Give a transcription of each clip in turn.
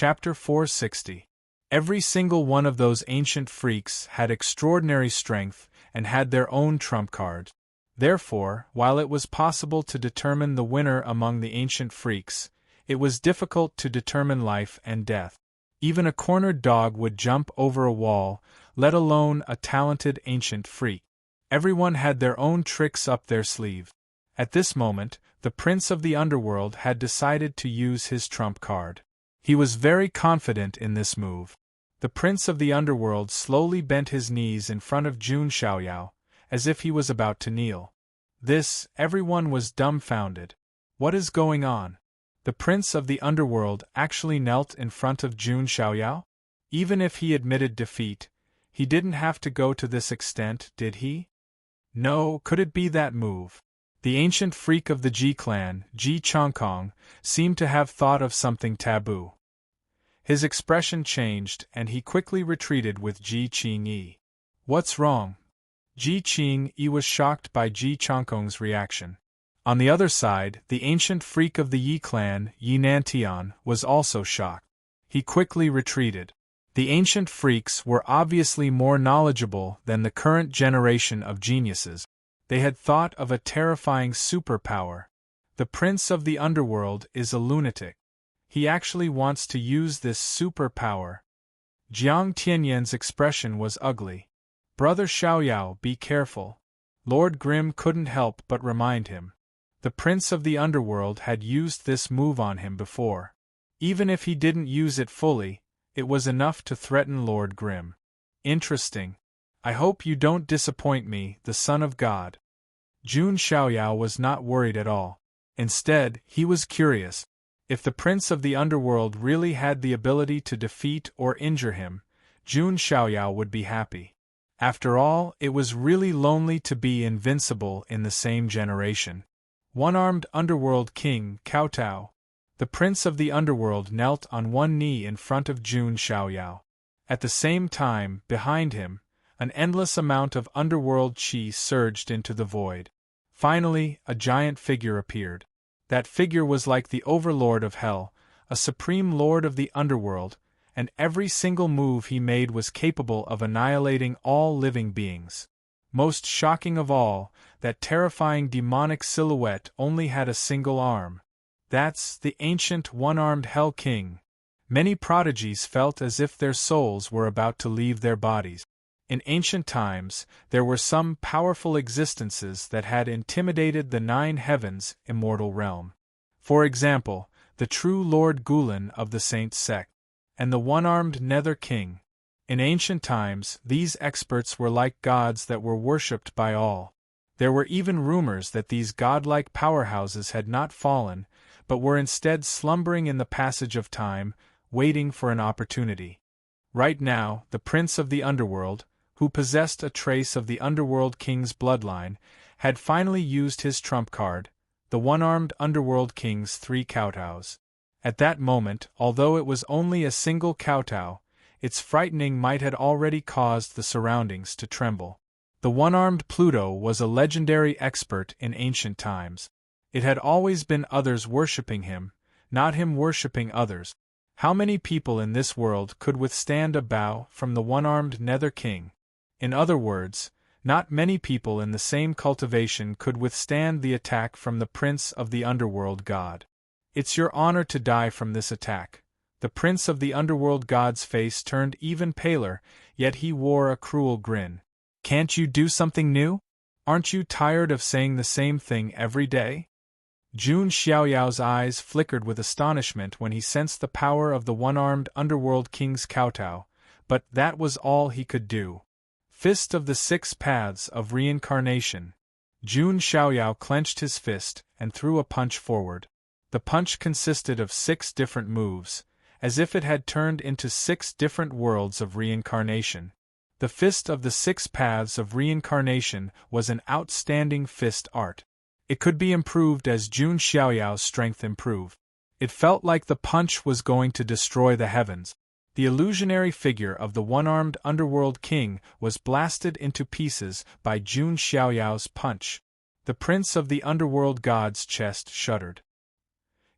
Chapter 460. Every single one of those ancient freaks had extraordinary strength and had their own trump card. Therefore, while it was possible to determine the winner among the ancient freaks, it was difficult to determine life and death. Even a cornered dog would jump over a wall, let alone a talented ancient freak. Everyone had their own tricks up their sleeve. At this moment, the prince of the underworld had decided to use his trump card. He was very confident in this move. The prince of the underworld slowly bent his knees in front of Jun Xiaoyao, as if he was about to kneel. Everyone was dumbfounded. What is going on? The prince of the underworld actually knelt in front of Jun Xiaoyao? Even if he admitted defeat, he didn't have to go to this extent, did he? No, could it be that move? The ancient freak of the Ji clan, Ji Chongkong, seemed to have thought of something taboo. His expression changed and he quickly retreated with Ji Qingyi. What's wrong? Ji Qingyi was shocked by Ji Chongkong's reaction. On the other side, the ancient freak of the Yi clan, Yi Nantian, was also shocked. He quickly retreated. The ancient freaks were obviously more knowledgeable than the current generation of geniuses. They had thought of a terrifying superpower. The prince of the underworld is a lunatic. He actually wants to use this superpower. Jiang Tianyan's expression was ugly. Brother Xiaoyao, be careful. Lord Grimm couldn't help but remind him. The prince of the underworld had used this move on him before. Even if he didn't use it fully, it was enough to threaten Lord Grimm. Interesting. I hope you don't disappoint me, the son of God. Jun Xiaoyao was not worried at all. Instead, he was curious. If the prince of the underworld really had the ability to defeat or injure him, Jun Xiaoyao would be happy. After all, it was really lonely to be invincible in the same generation. One-armed underworld king, Kowtow. The prince of the underworld knelt on one knee in front of Jun Xiaoyao. At the same time, behind him, an endless amount of underworld qi surged into the void. Finally, a giant figure appeared. That figure was like the overlord of hell, a supreme lord of the underworld, and every single move he made was capable of annihilating all living beings. Most shocking of all, that terrifying demonic silhouette only had a single arm. That's the ancient one-armed Hell King. Many prodigies felt as if their souls were about to leave their bodies. In ancient times, there were some powerful existences that had intimidated the nine heavens' immortal realm. For example, the true Lord Gulen of the Saint sect, and the one-armed Nether King. In ancient times, these experts were like gods that were worshipped by all. There were even rumors that these godlike powerhouses had not fallen, but were instead slumbering in the passage of time, waiting for an opportunity. Right now, the prince of the underworld, who possessed a trace of the underworld king's bloodline, had finally used his trump card, the one-armed underworld king's 3 kowtows. At that moment, although it was only a single kowtow, its frightening might had already caused the surroundings to tremble. The one-armed Pluto was a legendary expert in ancient times. It had always been others worshipping him, not him worshipping others. How many people in this world could withstand a bow from the one-armed Nether King? In other words, not many people in the same cultivation could withstand the attack from the prince of the underworld god. It's your honor to die from this attack. The prince of the underworld god's face turned even paler, yet he wore a cruel grin. Can't you do something new? Aren't you tired of saying the same thing every day? Jun Xiaoyao's eyes flickered with astonishment when he sensed the power of the one-armed underworld king's kowtow, but that was all he could do. Fist of the 6 paths of reincarnation. Jun Xiaoyao clenched his fist and threw a punch forward. The punch consisted of 6 different moves, as if it had turned into 6 different worlds of reincarnation. The fist of the 6 paths of reincarnation was an outstanding fist art. It could be improved as Jun Xiaoyao's strength improved. It felt like the punch was going to destroy the heavens. The illusionary figure of the one-armed underworld king was blasted into pieces by Jun Xiaoyao's punch. The prince of the underworld god's chest shuddered.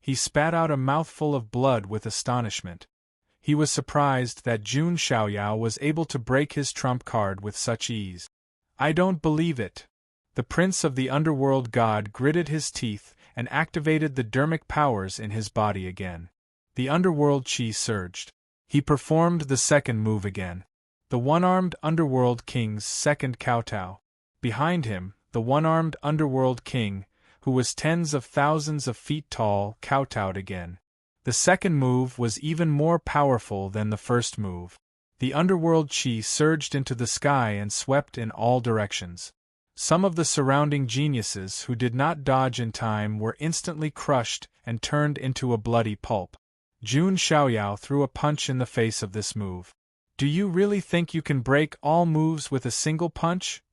He spat out a mouthful of blood with astonishment. He was surprised that Jun Xiaoyao was able to break his trump card with such ease. I don't believe it. The prince of the underworld god gritted his teeth and activated the dermic powers in his body again. The underworld chi surged. He performed the second move again. The one-armed underworld king's second kowtow. Behind him, the one-armed underworld king, who was tens of thousands of feet tall, kowtowed again. The second move was even more powerful than the first move. The underworld chi surged into the sky and swept in all directions. Some of the surrounding geniuses who did not dodge in time were instantly crushed and turned into a bloody pulp. Jun Xiaoyao threw a punch in the face of this move. Do you really think you can break all moves with a single punch?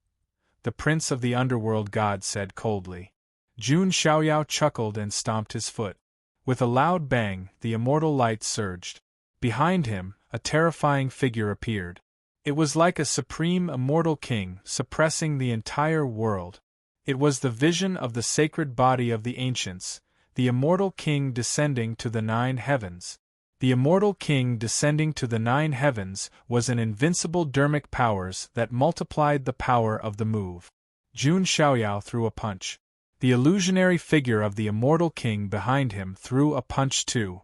The prince of the underworld god said coldly. Jun Xiaoyao chuckled and stomped his foot. With a loud bang, the immortal light surged. Behind him, a terrifying figure appeared. It was like a supreme immortal king suppressing the entire world. It was the vision of the sacred body of the ancients, the immortal king descending to the 9 heavens. The immortal king descending to the 9 heavens was an invincible dermic powers that multiplied the power of the move. Jun Xiaoyao threw a punch. The illusionary figure of the immortal king behind him threw a punch too.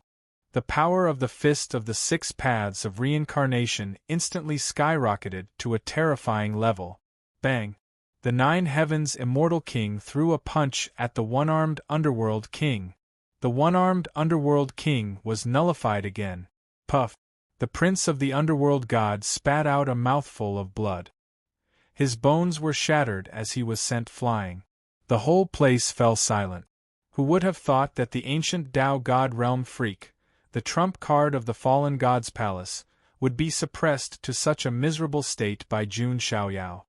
The power of the fist of the 6 paths of reincarnation instantly skyrocketed to a terrifying level. Bang! The 9 heavens immortal king threw a punch at the one-armed underworld king. The one-armed underworld king was nullified again. Puff! The prince of the underworld god spat out a mouthful of blood. His bones were shattered as he was sent flying. The whole place fell silent. Who would have thought that the ancient Tao God realm freak, the trump card of the fallen god's palace, would be suppressed to such a miserable state by Jun Xiaoyao.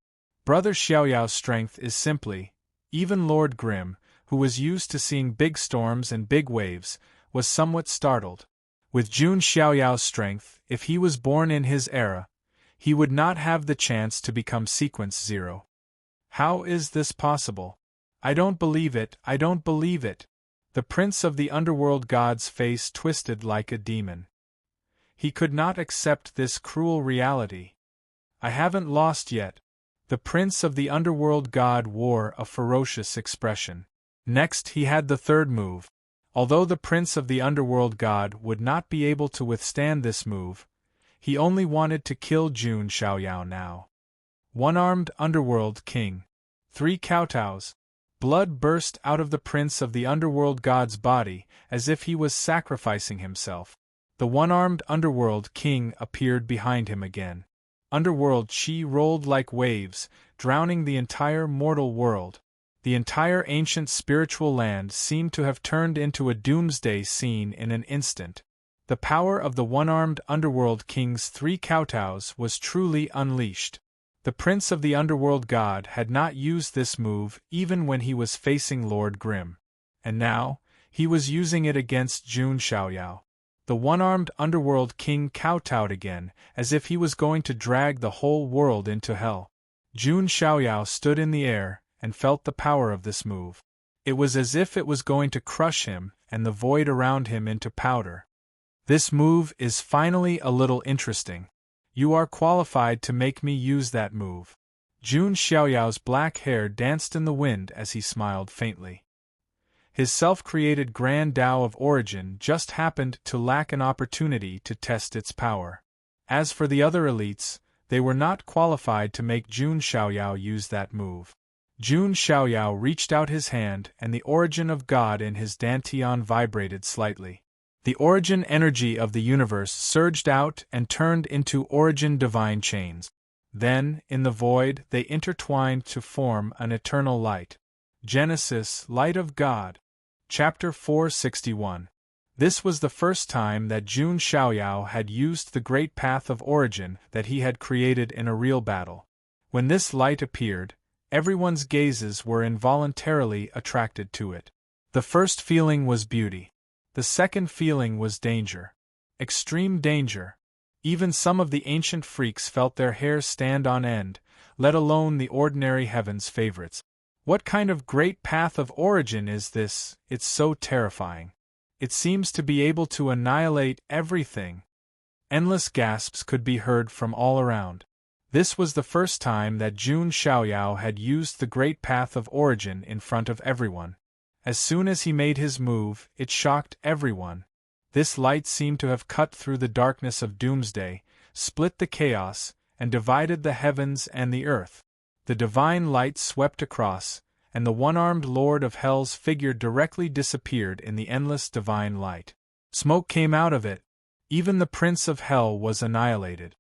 Brother Xiaoyao's strength is simply, even Lord Grimm, who was used to seeing big storms and big waves, was somewhat startled. With Jun Xiaoyao's strength, if he was born in his era, he would not have the chance to become Sequence 0. How is this possible? I don't believe it, I don't believe it. The prince of the underworld god's face twisted like a demon. He could not accept this cruel reality. I haven't lost yet. The prince of the underworld god wore a ferocious expression. Next he had the third move. Although the prince of the underworld god would not be able to withstand this move, he only wanted to kill Jun Xiaoyao now. One-armed underworld king. 3 kowtows. Blood burst out of the prince of the underworld god's body as if he was sacrificing himself. The one-armed underworld king appeared behind him again. Underworld chi rolled like waves, drowning the entire mortal world. The entire ancient spiritual land seemed to have turned into a doomsday scene in an instant. The power of the one-armed underworld king's 3 kowtows was truly unleashed. The prince of the underworld god had not used this move even when he was facing Lord Grimm. And now, he was using it against Jun Xiaoyao. The one-armed underworld king kowtowed again, as if he was going to drag the whole world into hell. Jun Xiaoyao stood in the air and felt the power of this move. It was as if it was going to crush him and the void around him into powder. This move is finally a little interesting. You are qualified to make me use that move. Jun Xiaoyao's black hair danced in the wind as he smiled faintly. His self-created Grand Tao of Origin just happened to lack an opportunity to test its power. As for the other elites, they were not qualified to make Jun Xiaoyao use that move. Jun Xiaoyao reached out his hand and the origin of God in his dantian vibrated slightly. The origin energy of the universe surged out and turned into origin divine chains. Then, in the void, they intertwined to form an eternal light. Genesis, Light of God. Chapter 461. This was the first time that Jun Xiaoyao had used the great path of origin that he had created in a real battle. When this light appeared, everyone's gazes were involuntarily attracted to it. The first feeling was beauty. The second feeling was danger. Extreme danger. Even some of the ancient freaks felt their hair stand on end, let alone the ordinary heaven's favorites. What kind of great path of origin is this? It's so terrifying. It seems to be able to annihilate everything. Endless gasps could be heard from all around. This was the first time that Jun Xiaoyao had used the Great Path of Origin in front of everyone. As soon as he made his move, it shocked everyone. This light seemed to have cut through the darkness of doomsday, split the chaos, and divided the heavens and the earth. The divine light swept across, and the one-armed Lord of Hell's figure directly disappeared in the endless divine light. Smoke came out of it. Even the Prince of Hell was annihilated.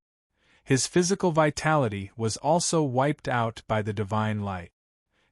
His physical vitality was also wiped out by the divine light.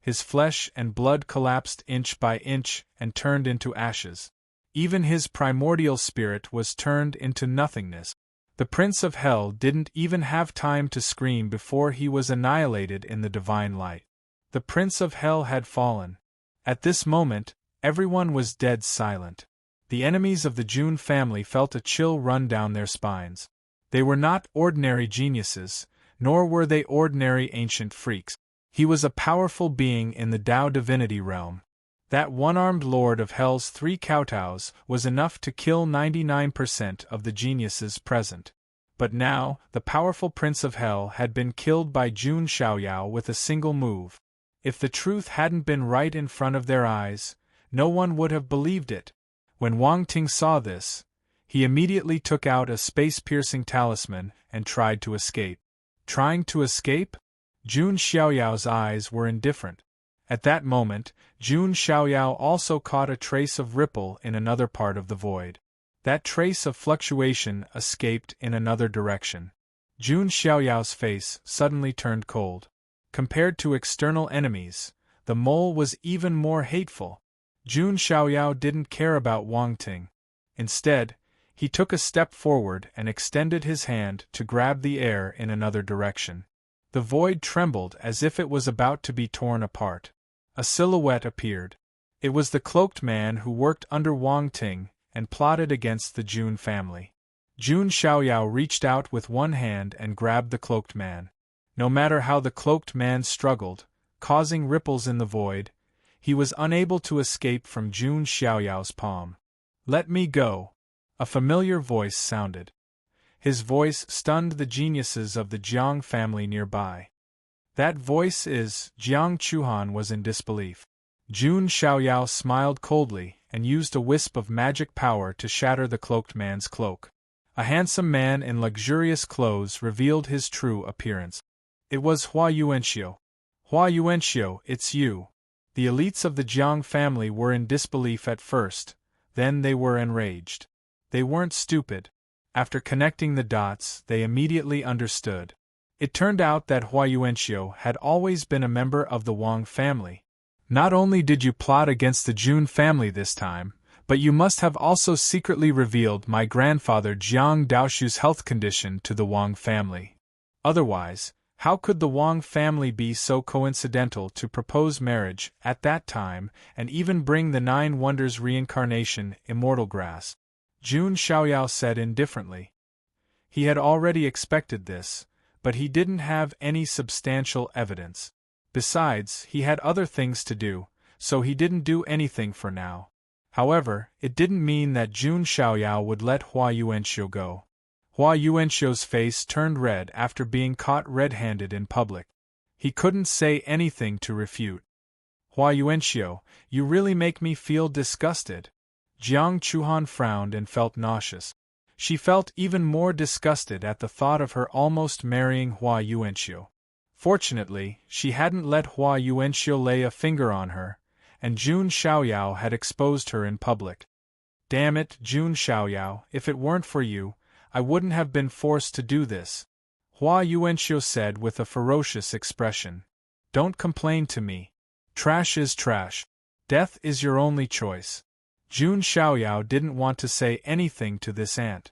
His flesh and blood collapsed inch by inch and turned into ashes. Even his primordial spirit was turned into nothingness. The Prince of Hell didn't even have time to scream before he was annihilated in the divine light. The Prince of Hell had fallen. At this moment, everyone was dead silent. The enemies of the Jun family felt a chill run down their spines. They were not ordinary geniuses, nor were they ordinary ancient freaks. He was a powerful being in the Tao divinity realm. That one-armed Lord of Hell's 3 kowtows was enough to kill 99% of the geniuses present. But now, the powerful Prince of Hell had been killed by Jun Xiaoyao with a single move. If the truth hadn't been right in front of their eyes, no one would have believed it. When Wang Ting saw this, he immediately took out a space-piercing talisman and tried to escape. Trying to escape? Jun Xiaoyao's eyes were indifferent. At that moment, Jun Xiaoyao also caught a trace of ripple in another part of the void. That trace of fluctuation escaped in another direction. Jun Xiaoyao's face suddenly turned cold. Compared to external enemies, the mole was even more hateful. Jun Xiaoyao didn't care about Wang Ting. Instead, he took a step forward and extended his hand to grab the air in another direction. The void trembled as if it was about to be torn apart. A silhouette appeared. It was the cloaked man who worked under Wang Ting and plotted against the Jun family. Jun Xiaoyao reached out with one hand and grabbed the cloaked man. No matter how the cloaked man struggled, causing ripples in the void, he was unable to escape from Jun Xiaoyao's palm. "Let me go," a familiar voice sounded. His voice stunned the geniuses of the Jiang family nearby. "That voice is..." Jiang Chuhan was in disbelief. Jun Xiaoyao smiled coldly and used a wisp of magic power to shatter the cloaked man's cloak. A handsome man in luxurious clothes revealed his true appearance. It was Hua Yuanxiu. "Hua Yuanxiu, it's you." The elites of the Jiang family were in disbelief at first, then they were enraged. They weren't stupid. After connecting the dots, they immediately understood. It turned out that Hua Yuanxiu had always been a member of the Wang family. "Not only did you plot against the Jun family this time, but you must have also secretly revealed my grandfather Jiang Daoshu's health condition to the Wang family. Otherwise, how could the Wang family be so coincidental to propose marriage at that time and even bring the 9 Wonders reincarnation immortal grass?" Jun Xiaoyao said indifferently. He had already expected this, but he didn't have any substantial evidence. Besides, he had other things to do, so he didn't do anything for now. However, it didn't mean that Jun Xiaoyao would let Hua Yuanxiu go. Hua Yuanxiu's face turned red after being caught red-handed in public. He couldn't say anything to refute. "Hua Yuanxiu, you really make me feel disgusted." Jiang Chuhan frowned and felt nauseous. She felt even more disgusted at the thought of her almost marrying Hua Yuanxiu. Fortunately, she hadn't let Hua Yuanxiu lay a finger on her, and Jun Xiaoyao had exposed her in public. "Damn it, Jun Xiaoyao, if it weren't for you, I wouldn't have been forced to do this," Hua Yuanxiu said with a ferocious expression. "Don't complain to me. Trash is trash. Death is your only choice." Jun Xiaoyao didn't want to say anything to this ant.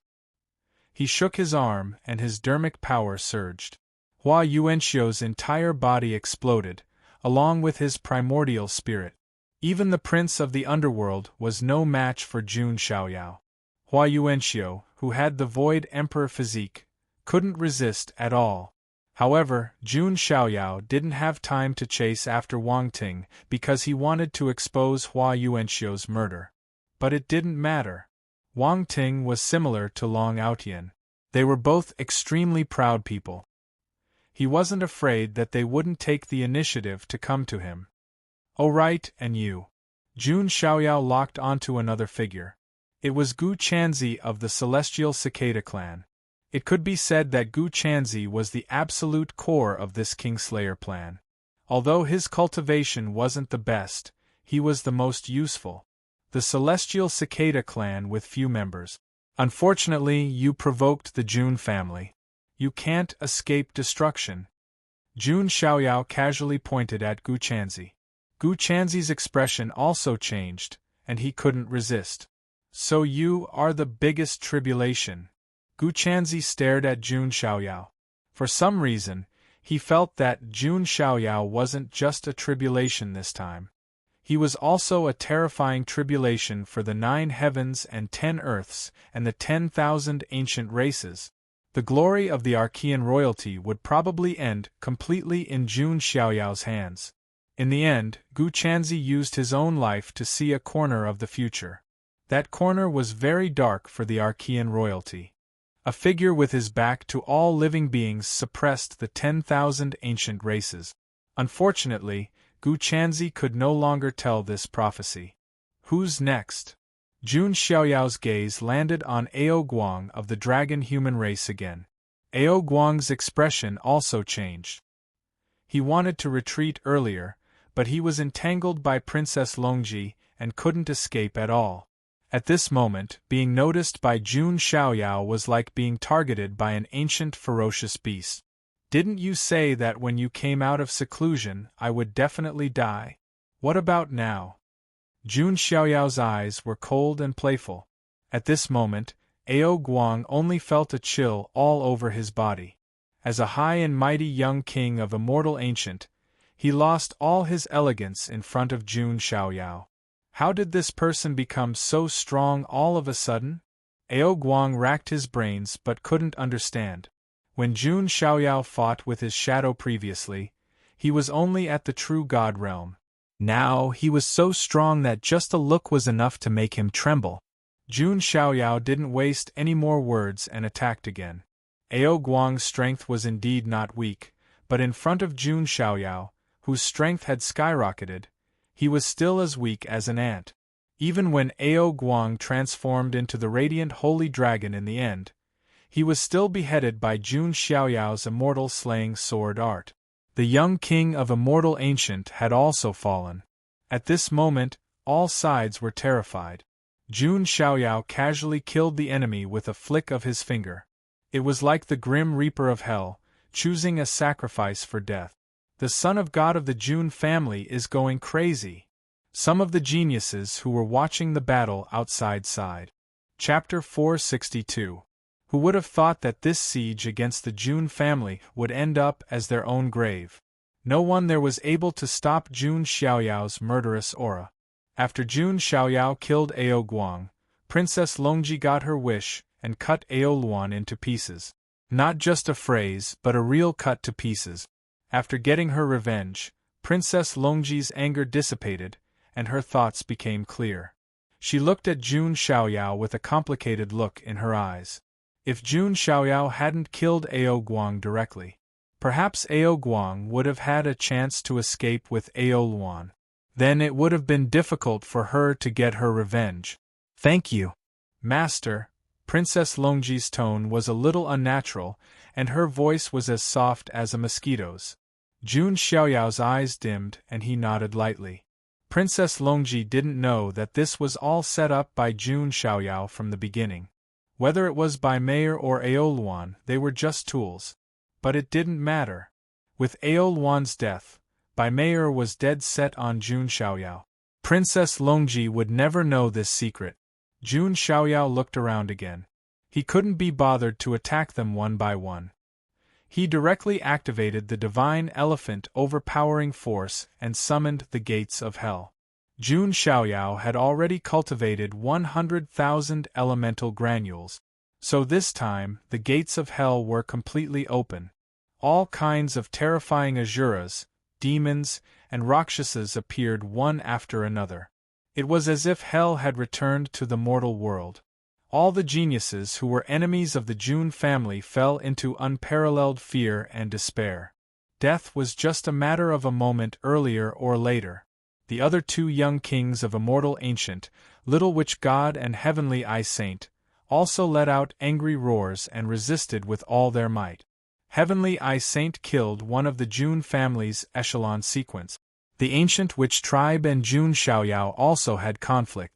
He shook his arm and his dermic power surged. Hua Yuanxiu's entire body exploded, along with his primordial spirit. Even the prince of the underworld was no match for Jun Xiaoyao. Hua Yuanxiu, who had the Void Emperor physique, couldn't resist at all. However, Jun Xiaoyao didn't have time to chase after Wang Ting because he wanted to expose Hua Yuanxiu's murder. But it didn't matter. Wang Ting was similar to Long Outian. They were both extremely proud people. He wasn't afraid that they wouldn't take the initiative to come to him. Oh right, and you. Jun Xiaoyao locked onto another figure. It was Gu Chanzi of the Celestial Cicada clan. It could be said that Gu Chanzi was the absolute core of this Kingslayer plan. Although his cultivation wasn't the best, he was the most useful. The Celestial Cicada clan with few members. Unfortunately, you provoked the Jun family. You can't escape destruction. Jun Xiaoyao casually pointed at Gu Chanzi. Gu Chanzi's expression also changed, and he couldn't resist. So you are the biggest tribulation. Gu Chanzi stared at Jun Xiaoyao. For some reason, he felt that Jun Xiaoyao wasn't just a tribulation this time. He was also a terrifying tribulation for the 9 heavens and 10 earths and the 10,000 ancient races. The glory of the Archean royalty would probably end completely in Jun Xiaoyao's hands. In the end, Gu Chanzi used his own life to see a corner of the future. That corner was very dark for the Archean royalty. A figure with his back to all living beings suppressed the 10,000 ancient races. Unfortunately, Gu Chanzi could no longer tell this prophecy. Who's next? Jun Xiaoyao's gaze landed on Ao Guang of the dragon human race again. Ao Guang's expression also changed. He wanted to retreat earlier, but he was entangled by Princess Longji and couldn't escape at all. At this moment, being noticed by Jun Xiaoyao was like being targeted by an ancient ferocious beast. Didn't you say that when you came out of seclusion I would definitely die? What about now? Jun Xiaoyao's eyes were cold and playful. At this moment, Ao Guang only felt a chill all over his body. As a high and mighty young king of immortal ancient, he lost all his elegance in front of Jun Xiaoyao. How did this person become so strong all of a sudden? Ao Guang racked his brains but couldn't understand. When Jun Xiaoyao fought with his shadow previously, he was only at the true god realm. Now he was so strong that just a look was enough to make him tremble. Jun Xiaoyao didn't waste any more words and attacked again. Ao Guang's strength was indeed not weak, but in front of Jun Xiaoyao, whose strength had skyrocketed, he was still as weak as an ant. Even when Ao Guang transformed into the radiant holy dragon in the end, he was still beheaded by Jun Xiaoyao's immortal slaying sword art. The young king of immortal ancient had also fallen. At this moment, all sides were terrified. Jun Xiaoyao casually killed the enemy with a flick of his finger. It was like the grim reaper of hell, choosing a sacrifice for death. The son of God of the Jun family is going crazy. Some of the geniuses who were watching the battle outside sighed. Chapter 462. Who would have thought that this siege against the Jun family would end up as their own grave? No one there was able to stop Jun Xiaoyao's murderous aura. After Jun Xiaoyao killed Ao Guang, Princess Longji got her wish and cut Ao Luan into pieces. Not just a phrase, but a real cut to pieces. After getting her revenge, Princess Longji's anger dissipated, and her thoughts became clear. She looked at Jun Xiaoyao with a complicated look in her eyes. If Jun Xiaoyao hadn't killed Ao Guang directly, perhaps Ao Guang would have had a chance to escape with Ao Luan. Then it would have been difficult for her to get her revenge. Thank you, Master. Princess Longji's tone was a little unnatural, and her voice was as soft as a mosquito's. Jun Xiaoyao's eyes dimmed and he nodded lightly. Princess Longji didn't know that this was all set up by Jun Xiaoyao from the beginning. Whether it was by Mayor or Ao Luan, they were just tools. But it didn't matter. With Ao Luan's death, Bai Mayor was dead set on Jun Xiaoyao. Princess Longji would never know this secret. Jun Xiaoyao looked around again. He couldn't be bothered to attack them one by one. He directly activated the divine elephant overpowering force and summoned the gates of hell. Jun Xiaoyao had already cultivated 100,000 elemental granules, so this time the gates of hell were completely open. All kinds of terrifying asuras, demons, and rakshasas appeared one after another. It was as if hell had returned to the mortal world. All the geniuses who were enemies of the Jun family fell into unparalleled fear and despair. Death was just a matter of a moment earlier or later. The other two young kings of immortal ancient, Little Witch God and Heavenly Eye Saint, also let out angry roars and resisted with all their might. Heavenly Eye Saint killed one of the Jun family's echelon sequence. The ancient witch tribe and Jun Xiaoyao also had conflict.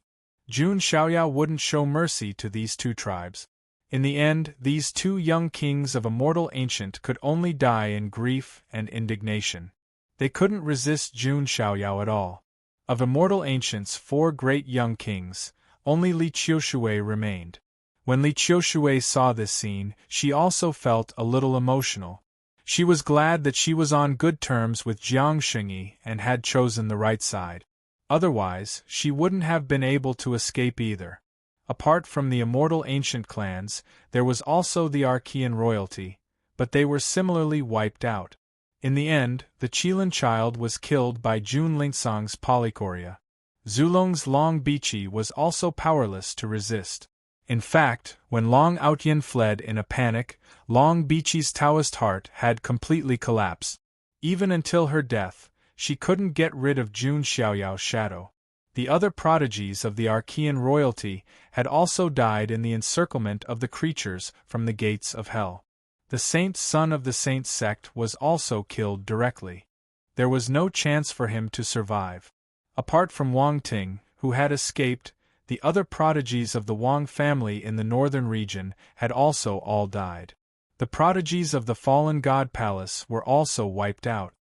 Jun Xiaoyao wouldn't show mercy to these two tribes. In the end, these two young kings of immortal ancient could only die in grief and indignation. They couldn't resist Jun Xiaoyao at all. Of immortal ancient's 4 great young kings, only Li Qiushui remained. When Li Qiushui saw this scene, she also felt a little emotional. She was glad that she was on good terms with Jiang Xingyi and had chosen the right side. Otherwise, she wouldn't have been able to escape either. Apart from the immortal ancient clans, there was also the Archean royalty, but they were similarly wiped out. In the end, the Qilin child was killed by Jun Lingsong's polychoria. Zulong's Long Bichi was also powerless to resist. In fact, when Long Outyin fled in a panic, Long Bichi's Taoist heart had completely collapsed. Even until her death, she couldn't get rid of Jun Xiaoyao's shadow. The other prodigies of the Archean royalty had also died in the encirclement of the creatures from the gates of hell. The saint's son of the saint's sect was also killed directly. There was no chance for him to survive. Apart from Wang Ting, who had escaped, the other prodigies of the Wang family in the northern region had also all died. The prodigies of the fallen god palace were also wiped out.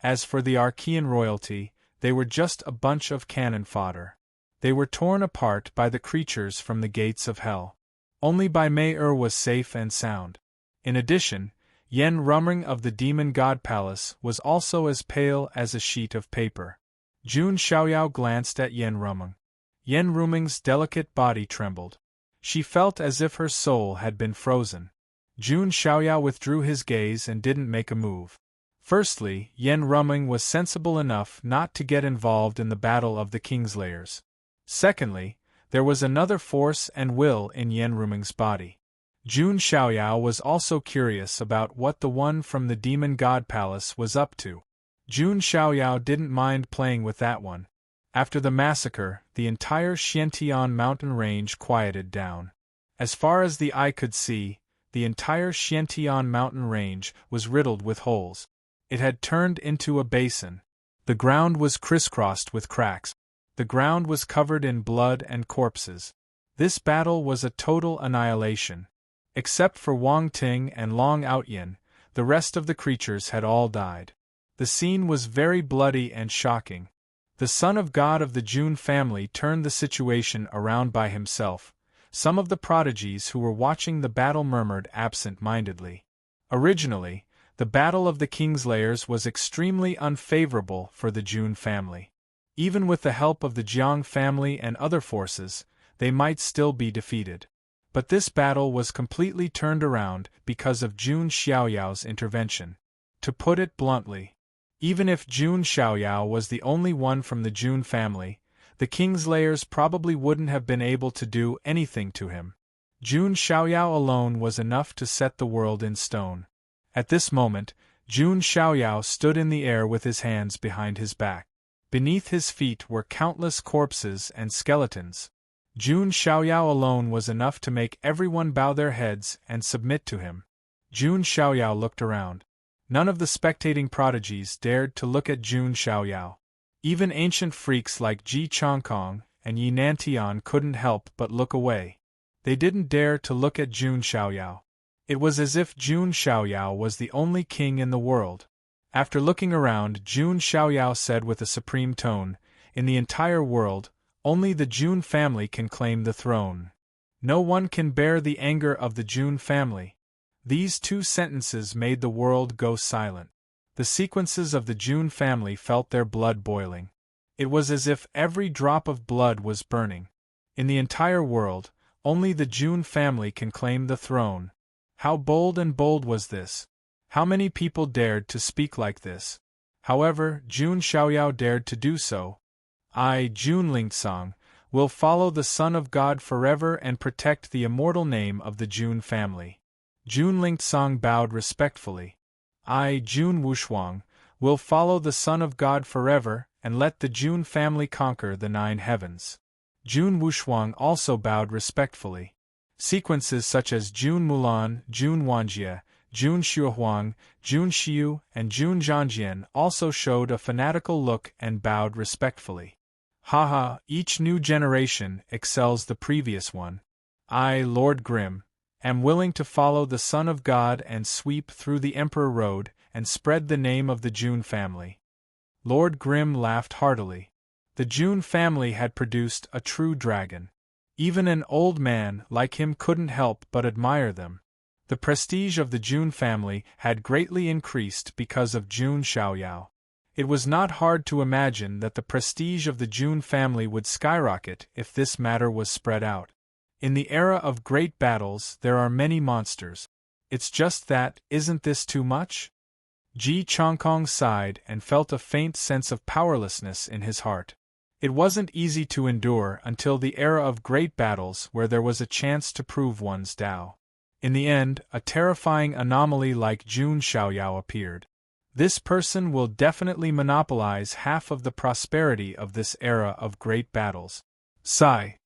As for the Archean royalty, they were just a bunch of cannon fodder. They were torn apart by the creatures from the gates of hell. Only Bai Mei was safe and sound. In addition, Yen Rumring of the demon god palace was also as pale as a sheet of paper. Jun Xiaoyao glanced at Yen Rumring. Yen Ruming's delicate body trembled. She felt as if her soul had been frozen. Jun Xiaoyao withdrew his gaze and didn't make a move. Firstly, Yen Ruming was sensible enough not to get involved in the battle of the Kingslayers. Secondly, there was another force and will in Yen Ruming's body. Jun Xiaoyao was also curious about what the one from the demon god palace was up to. Jun Xiaoyao didn't mind playing with that one. After the massacre, the entire Xiantian mountain range quieted down. As far as the eye could see, the entire Xiantian mountain range was riddled with holes. It had turned into a basin. The ground was crisscrossed with cracks. The ground was covered in blood and corpses. This battle was a total annihilation. Except for Wang Ting and Long Outyin, the rest of the creatures had all died. The scene was very bloody and shocking. The son of God of the Jun family turned the situation around by himself. Some of the prodigies who were watching the battle murmured absent-mindedly. Originally, the battle of the Kingslayers was extremely unfavorable for the Jun family. Even with the help of the Jiang family and other forces, they might still be defeated. But this battle was completely turned around because of Jun Xiaoyao's intervention. To put it bluntly, even if Jun Xiaoyao was the only one from the Jun family, the Kingslayers probably wouldn't have been able to do anything to him. Jun Xiaoyao alone was enough to set the world in stone. At this moment, Jun Xiaoyao stood in the air with his hands behind his back. Beneath his feet were countless corpses and skeletons. Jun Xiaoyao alone was enough to make everyone bow their heads and submit to him. Jun Xiaoyao looked around. None of the spectating prodigies dared to look at Jun Xiaoyao. Even ancient freaks like Ji Chongkong and Yi Nantian couldn't help but look away. They didn't dare to look at Jun Xiaoyao. It was as if Jun Xiaoyao was the only king in the world. After looking around, Jun Xiaoyao said with a supreme tone, "In the entire world, only the Jun family can claim the throne. No one can bear the anger of the Jun family." These 2 sentences made the world go silent. The sequences of the Jun family felt their blood boiling. It was as if every drop of blood was burning. In the entire world, only the Jun family can claim the throne. How bold was this? How many people dared to speak like this? However, Jun Xiaoyao dared to do so. I, Jun Lingsong, will follow the Son of God forever and protect the immortal name of the Jun family. Jun Lingsong bowed respectfully. I, Jun Wuxuang, will follow the Son of God forever and let the Jun family conquer the 9 heavens. Jun Wuxuang also bowed respectfully. Sequences such as Jun Mulan, Jun Wanjie, Jun Xuehuang, Jun Xiu, and Jun Zhangjian also showed a fanatical look and bowed respectfully. Haha, each new generation excels the previous one. I, Lord Grimm, am willing to follow the Son of God and sweep through the Emperor Road and spread the name of the Jun family. Lord Grimm laughed heartily. The Jun family had produced a true dragon. Even an old man like him couldn't help but admire them. The prestige of the Jun family had greatly increased because of Jun Xiaoyao. It was not hard to imagine that the prestige of the Jun family would skyrocket if this matter was spread out. In the era of great battles there are many monsters. It's just that, isn't this too much? Ji Chongkong sighed and felt a faint sense of powerlessness in his heart. It wasn't easy to endure until the era of great battles where there was a chance to prove one's Tao. In the end, a terrifying anomaly like Jun Xiaoyao appeared. This person will definitely monopolize half of the prosperity of this era of great battles. Sigh.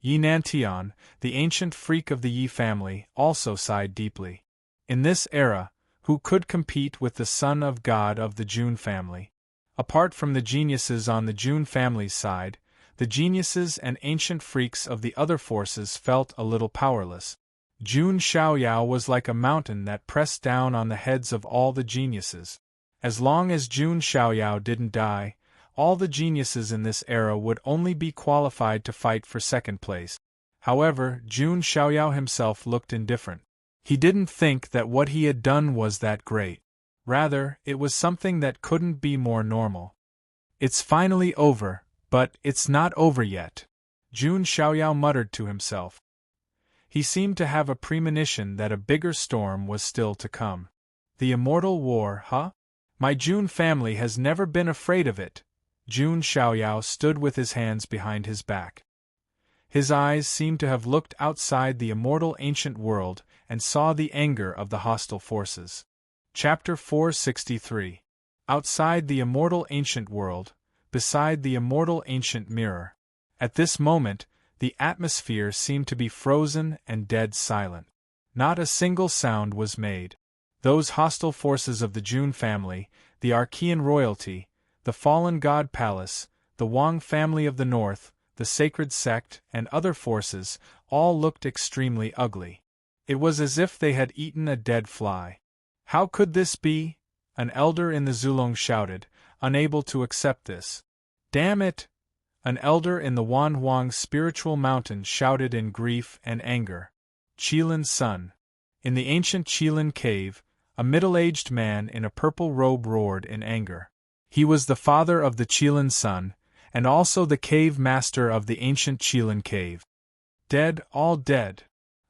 Yi Nantian, the ancient freak of the Yi family, also sighed deeply. In this era, who could compete with the Son of God of the Jun family? Apart from the geniuses on the Jun family's side, the geniuses and ancient freaks of the other forces felt a little powerless. Jun Xiaoyao was like a mountain that pressed down on the heads of all the geniuses. As long as Jun Xiaoyao didn't die, all the geniuses in this era would only be qualified to fight for second place. However, Jun Xiaoyao himself looked indifferent. He didn't think that what he had done was that great. Rather, it was something that couldn't be more normal. It's finally over, but it's not over yet, Jun Xiaoyao muttered to himself. He seemed to have a premonition that a bigger storm was still to come. The immortal war, huh? My Jun family has never been afraid of it. Jun Xiaoyao stood with his hands behind his back. His eyes seemed to have looked outside the immortal ancient world and saw the anger of the hostile forces. Chapter 463. Outside the immortal ancient world, beside the immortal ancient mirror. At this moment, the atmosphere seemed to be frozen and dead silent. Not a single sound was made. Those hostile forces of the Jun family, the Archean royalty, the fallen god palace, the Wang family of the north, the sacred sect, and other forces, all looked extremely ugly. It was as if they had eaten a dead fly. How could this be? An elder in the Zulong shouted, unable to accept this. Damn it! An elder in the Wanhuang spiritual mountain shouted in grief and anger. Qilin's son. In the ancient Qilin cave, a middle-aged man in a purple robe roared in anger. He was the father of the Qilin son, and also the cave master of the ancient Qilin cave. Dead, all dead.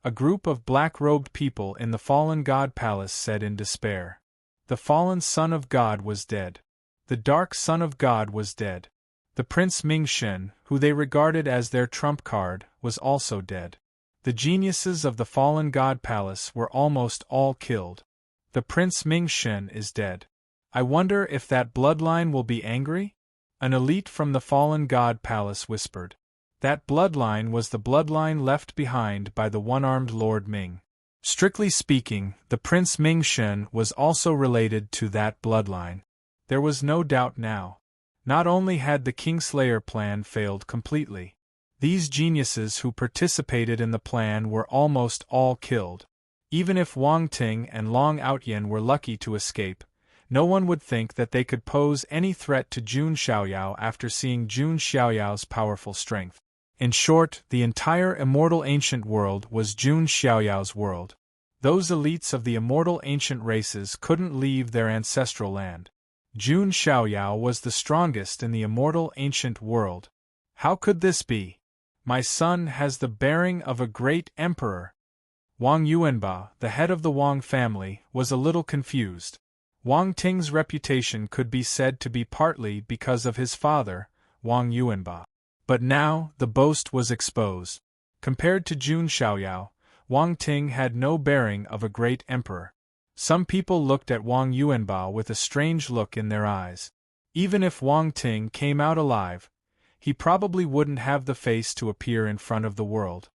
A group of black-robed people in the fallen god palace said in despair. The fallen son of God was dead. The dark son of God was dead. The Prince Mingxen, who they regarded as their trump card, was also dead. The geniuses of the fallen god palace were almost all killed. The Prince Mingxen is dead. I wonder if that bloodline will be angry? An elite from the fallen god palace whispered. That bloodline was the bloodline left behind by the one-armed Lord Ming. Strictly speaking, the Prince Mingxen was also related to that bloodline. There was no doubt now. Not only had the Kingslayer plan failed completely. These geniuses who participated in the plan were almost all killed. Even if Wang Ting and Long Outyen were lucky to escape, no one would think that they could pose any threat to Jun Xiaoyao after seeing Jun Xiaoyao's powerful strength. In short, the entire immortal ancient world was Jun Xiaoyao's world. Those elites of the immortal ancient races couldn't leave their ancestral land. Jun Xiaoyao was the strongest in the immortal ancient world. How could this be? My son has the bearing of a great emperor. Wang Yuanba, the head of the Wang family, was a little confused. Wang Ting's reputation could be said to be partly because of his father, Wang Yuanba. But now, the boast was exposed. Compared to Jun Xiaoyao, Wang Ting had no bearing of a great emperor. Some people looked at Wang Yuanbao with a strange look in their eyes. Even if Wang Ting came out alive, he probably wouldn't have the face to appear in front of the world.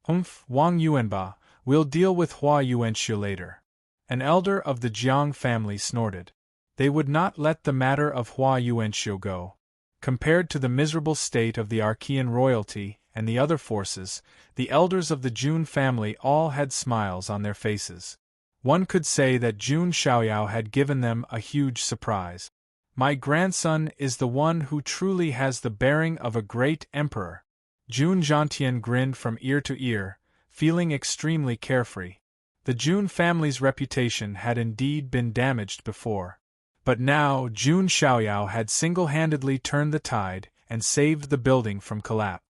Wang Yuanbao, we'll deal with Hua Yuanxiu later. An elder of the Jiang family snorted. They would not let the matter of Hua Yuanxiu go. Compared to the miserable state of the Archean royalty and the other forces, the elders of the Jun family all had smiles on their faces. One could say that Jun Xiaoyao had given them a huge surprise. My grandson is the one who truly has the bearing of a great emperor. Jun Zhantian grinned from ear to ear, feeling extremely carefree. The Jun family's reputation had indeed been damaged before. But now Jun Xiaoyao had single-handedly turned the tide and saved the building from collapse.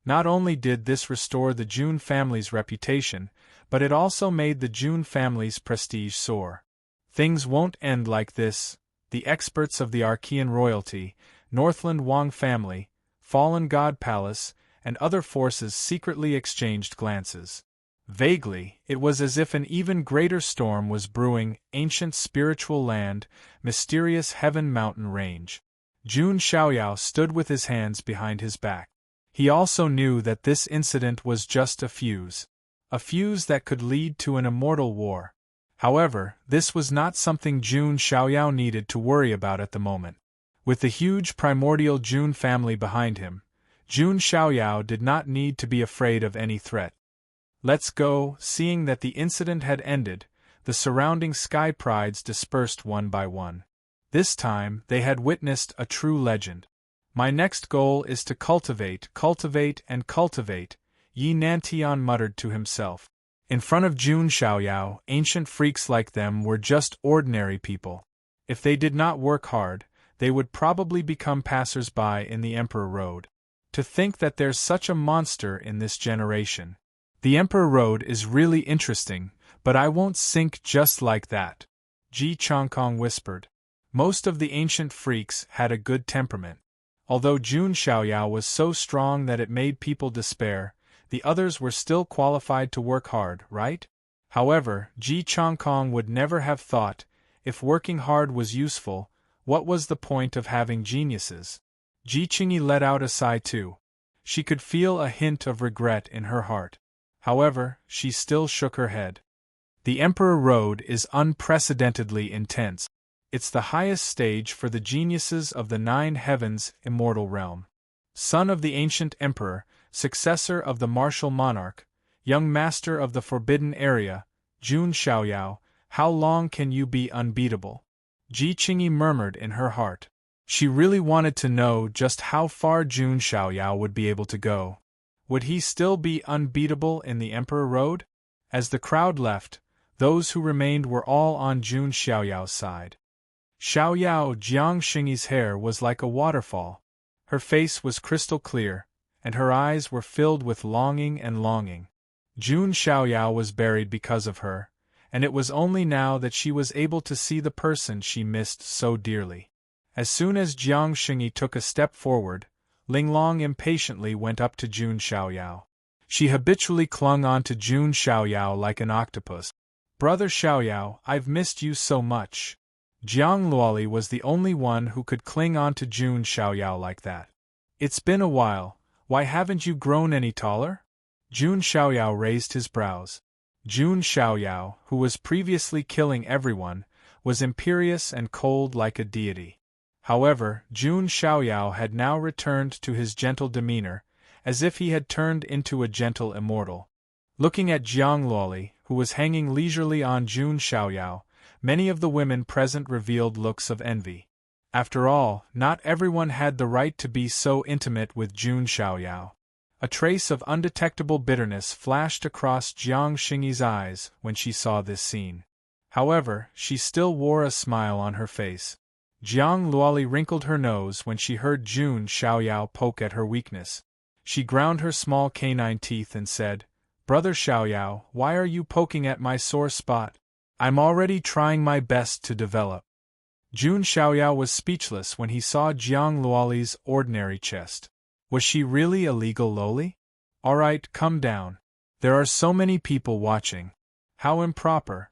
Not only did this restore the Jun family's reputation, but it also made the Jun family's prestige soar. Things won't end like this. The experts of the Archean royalty, Northland Wang family, Fallen God Palace, and other forces secretly exchanged glances. Vaguely, it was as if an even greater storm was brewing, ancient spiritual land, mysterious heaven mountain range. Jun Xiaoyao stood with his hands behind his back. He also knew that this incident was just a fuse that could lead to an immortal war. However, this was not something Jun Xiaoyao needed to worry about at the moment. With the huge primordial Jun family behind him, Jun Xiaoyao did not need to be afraid of any threat. Let's go. Seeing that the incident had ended, the surrounding sky prides dispersed one by one. This time, they had witnessed a true legend. My next goal is to cultivate, and cultivate, Yi Nantian muttered to himself. In front of Jun Xiaoyao, ancient freaks like them were just ordinary people. If they did not work hard, they would probably become passers-by in the Emperor Road. To think that there's such a monster in this generation. The Emperor Road is really interesting, but I won't sink just like that, Ji Changkong whispered. Most of the ancient freaks had a good temperament. Although Jun Xiaoyao was so strong that it made people despair, the others were still qualified to work hard, right? However, Ji Changkong would never have thought, if working hard was useful, what was the point of having geniuses? Ji Qingyi let out a sigh too. She could feel a hint of regret in her heart. However, she still shook her head. The Emperor Road is unprecedentedly intense. It's the highest stage for the geniuses of the 9 heavens immortal realm. Son of the ancient emperor, successor of the martial monarch, young master of the forbidden area, Jun Xiaoyao, how long can you be unbeatable? Ji Qingyi murmured in her heart. She really wanted to know just how far Jun Xiaoyao would be able to go. Would he still be unbeatable in the Emperor Road? As the crowd left, those who remained were all on Jun Xiaoyao's side. Xiaoyao Jiang Xingyi's hair was like a waterfall. Her face was crystal clear, and her eyes were filled with longing and longing. Jun Xiaoyao was buried because of her, and it was only now that she was able to see the person she missed so dearly. As soon as Jiang Xingyi took a step forward, Linglong impatiently went up to Jun Xiaoyao. She habitually clung on to Jun Xiaoyao like an octopus. Brother Xiaoyao, I've missed you so much. Jiang Luoli was the only one who could cling on to Jun Xiaoyao like that. It's been a while, why haven't you grown any taller? Jun Xiaoyao raised his brows. Jun Xiaoyao, who was previously killing everyone, was imperious and cold like a deity. However, Jun Xiaoyao had now returned to his gentle demeanor, as if he had turned into a gentle immortal. Looking at Jiang Luoli, who was hanging leisurely on Jun Xiaoyao, many of the women present revealed looks of envy. After all, not everyone had the right to be so intimate with Jun Xiaoyao. A trace of undetectable bitterness flashed across Jiang Xingyi's eyes when she saw this scene. However, she still wore a smile on her face. Jiang Luoli wrinkled her nose when she heard Jun Xiaoyao poke at her weakness. She ground her small canine teeth and said, "Brother Xiaoyao, why are you poking at my sore spot? I'm already trying my best to develop." Jun Xiaoyao was speechless when he saw Jiang Luoli's ordinary chest. Was she really a legal loli? Alright, come down. There are so many people watching. How improper.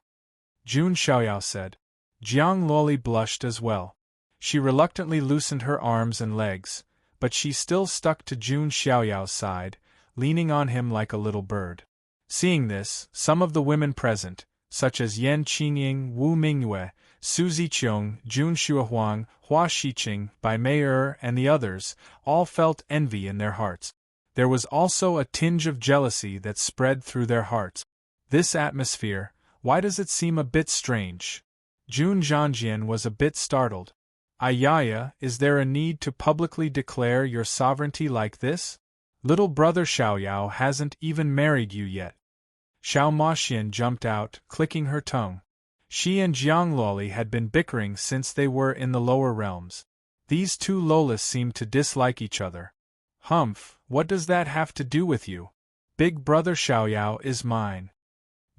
Jun Xiaoyao said. Jiang Loli blushed as well. She reluctantly loosened her arms and legs, but she still stuck to Jun Xiaoyao's side, leaning on him like a little bird. Seeing this, some of the women present, such as Yan Qingying, Wu Mingyue, Su Ziqiong, Jun Shuahuang, Hua Shiqing, Bai Mei and the others, all felt envy in their hearts. There was also a tinge of jealousy that spread through their hearts. This atmosphere, why does it seem a bit strange? Jun Zhangjian was a bit startled. Ayaya, is there a need to publicly declare your sovereignty like this? Little brother Xiaoyao hasn't even married you yet. Xiao Maxian jumped out, clicking her tongue. She and Jiang Loli had been bickering since they were in the lower realms. These two lolas seemed to dislike each other. Humph, what does that have to do with you? Big brother Xiaoyao is mine.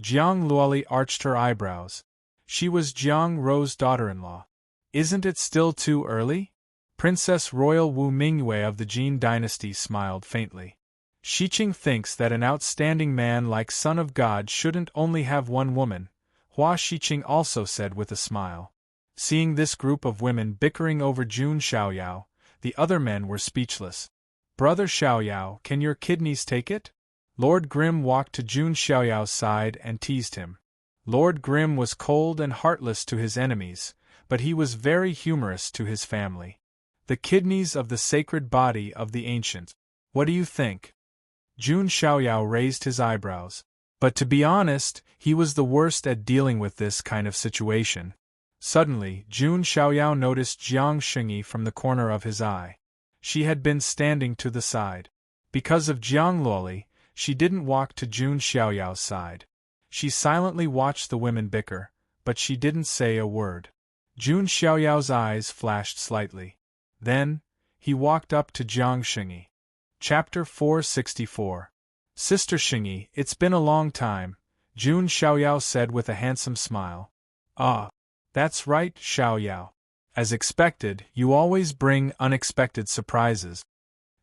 Jiang Loli arched her eyebrows. She was Jiang Ro's daughter-in-law. Isn't it still too early? Princess Royal Wu Mingyue of the Jin dynasty smiled faintly. Shiqing thinks that an outstanding man like Son of God shouldn't only have one woman, Hua Shiqing also said with a smile. Seeing this group of women bickering over Jun Xiaoyao, the other men were speechless. Brother Xiaoyao, can your kidneys take it? Lord Grimm walked to Jun Xiaoyao's side and teased him. Lord Grimm was cold and heartless to his enemies, but he was very humorous to his family. The kidneys of the sacred body of the ancient. What do you think? Jun Xiaoyao raised his eyebrows. But to be honest, he was the worst at dealing with this kind of situation. Suddenly, Jun Xiaoyao noticed Jiang Xingyi from the corner of his eye. She had been standing to the side. Because of Jiang Loli, she didn't walk to Jun Xiaoyao's side. She silently watched the women bicker, but she didn't say a word. Jun Xiaoyao's eyes flashed slightly. Then, he walked up to Jiang Xingyi. Chapter 464. Sister Xingyi, it's been a long time, Jun Xiaoyao said with a handsome smile. Ah, that's right, Xiaoyao. As expected, you always bring unexpected surprises.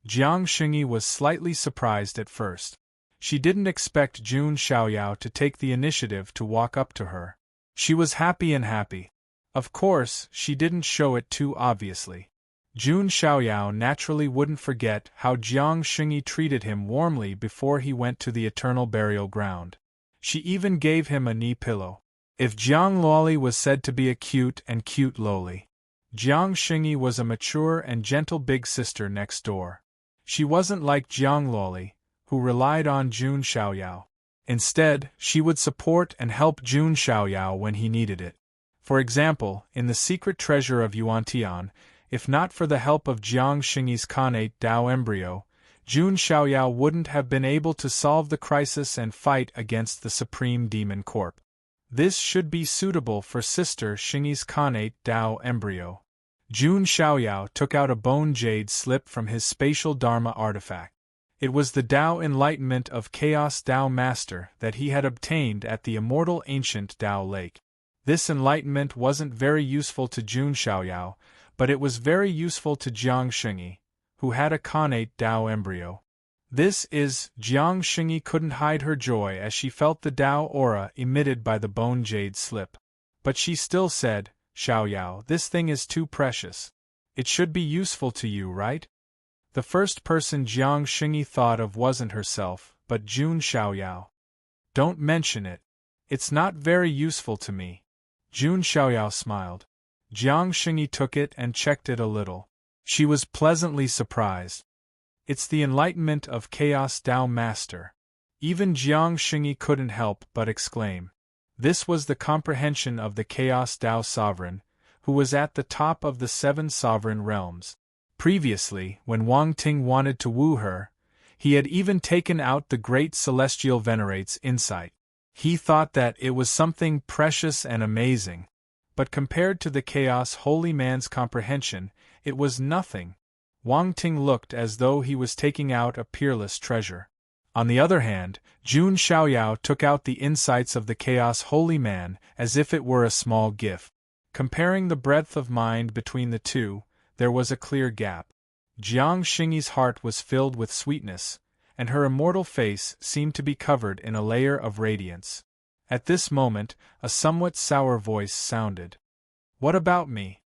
Jiang Xingyi was slightly surprised at first. She didn't expect Jun Xiaoyao to take the initiative to walk up to her. She was happy. Of course, she didn't show it too obviously. Jun Xiaoyao naturally wouldn't forget how Jiang Xingyi treated him warmly before he went to the eternal burial ground. She even gave him a knee pillow. If Jiang Loli was said to be a cute loli, Jiang Xingyi was a mature and gentle big sister next door. She wasn't like Jiang Loli, who relied on Jun Xiaoyao. Instead, she would support and help Jun Xiaoyao when he needed it. For example, in the secret treasure of Yuantian, if not for the help of Jiang Xingyi's Khanate Dao embryo, Jun Xiaoyao wouldn't have been able to solve the crisis and fight against the Supreme Demon Corp. This should be suitable for Sister Xingyi's Khanate Dao embryo. Jun Xiaoyao took out a bone jade slip from his spatial Dharma artifact. It was the Dao Enlightenment of Chaos Dao Master that he had obtained at the immortal ancient Dao Lake. This enlightenment wasn't very useful to Jun Xiaoyao, but it was very useful to Jiang Xingyi, who had a Khanate Dao embryo. Jiang Xingyi couldn't hide her joy as she felt the Dao aura emitted by the bone jade slip. But she still said, Xiaoyao, this thing is too precious. It should be useful to you, right? The first person Jiang Xingyi thought of wasn't herself, but Jun Xiaoyao. Don't mention it. It's not very useful to me. Jun Xiaoyao smiled. Jiang Xingyi took it and checked it a little. She was pleasantly surprised. It's the enlightenment of Chaos Dao Master. Even Jiang Xingyi couldn't help but exclaim. This was the comprehension of the Chaos Dao Sovereign, who was at the top of the 7 sovereign realms. Previously, when Wang Ting wanted to woo her, he had even taken out the great celestial venerate's insight. He thought that it was something precious and amazing. But compared to the Chaos Holy Man's comprehension, it was nothing. Wang Ting looked as though he was taking out a peerless treasure. On the other hand, Jun Xiaoyao took out the insights of the Chaos Holy Man as if it were a small gift. Comparing the breadth of mind between the two, there was a clear gap. Jiang Xingyi's heart was filled with sweetness, and her immortal face seemed to be covered in a layer of radiance. At this moment, a somewhat sour voice sounded. "What about me?"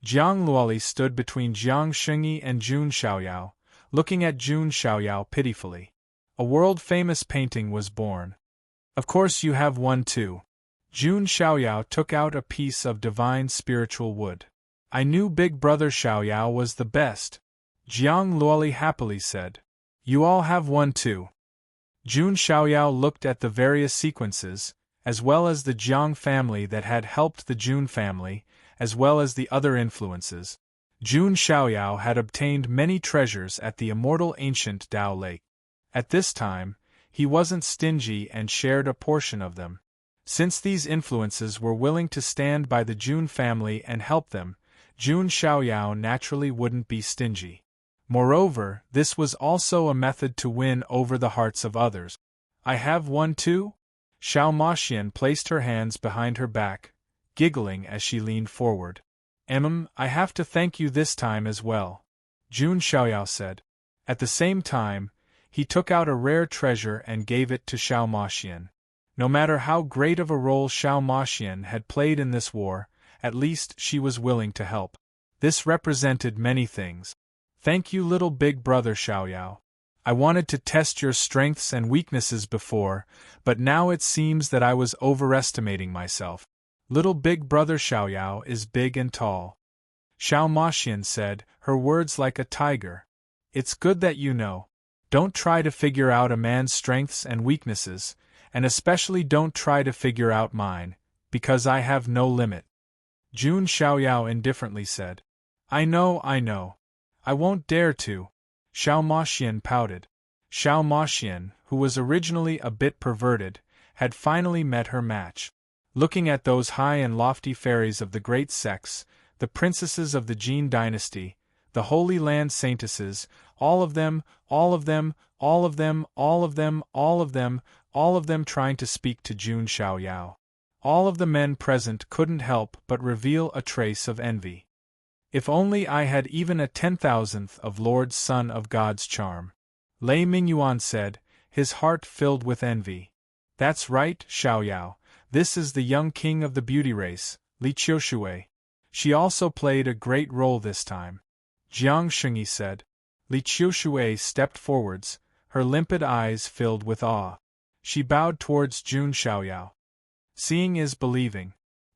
Jiang Luoli stood between Jiang Xingyi and Jun Xiaoyao, looking at Jun Xiaoyao pitifully. A world-famous painting was born. "Of course you have one too." Jun Xiaoyao took out a piece of divine spiritual wood. "I knew Big Brother Xiaoyao was the best," Jiang Luoli happily said. "You all have one too." Jun Xiaoyao looked at the various sequences, as well as the Jiang family that had helped the Jun family, as well as the other influences. Jun Xiaoyao had obtained many treasures at the immortal ancient Dao Lake. At this time, he wasn't stingy and shared a portion of them. Since these influences were willing to stand by the Jun family and help them, Jun Xiaoyao naturally wouldn't be stingy. Moreover, this was also a method to win over the hearts of others. "I have one too?" Xiao Maxian placed her hands behind her back, giggling as she leaned forward. I have to thank you this time as well," Jun Xiaoyao said. At the same time, he took out a rare treasure and gave it to Xiao Maxian. No matter how great of a role Xiao Maxian had played in this war, at least she was willing to help. This represented many things. "Thank you, little Big Brother Xiaoyao. I wanted to test your strengths and weaknesses before, but now it seems that I was overestimating myself. Little Big Brother Xiaoyao is big and tall," Xiao Maxian said, her words like a tiger. "It's good that you know. Don't try to figure out a man's strengths and weaknesses, and especially don't try to figure out mine, because I have no limit." Jun Xiaoyao indifferently said. I know. I won't dare to." Xiao Maxian pouted. Xiao Maxian, who was originally a bit perverted, had finally met her match. Looking at those high and lofty fairies of the great sex, the princesses of the Jin dynasty, the Holy Land saintesses, all of them trying to speak to Jun Xiaoyao. All of the men present couldn't help but reveal a trace of envy. "If only I had even a 10,000th of Lord Son of God's charm," Lei Mingyuan said, his heart filled with envy. "That's right, Xiaoyao. This is the young king of the beauty race, Li Qiushui. She also played a great role this time," Jiang Xingyi said. Li Qiushui stepped forwards, her limpid eyes filled with awe. She bowed towards Jun Xiaoyao. "Seeing is believing.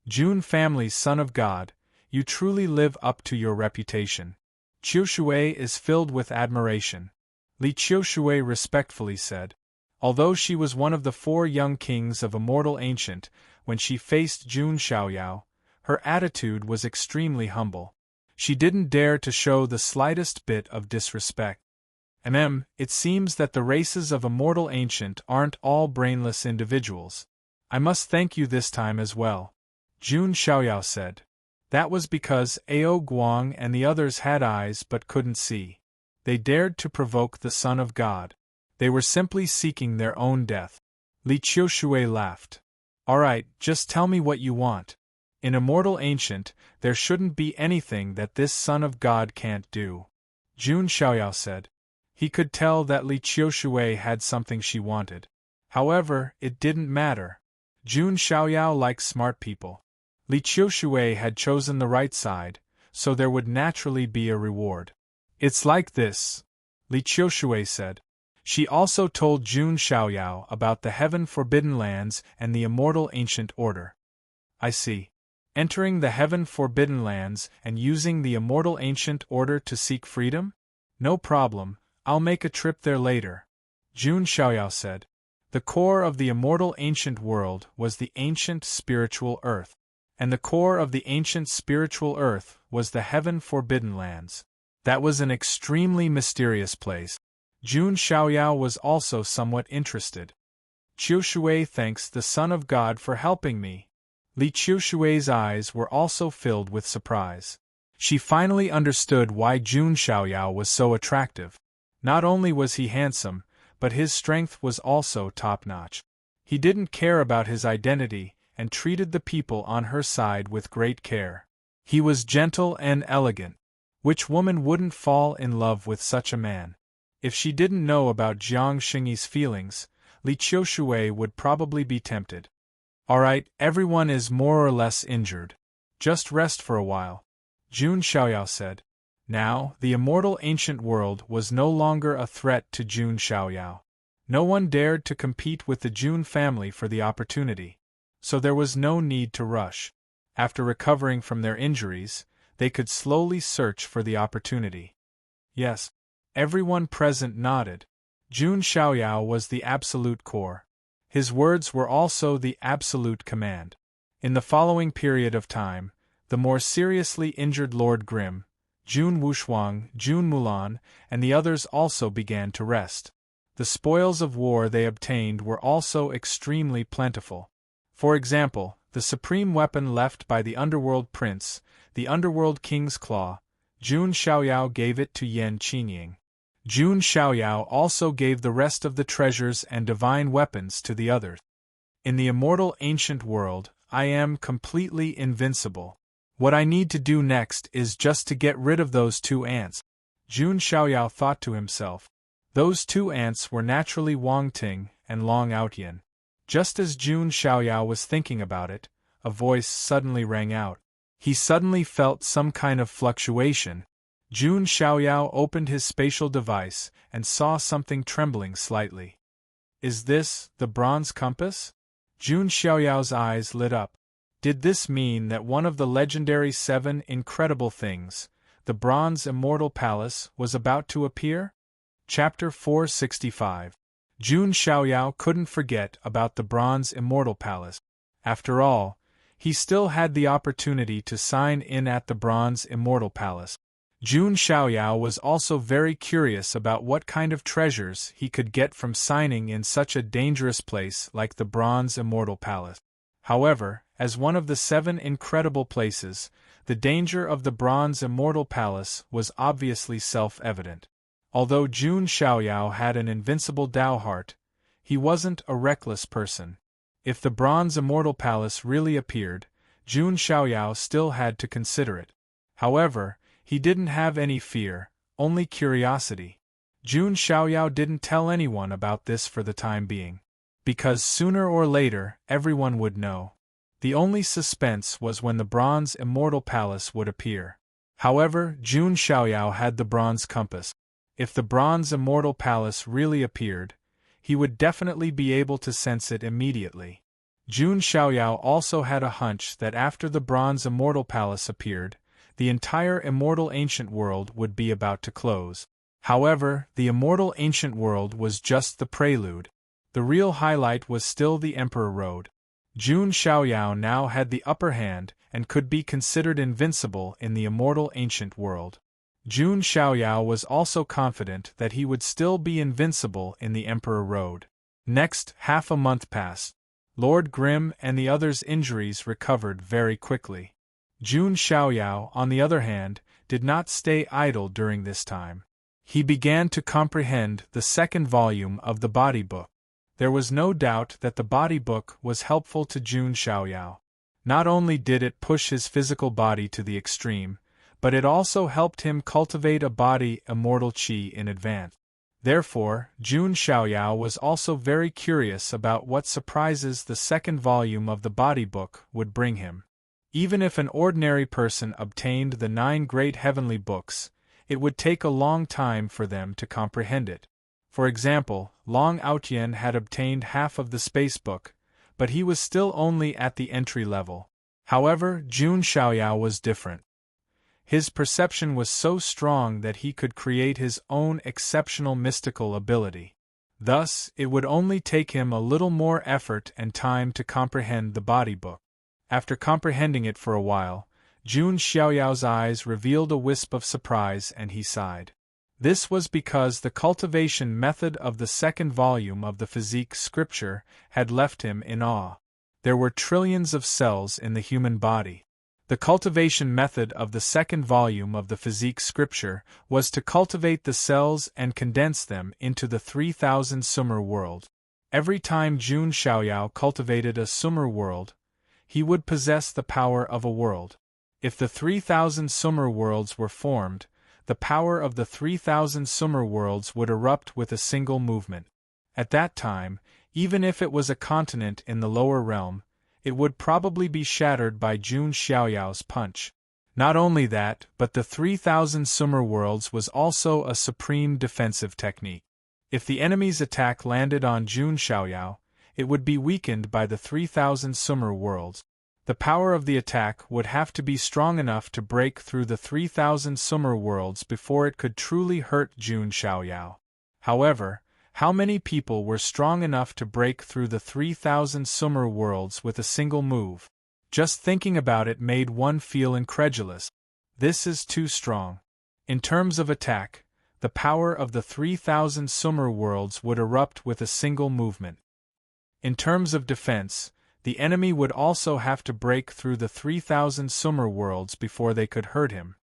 Jun family's son of God, you truly live up to your reputation." Qiushui is filled with admiration, Li Qiushui respectfully said. Although she was one of the 4 young kings of Immortal Ancient, when she faced Jun Xiaoyao, her attitude was extremely humble. She didn't dare to show the slightest bit of disrespect. It seems that the races of Immortal Ancient aren't all brainless individuals. I must thank you this time as well," Jun Xiaoyao said. "That was because Ao Guang and the others had eyes but couldn't see. They dared to provoke the Son of God. They were simply seeking their own death." Li Qiushui laughed. "Alright, just tell me what you want. In Immortal Ancient, there shouldn't be anything that this Son of God can't do," Jun Xiaoyao said. He could tell that Li Qiushui had something she wanted. However, it didn't matter. Jun Xiaoyao likes smart people. Li Qiushui had chosen the right side, so there would naturally be a reward. "It's like this," Li Qiushui said. She also told Jun Xiaoyao about the Heaven Forbidden Lands and the Immortal Ancient Order. "I see. Entering the Heaven Forbidden Lands and using the Immortal Ancient Order to seek freedom? No problem, I'll make a trip there later," Jun Xiaoyao said. The core of the Immortal Ancient World was the ancient spiritual earth, and the core of the ancient spiritual earth was the Heaven Forbidden Lands. That was an extremely mysterious place. Jun Xiaoyao was also somewhat interested. "Qiushui thanks the Son of God for helping me." Li Qiushui's eyes were also filled with surprise. She finally understood why Jun Xiaoyao was so attractive. Not only was he handsome, but his strength was also top-notch. He didn't care about his identity and treated the people on her side with great care. He was gentle and elegant. Which woman wouldn't fall in love with such a man? If she didn't know about Jiang Xingyi's feelings, Li Qiushui would probably be tempted. Alright, everyone is more or less injured. Just rest for a while, Jun Xiaoyao said. Now, the immortal ancient world was no longer a threat to Jun Xiaoyao. No one dared to compete with the Jun family for the opportunity, so there was no need to rush. After recovering from their injuries, they could slowly search for the opportunity. Yes, everyone present nodded. Jun Xiaoyao was the absolute core. His words were also the absolute command. In the following period of time, the more seriously injured Lord Grimm, Jun Wushuang, Jun Mulan, and the others also began to rest. The spoils of war they obtained were also extremely plentiful. For example, the supreme weapon left by the Underworld Prince, the Underworld King's Claw, Jun Xiaoyao gave it to Yan Qinying. Jun Xiaoyao also gave the rest of the treasures and divine weapons to the others. In the immortal ancient world, I am completely invincible. What I need to do next is just to get rid of those two ants. Jun Xiaoyao thought to himself. Those two ants were naturally Wang Ting and Long Outyin. Just as Jun Xiaoyao was thinking about it, a voice suddenly rang out. He suddenly felt some kind of fluctuation. Jun Xiaoyao opened his spatial device and saw something trembling slightly. Is this the bronze compass? Jun Xiaoyao's eyes lit up. Did this mean that one of the legendary 7 incredible things, the Bronze Immortal Palace, was about to appear? Chapter 465. Jun Xiaoyao couldn't forget about the Bronze Immortal Palace. After all, he still had the opportunity to sign in at the Bronze Immortal Palace. Jun Xiaoyao was also very curious about what kind of treasures he could get from signing in such a dangerous place like the Bronze Immortal Palace. However, as one of the 7 incredible places, the danger of the Bronze Immortal Palace was obviously self-evident. Although Jun Xiaoyao had an invincible Dao heart, he wasn't a reckless person. If the Bronze Immortal Palace really appeared, Jun Xiaoyao still had to consider it. However, he didn't have any fear, only curiosity. Jun Xiaoyao didn't tell anyone about this for the time being, because sooner or later everyone would know. The only suspense was when the Bronze Immortal Palace would appear. However, Jun Xiaoyao had the bronze compass. If the Bronze Immortal Palace really appeared, he would definitely be able to sense it immediately. Jun Xiaoyao also had a hunch that after the Bronze Immortal Palace appeared, the entire immortal ancient world would be about to close. However, the immortal ancient world was just the prelude. The real highlight was still the Emperor Road. Jun Xiaoyao now had the upper hand and could be considered invincible in the immortal ancient world. Jun Xiaoyao was also confident that he would still be invincible in the Emperor Road. Next, half a month passed. Lord Grimm and the others' injuries recovered very quickly. Jun Xiaoyao, on the other hand, did not stay idle during this time. He began to comprehend the second volume of the Body Book. There was no doubt that the Body Book was helpful to Jun Xiaoyao. Not only did it push his physical body to the extreme, but it also helped him cultivate a body immortal qi in advance. Therefore, Jun Xiaoyao was also very curious about what surprises the second volume of the Body Book would bring him. Even if an ordinary person obtained the 9 great heavenly books, it would take a long time for them to comprehend it. For example, Long Outyin had obtained half of the Space Book, but he was still only at the entry level. However, Jun Xiaoyao was different. His perception was so strong that he could create his own exceptional mystical ability. Thus, it would only take him a little more effort and time to comprehend the Body Book. After comprehending it for a while, Jun Xiaoyao's eyes revealed a wisp of surprise and he sighed. This was because the cultivation method of the second volume of the Physique Scripture had left him in awe. There were trillions of cells in the human body. The cultivation method of the second volume of the Physique Scripture was to cultivate the cells and condense them into the 3000 Sumer world. Every time Jun Xiaoyao cultivated a Sumer world, he would possess the power of a world. If the 3,000 Sumer worlds were formed, the power of the 3,000 Sumer worlds would erupt with a single movement. At that time, even if it was a continent in the lower realm, it would probably be shattered by Jun Xiaoyao's punch. Not only that, but the 3,000 Sumer worlds was also a supreme defensive technique. If the enemy's attack landed on Jun Xiaoyao, it would be weakened by the 3,000 Sumer worlds. The power of the attack would have to be strong enough to break through the 3,000 Sumer worlds before it could truly hurt Jun Xiaoyao. However, how many people were strong enough to break through the 3,000 Sumer worlds with a single move? Just thinking about it made one feel incredulous. This is too strong. In terms of attack, the power of the 3,000 Sumer worlds would erupt with a single movement. In terms of defense, the enemy would also have to break through the 3,000 Sumer worlds before they could hurt him.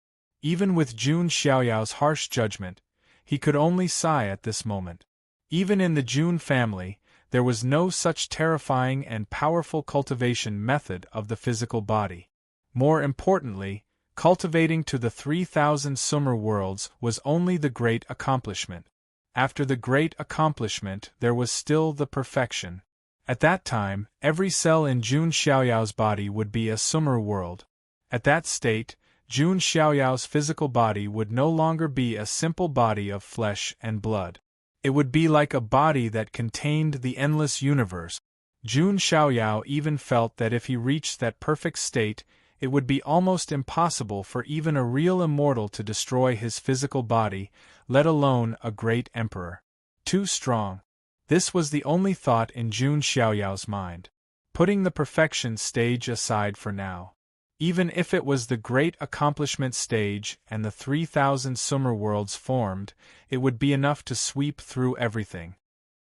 Even with Jun Xiaoyao's harsh judgment, he could only sigh at this moment. Even in the Jun family, there was no such terrifying and powerful cultivation method of the physical body. More importantly, cultivating to the 3,000 Sumer worlds was only the great accomplishment. After the great accomplishment, there was still the perfection. At that time, every cell in Jun Xiaoyao's body would be a Sumer world. At that state, Jun Xiaoyao's physical body would no longer be a simple body of flesh and blood. It would be like a body that contained the endless universe. Jun Xiaoyao even felt that if he reached that perfect state, it would be almost impossible for even a real immortal to destroy his physical body, let alone a great emperor. Too strong. This was the only thought in Jun Xiaoyao's mind. Putting the perfection stage aside for now. Even if it was the great accomplishment stage and the 3,000 Sumer worlds formed, it would be enough to sweep through everything.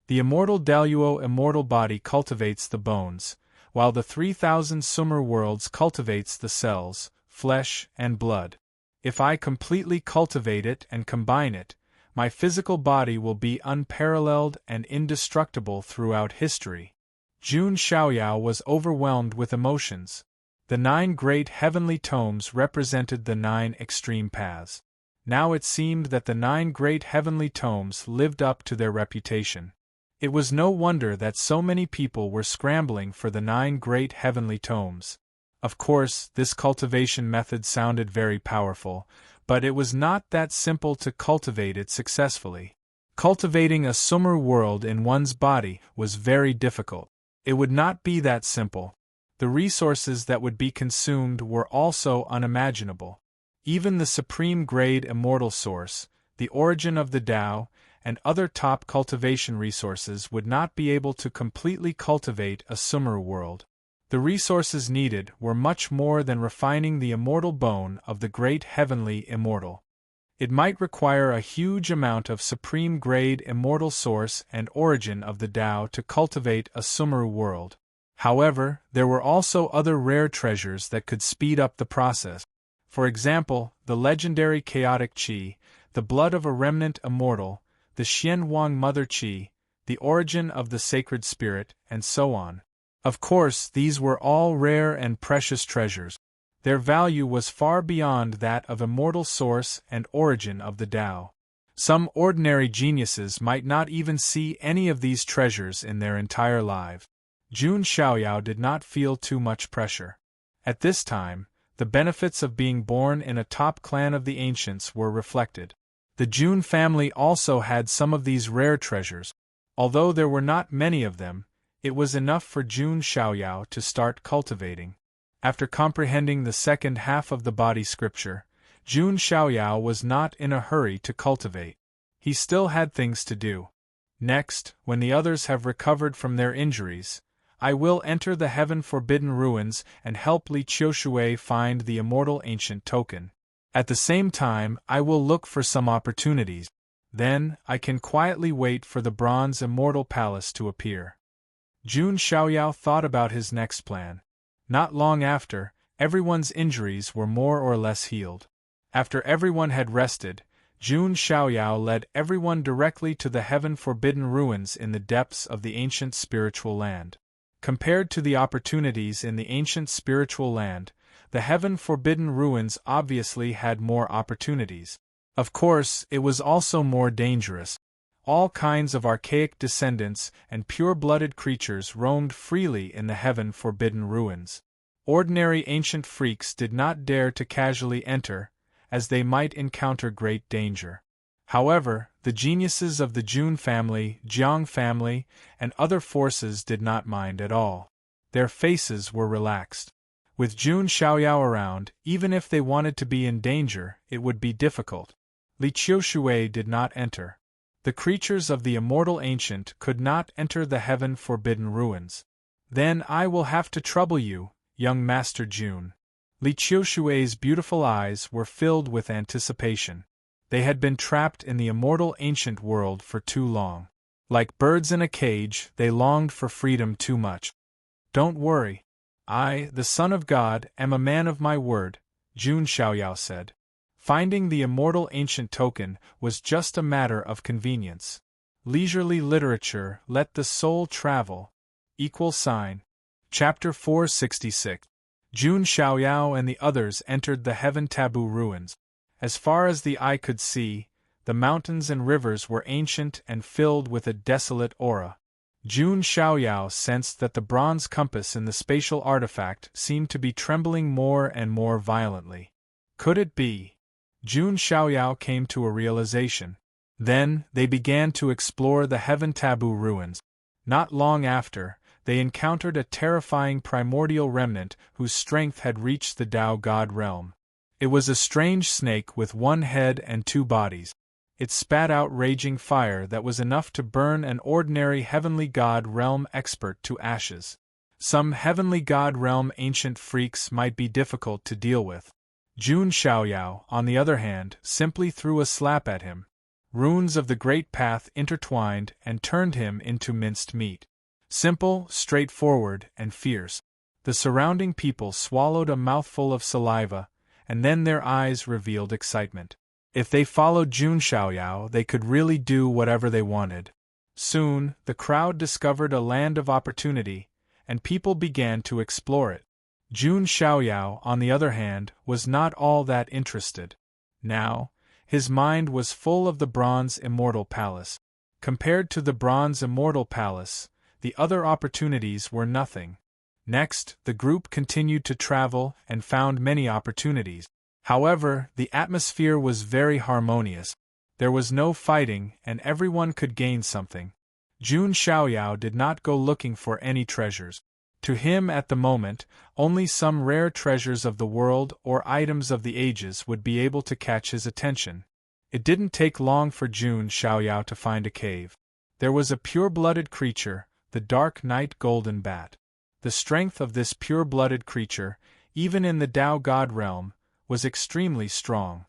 The immortal Daluo immortal body cultivates the bones, while the 3,000 Sumer worlds cultivates the cells, flesh, and blood. If I completely cultivate it and combine it, my physical body will be unparalleled and indestructible throughout history. Jun Xiaoyao was overwhelmed with emotions. The 9 great heavenly tomes represented the 9 extreme paths. Now it seemed that the 9 great heavenly tomes lived up to their reputation. It was no wonder that so many people were scrambling for the 9 great heavenly tomes. Of course, this cultivation method sounded very powerful, but it was not that simple to cultivate it successfully. Cultivating a Sumer world in one's body was very difficult. It would not be that simple. The resources that would be consumed were also unimaginable. Even the supreme grade immortal source, the origin of the Tao, and other top cultivation resources would not be able to completely cultivate a Sumer world. The resources needed were much more than refining the immortal bone of the great heavenly immortal. It might require a huge amount of supreme grade immortal source and origin of the Tao to cultivate a Sumer world. However, there were also other rare treasures that could speed up the process. For example, the legendary chaotic qi, the blood of a remnant immortal, the Xian Wang Mother Qi, the origin of the sacred spirit, and so on. Of course, these were all rare and precious treasures. Their value was far beyond that of immortal source and origin of the Tao. Some ordinary geniuses might not even see any of these treasures in their entire lives. Jun Xiaoyao did not feel too much pressure. At this time, the benefits of being born in a top clan of the ancients were reflected. The Jun family also had some of these rare treasures. Although there were not many of them, it was enough for Jun Xiaoyao to start cultivating. After comprehending the second half of the body scripture, Jun Xiaoyao was not in a hurry to cultivate. He still had things to do. Next, when the others have recovered from their injuries, I will enter the heaven-forbidden ruins and help Li Qiushui find the immortal ancient token. At the same time, I will look for some opportunities. Then, I can quietly wait for the bronze immortal palace to appear. Jun Xiaoyao thought about his next plan. Not long after, everyone's injuries were more or less healed. After everyone had rested, Jun Xiaoyao led everyone directly to the heaven-forbidden ruins in the depths of the ancient spiritual land. Compared to the opportunities in the ancient spiritual land, The heaven-forbidden ruins obviously had more opportunities. Of course, it was also more dangerous. All kinds of archaic descendants and pure-blooded creatures roamed freely in the heaven-forbidden ruins. Ordinary ancient freaks did not dare to casually enter, as they might encounter great danger. However, the geniuses of the Jun family, Jiang family, and other forces did not mind at all. Their faces were relaxed. With Jun Xiaoyao around, even if they wanted to be in danger, it would be difficult. Li Qiushui did not enter. The creatures of the immortal ancient could not enter the heaven-forbidden ruins. Then I will have to trouble you, young Master Jun. Li Qiushui's beautiful eyes were filled with anticipation. They had been trapped in the immortal ancient world for too long. Like birds in a cage, they longed for freedom too much. Don't worry. I, the Son of God, am a man of my word, Jun Xiaoyao said. Finding the immortal ancient token was just a matter of convenience. Leisurely literature, let the soul travel. Chapter 466. Jun Xiaoyao and the others entered the heaven taboo ruins. As far as the eye could see, the mountains and rivers were ancient and filled with a desolate aura. Jun Xiaoyao sensed that the bronze compass in the spatial artifact seemed to be trembling more and more violently. Could it be? Jun Xiaoyao came to a realization. Then, they began to explore the heaven taboo ruins. Not long after, they encountered a terrifying primordial remnant whose strength had reached the Tao God realm. It was a strange snake with one head and two bodies. It spat out raging fire that was enough to burn an ordinary heavenly god realm expert to ashes. Some heavenly god realm ancient freaks might be difficult to deal with. Jun Xiaoyao, on the other hand, simply threw a slap at him. Runes of the Great Path intertwined and turned him into minced meat. Simple, straightforward, and fierce. The surrounding people swallowed a mouthful of saliva, and then their eyes revealed excitement. If they followed Jun Xiaoyao, they could really do whatever they wanted. Soon, the crowd discovered a land of opportunity, and people began to explore it. Jun Xiaoyao, on the other hand, was not all that interested. Now, his mind was full of the Bronze Immortal Palace. Compared to the Bronze Immortal Palace, the other opportunities were nothing. Next, the group continued to travel and found many opportunities. However, the atmosphere was very harmonious. There was no fighting, and everyone could gain something. Jun Xiaoyao did not go looking for any treasures. To him at the moment, only some rare treasures of the world or items of the ages would be able to catch his attention. It didn't take long for Jun Xiaoyao to find a cave. There was a pure-blooded creature, the Dark Night Golden Bat. The strength of this pure-blooded creature, even in the Tao God realm, was extremely strong.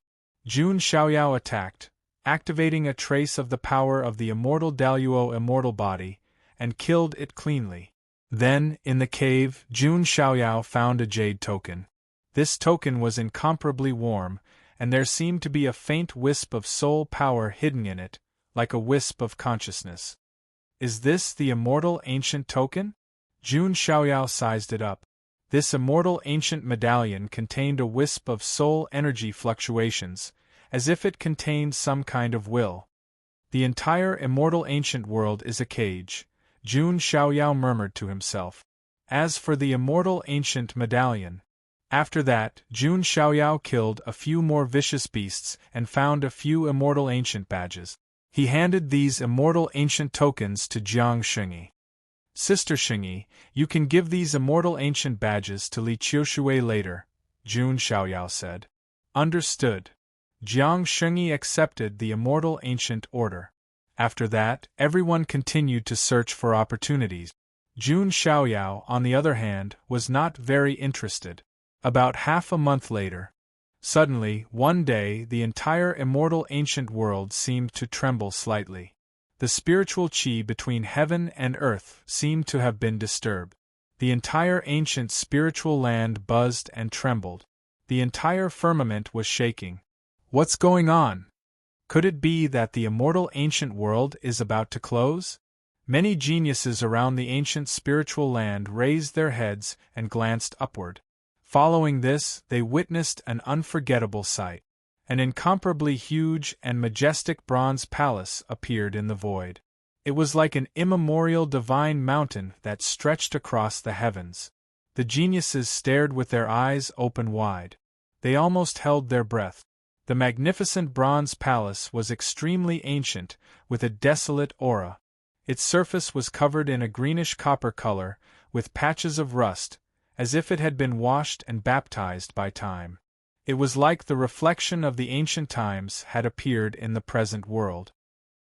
Jun Xiaoyao attacked, activating a trace of the power of the immortal Daluo immortal body, and killed it cleanly. Then, in the cave, Jun Xiaoyao found a jade token. This token was incomparably warm, and there seemed to be a faint wisp of soul power hidden in it, like a wisp of consciousness. Is this the immortal ancient token? Jun Xiaoyao sized it up. This immortal ancient medallion contained a wisp of soul energy fluctuations, as if it contained some kind of will. The entire immortal ancient world is a cage, Jun Xiaoyao murmured to himself. As for the immortal ancient medallion. After that, Jun Xiaoyao killed a few more vicious beasts and found a few immortal ancient badges. He handed these immortal ancient tokens to Jiang Shengyi. Sister Shengyi, you can give these immortal ancient badges to Li Qiushui later, Jun Xiaoyao said. Understood. Jiang Shengyi accepted the immortal ancient order. After that, everyone continued to search for opportunities. Jun Xiaoyao, on the other hand, was not very interested. About half a month later, suddenly, one day, the entire immortal ancient world seemed to tremble slightly. The spiritual qi between heaven and earth seemed to have been disturbed. The entire ancient spiritual land buzzed and trembled. The entire firmament was shaking. What's going on? Could it be that the immortal ancient world is about to close? Many geniuses around the ancient spiritual land raised their heads and glanced upward. Following this, they witnessed an unforgettable sight. An incomparably huge and majestic bronze palace appeared in the void. It was like an immemorial divine mountain that stretched across the heavens. The geniuses stared with their eyes open wide. They almost held their breath. The magnificent bronze palace was extremely ancient, with a desolate aura. Its surface was covered in a greenish copper color, with patches of rust, as if it had been washed and baptized by time. It was like the reflection of the ancient times had appeared in the present world.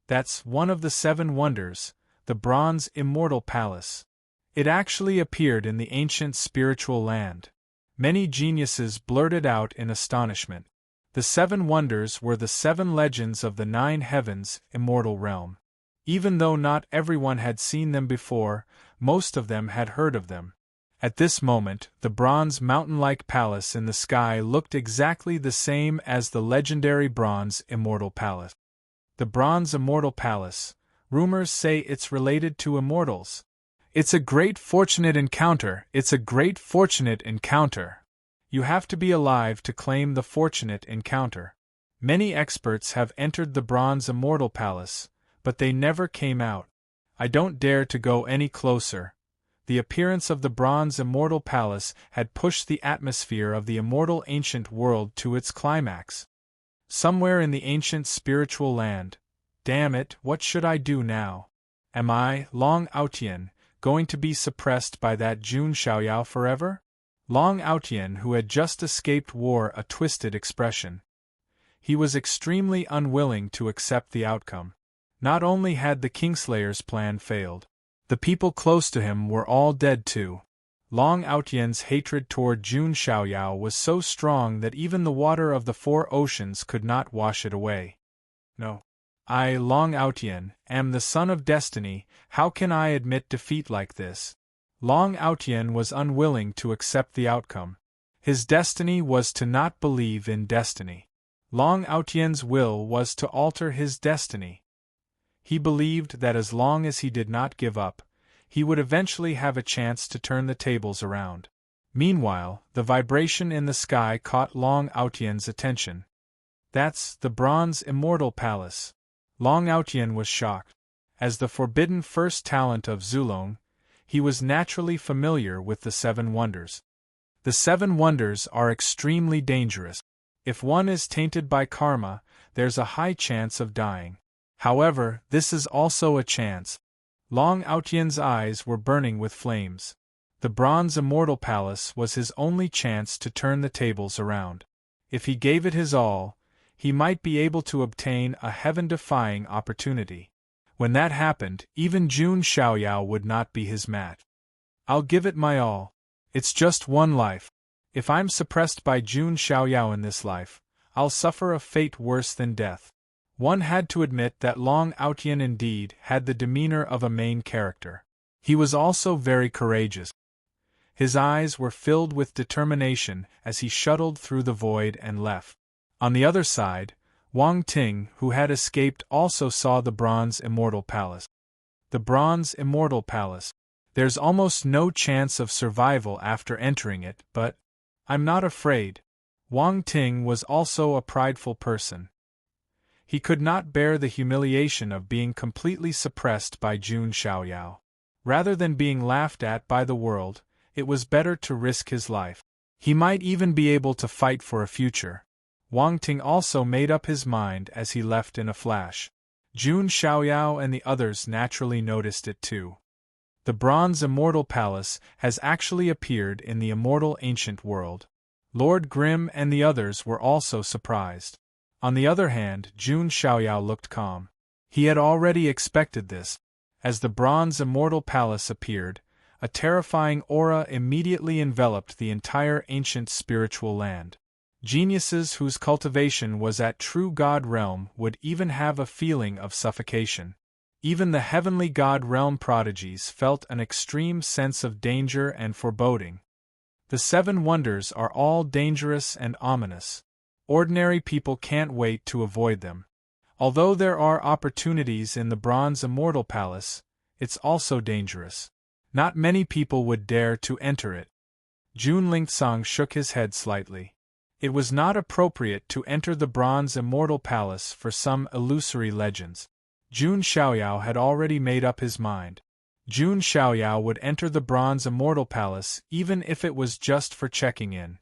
That's one of the 7 wonders, the bronze immortal palace. It actually appeared in the ancient spiritual land. Many geniuses blurted out in astonishment. The 7 wonders were the 7 legends of the 9 heavens' immortal realm. Even though not everyone had seen them before, most of them had heard of them. At this moment, the bronze mountain-like palace in the sky looked exactly the same as the legendary bronze immortal palace. The bronze immortal palace, rumors say it's related to immortals. It's a great fortunate encounter, it's a great fortunate encounter. You have to be alive to claim the fortunate encounter. Many experts have entered the bronze immortal palace, but they never came out. I don't dare to go any closer. The appearance of the bronze immortal palace had pushed the atmosphere of the immortal ancient world to its climax. Somewhere in the ancient spiritual land. Damn it, what should I do now? Am I, Long Aotian, going to be suppressed by that Jun Xiaoyao forever? Long Aotian, who had just escaped, wore a twisted expression. He was extremely unwilling to accept the outcome. Not only had the Kingslayer's plan failed, the people close to him were all dead too. Long Aotian's hatred toward Jun Xiaoyao was so strong that even the water of the 4 oceans could not wash it away. No. I, Long Aotian, am the son of destiny. How can I admit defeat like this? Long Aotian was unwilling to accept the outcome. His destiny was to not believe in destiny. Long Aotian's will was to alter his destiny. He believed that as long as he did not give up, he would eventually have a chance to turn the tables around. Meanwhile, the vibration in the sky caught Long Aotian's attention. That's the bronze immortal palace. Long Aotian was shocked. As the forbidden first talent of Zulong, he was naturally familiar with the 7 wonders. The 7 wonders are extremely dangerous. If one is tainted by karma, there's a high chance of dying. However, this is also a chance. Long Aotian's eyes were burning with flames. The bronze immortal palace was his only chance to turn the tables around. If he gave it his all, he might be able to obtain a heaven-defying opportunity. When that happened, even Jun Xiaoyao would not be his match. I'll give it my all. It's just one life. If I'm suppressed by Jun Xiaoyao in this life, I'll suffer a fate worse than death. One had to admit that Long Aotian indeed had the demeanor of a main character. He was also very courageous. His eyes were filled with determination as he shuttled through the void and left. On the other side, Wang Ting, who had escaped, also saw the bronze immortal palace. The bronze immortal palace. There's almost no chance of survival after entering it, but I'm not afraid. Wang Ting was also a prideful person. He could not bear the humiliation of being completely suppressed by Jun Xiaoyao. Rather than being laughed at by the world, it was better to risk his life. He might even be able to fight for a future. Wang Ting also made up his mind as he left in a flash. Jun Xiaoyao and the others naturally noticed it too. The bronze immortal palace has actually appeared in the immortal ancient world. Lord Grimm and the others were also surprised. On the other hand, Jun Xiaoyao looked calm. He had already expected this. As the bronze immortal palace appeared, a terrifying aura immediately enveloped the entire ancient spiritual land. Geniuses whose cultivation was at true God realm would even have a feeling of suffocation. Even the heavenly God realm prodigies felt an extreme sense of danger and foreboding. The 7 wonders are all dangerous and ominous. Ordinary people can't wait to avoid them. Although there are opportunities in the bronze immortal palace, it's also dangerous. Not many people would dare to enter it. Jun Lingsong shook his head slightly. It was not appropriate to enter the Bronze Immortal Palace for some illusory legends. Jun Xiaoyao had already made up his mind. Jun Xiaoyao would enter the Bronze Immortal Palace even if it was just for checking in.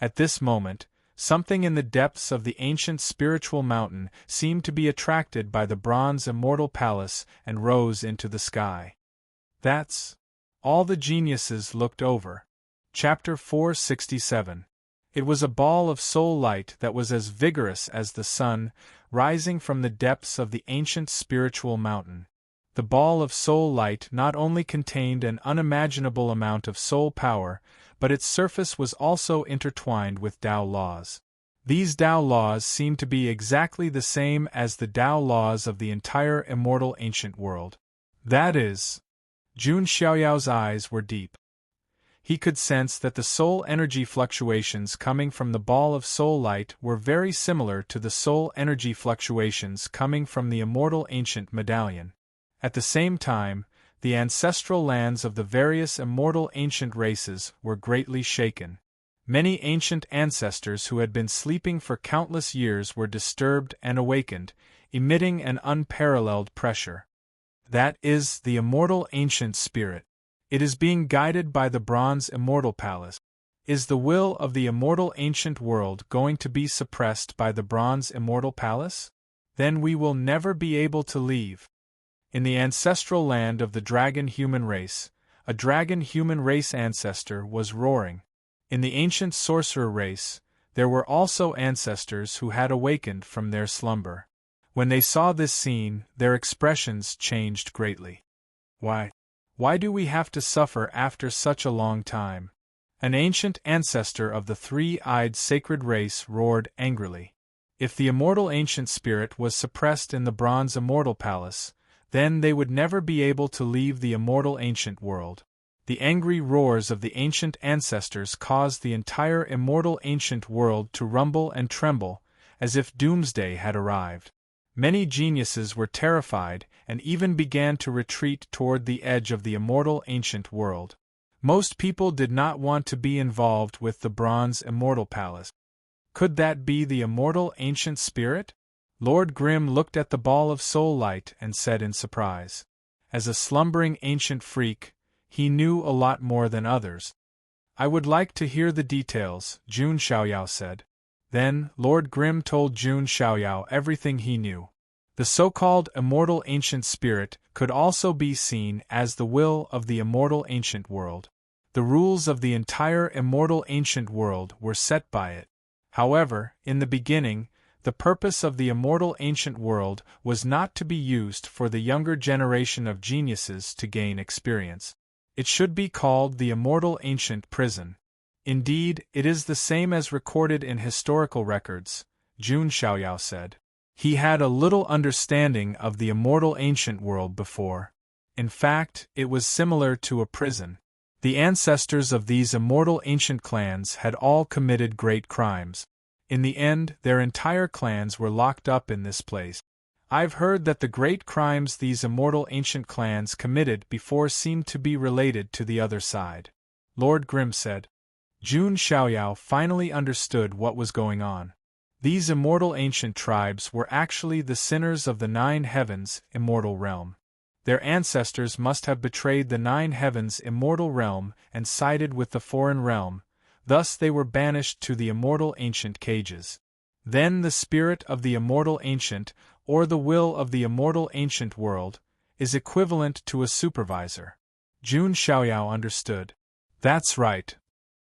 At this moment, something in the depths of the ancient spiritual mountain seemed to be attracted by the Bronze Immortal Palace and rose into the sky. That's all the geniuses looked over. Chapter 467. It was a ball of soul light that was as vigorous as the sun, rising from the depths of the ancient spiritual mountain. The ball of soul light not only contained an unimaginable amount of soul power, but its surface was also intertwined with Tao laws. These Tao laws seemed to be exactly the same as the Tao laws of the entire immortal ancient world. That is, Jun Xiaoyao's eyes were deep. He could sense that the soul energy fluctuations coming from the ball of soul light were very similar to the soul energy fluctuations coming from the immortal ancient medallion. At the same time, the ancestral lands of the various immortal ancient races were greatly shaken. Many ancient ancestors who had been sleeping for countless years were disturbed and awakened, emitting an unparalleled pressure. That is the immortal ancient spirit. It is being guided by the Bronze Immortal Palace. Is the will of the immortal ancient world going to be suppressed by the Bronze Immortal Palace? Then we will never be able to leave. In the ancestral land of the dragon human race, a dragon human race ancestor was roaring. In the ancient sorcerer race, there were also ancestors who had awakened from their slumber. When they saw this scene, their expressions changed greatly. Why do we have to suffer after such a long time? An ancient ancestor of the three-eyed sacred race roared angrily. If the immortal ancient spirit was suppressed in the Bronze Immortal Palace, then they would never be able to leave the immortal ancient world. The angry roars of the ancient ancestors caused the entire immortal ancient world to rumble and tremble, as if doomsday had arrived. Many geniuses were terrified and even began to retreat toward the edge of the immortal ancient world. Most people did not want to be involved with the Bronze Immortal Palace. Could that be the immortal ancient spirit? Lord Grimm looked at the ball of soul light and said in surprise. As a slumbering ancient freak, he knew a lot more than others. I would like to hear the details, Jun Xiaoyao said. Then, Lord Grimm told Jun Xiaoyao everything he knew. The so-called immortal ancient spirit could also be seen as the will of the immortal ancient world. The rules of the entire immortal ancient world were set by it. However, in the beginning, the purpose of the immortal ancient world was not to be used for the younger generation of geniuses to gain experience. It should be called the immortal ancient prison. Indeed, it is the same as recorded in historical records, Jun Xiaoyao said. He had a little understanding of the immortal ancient world before. In fact, it was similar to a prison. The ancestors of these immortal ancient clans had all committed great crimes. In the end, their entire clans were locked up in this place. I've heard that the great crimes these immortal ancient clans committed before seemed to be related to the other side. Lord Grimm said. Jun Xiaoyao finally understood what was going on. These immortal ancient tribes were actually the sinners of the Nine Heavens immortal realm. Their ancestors must have betrayed the Nine Heavens immortal realm and sided with the foreign realm. Thus they were banished to the immortal ancient cages. Then the spirit of the immortal ancient, or the will of the immortal ancient world, is equivalent to a supervisor. Jun Xiaoyao understood. That's right.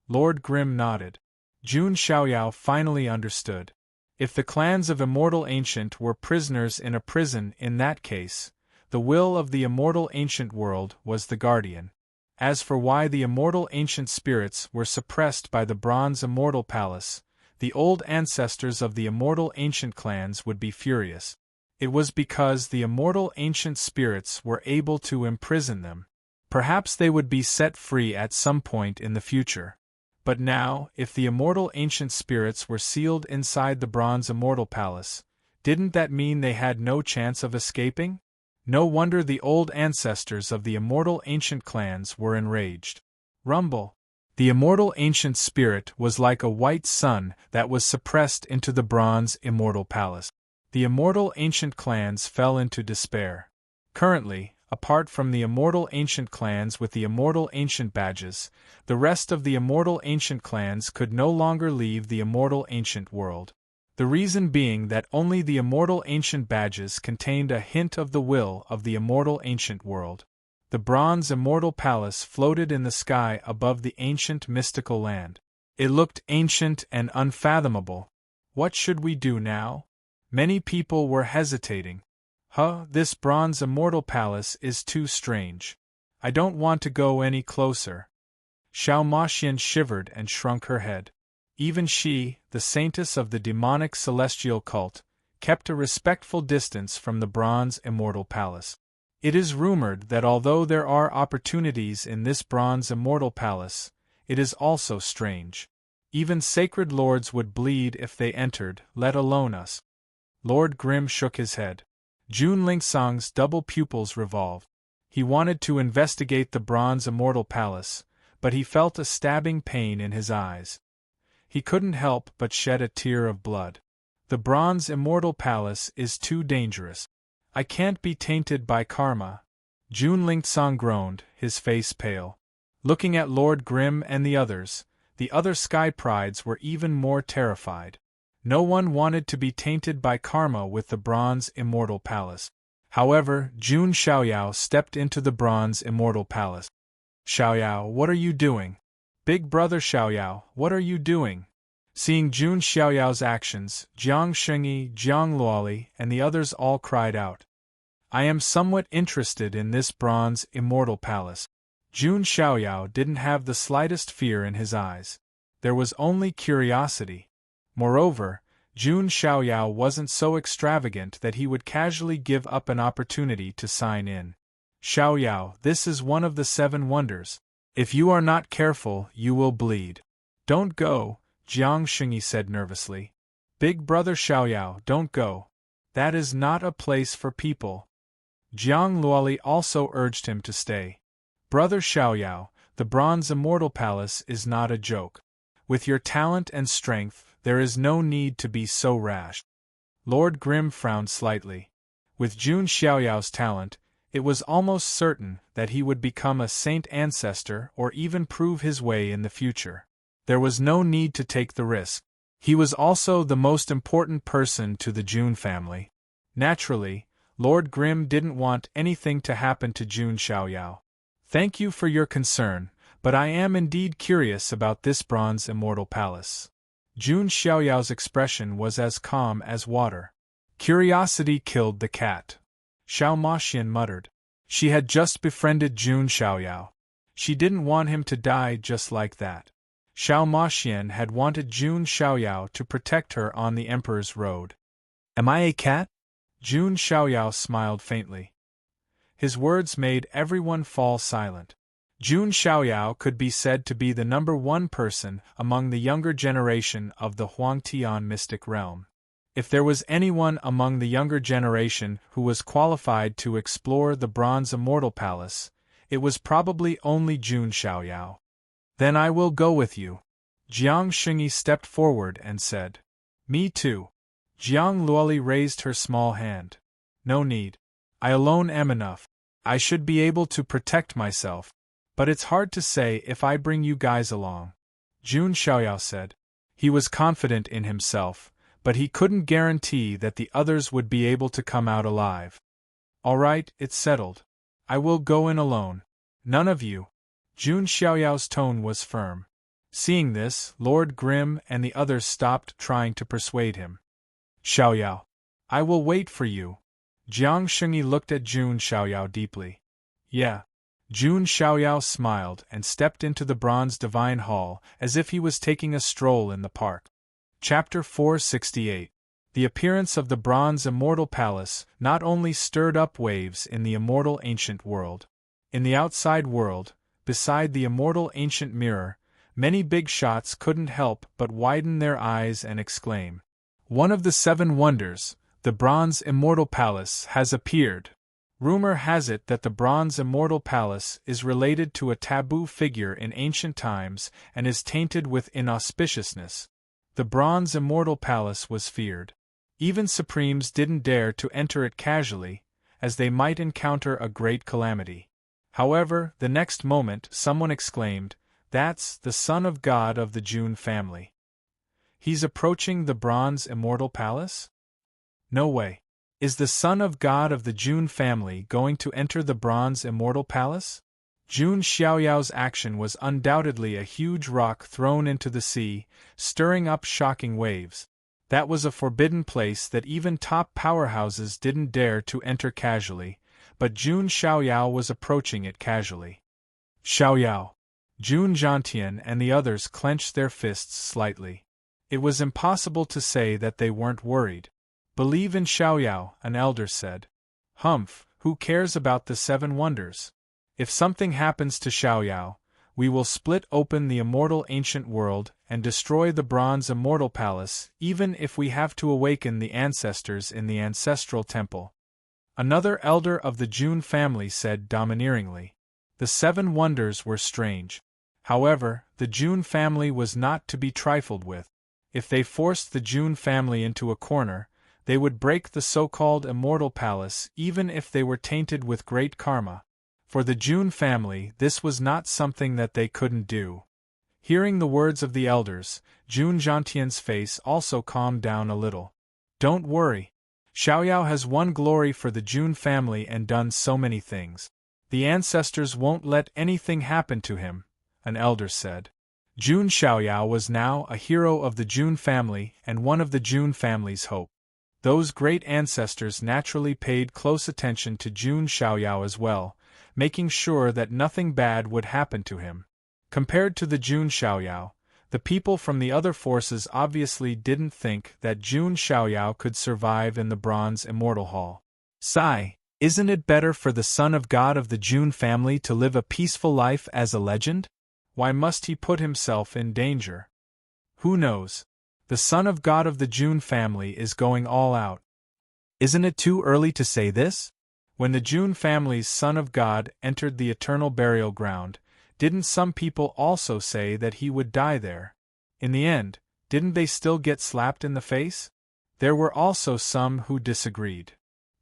Lord Grimm nodded. Jun Xiaoyao finally understood. If the clans of immortal ancient were prisoners in a prison in that case, the will of the immortal ancient world was the guardian. As for why the immortal ancient spirits were suppressed by the Bronze Immortal Palace, the old ancestors of the immortal ancient clans would be furious. It was because the immortal ancient spirits were able to imprison them. Perhaps they would be set free at some point in the future. But now, if the immortal ancient spirits were sealed inside the Bronze Immortal Palace, didn't that mean they had no chance of escaping? No wonder the old ancestors of the immortal ancient clans were enraged. Rumble. The immortal ancient spirit was like a white sun that was suppressed into the bronze immortal palace. The immortal ancient clans fell into despair. Currently, apart from the immortal ancient clans with the immortal ancient badges, the rest of the immortal ancient clans could no longer leave the immortal ancient world. The reason being that only the immortal ancient badges contained a hint of the will of the immortal ancient world. The bronze immortal palace floated in the sky above the ancient mystical land. It looked ancient and unfathomable. What should we do now? Many people were hesitating. This bronze immortal palace is too strange. I don't want to go any closer. Xiao Maxian shivered and shrunk her head. Even she, the saintess of the demonic celestial cult, kept a respectful distance from the bronze immortal palace. It is rumored that although there are opportunities in this bronze immortal palace, it is also strange. Even sacred lords would bleed if they entered, let alone us. Lord Grimm shook his head. Jun Lingsang's double pupils revolved. He wanted to investigate the bronze immortal palace, but he felt a stabbing pain in his eyes. He couldn't help but shed a tear of blood. The bronze immortal palace is too dangerous. I can't be tainted by karma. Jun Lingsang groaned, his face pale. Looking at Lord Grimm and the other sky prides were even more terrified. No one wanted to be tainted by karma with the bronze immortal palace. However, Jun Xiaoyao stepped into the bronze immortal palace. Xiaoyao, what are you doing? Big brother Xiaoyao, what are you doing? Seeing Jun Xiaoyao's actions, Jiang Shengyi, Jiang Luoli, and the others all cried out. I am somewhat interested in this bronze immortal palace. Jun Xiaoyao didn't have the slightest fear in his eyes. There was only curiosity. Moreover, Jun Xiaoyao wasn't so extravagant that he would casually give up an opportunity to sign in. Xiaoyao, this is one of the 7 wonders. If you are not careful, you will bleed. Don't go, Jiang Shengyi said nervously. Big brother Xiaoyao, don't go. That is not a place for people. Jiang Luoli also urged him to stay. Brother Xiaoyao, the bronze immortal palace is not a joke. With your talent and strength, there is no need to be so rash. Lord Grimm frowned slightly. With Jun Xiaoyao's talent, it was almost certain that he would become a saint ancestor or even prove his way in the future. There was no need to take the risk. He was also the most important person to the Jun family. Naturally, Lord Grimm didn't want anything to happen to Jun Xiaoyao. Thank you for your concern, but I am indeed curious about this bronze immortal palace. Jun Xiaoyao's expression was as calm as water. Curiosity killed the cat. Xiao Maxian muttered. She had just befriended Jun Xiaoyao. She didn't want him to die just like that. Xiao Maxian had wanted Jun Xiaoyao to protect her on the Emperor's road. Am I a cat? Jun Xiaoyao smiled faintly. His words made everyone fall silent. Jun Xiaoyao could be said to be the #1 person among the younger generation of the Huangtian mystic realm. If there was anyone among the younger generation who was qualified to explore the bronze immortal palace, it was probably only Jun Xiaoyao. Then I will go with you. Jiang Shengyi stepped forward and said. Me too. Jiang Luoli raised her small hand. No need. I alone am enough. I should be able to protect myself. But it's hard to say if I bring you guys along. Jun Xiaoyao said. He was confident in himself, but he couldn't guarantee that the others would be able to come out alive. All right, it's settled. I will go in alone. None of you. Jun Xiaoyao's tone was firm. Seeing this, Lord Grimm and the others stopped trying to persuade him. Xiaoyao. I will wait for you. Jiang Shengyi looked at Jun Xiaoyao deeply. Yeah. Jun Xiaoyao smiled and stepped into the Bronze Divine Hall as if he was taking a stroll in the park. Chapter 468. The appearance of the Bronze Immortal Palace not only stirred up waves in the immortal ancient world. In the outside world, beside the immortal ancient mirror, many big shots couldn't help but widen their eyes and exclaim, "One of the 7 wonders, the Bronze Immortal Palace, has appeared!" Rumor has it that the Bronze Immortal Palace is related to a taboo figure in ancient times and is tainted with inauspiciousness. The Bronze Immortal Palace was feared. Even Supremes didn't dare to enter it casually, as they might encounter a great calamity. However, the next moment someone exclaimed, "That's the son of God of the June family. He's approaching the Bronze Immortal Palace? No way. Is the son of God of the June family going to enter the Bronze Immortal Palace?" Jun Xiaoyao's action was undoubtedly a huge rock thrown into the sea, stirring up shocking waves. That was a forbidden place that even top powerhouses didn't dare to enter casually, but Jun Xiaoyao was approaching it casually. Xiaoyao! Jun Zhantian and the others clenched their fists slightly. It was impossible to say that they weren't worried. "Believe in Xiaoyao," an elder said. "Humph, who cares about the 7 wonders? If something happens to Xiaoyao, we will split open the immortal ancient world and destroy the Bronze Immortal Palace, even if we have to awaken the ancestors in the ancestral temple." Another elder of the Jun family said domineeringly. The 7 wonders were strange. However, the Jun family was not to be trifled with. If they forced the Jun family into a corner, they would break the so-called Immortal Palace even if they were tainted with great karma. For the Jun family, this was not something that they couldn't do. Hearing the words of the elders, Jun Zhantian's face also calmed down a little. "Don't worry. Xiaoyao has won glory for the Jun family and done so many things. The ancestors won't let anything happen to him," an elder said. Jun Xiaoyao was now a hero of the Jun family and one of the Jun family's hope. Those great ancestors naturally paid close attention to Jun Xiaoyao as well, making sure that nothing bad would happen to him. Compared to the Jun Xiaoyao, the people from the other forces obviously didn't think that Jun Xiaoyao could survive in the Bronze Immortal Hall. "Sigh, isn't it better for the son of God of the Jun family to live a peaceful life as a legend? Why must he put himself in danger? Who knows? The son of God of the Jun family is going all out." Isn't it too early to say this? When the Jun family's son of God entered the eternal burial ground, didn't some people also say that he would die there? In the end, didn't they still get slapped in the face? There were also some who disagreed.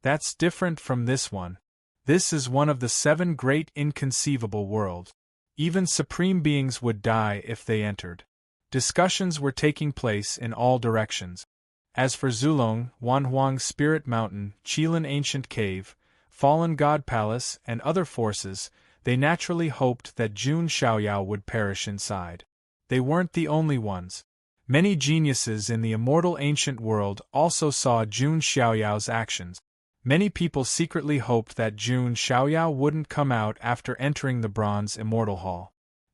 That's different from this one. This is one of the 7 great inconceivable worlds. Even supreme beings would die if they entered. Discussions were taking place in all directions. As for Zulong, Wanhuang Spirit Mountain, Qilin Ancient Cave, Fallen God Palace, and other forces, they naturally hoped that Jun Xiaoyao would perish inside. They weren't the only ones. Many geniuses in the immortal ancient world also saw Jun Xiaoyao's actions. Many people secretly hoped that Jun Xiaoyao wouldn't come out after entering the Bronze Immortal Hall.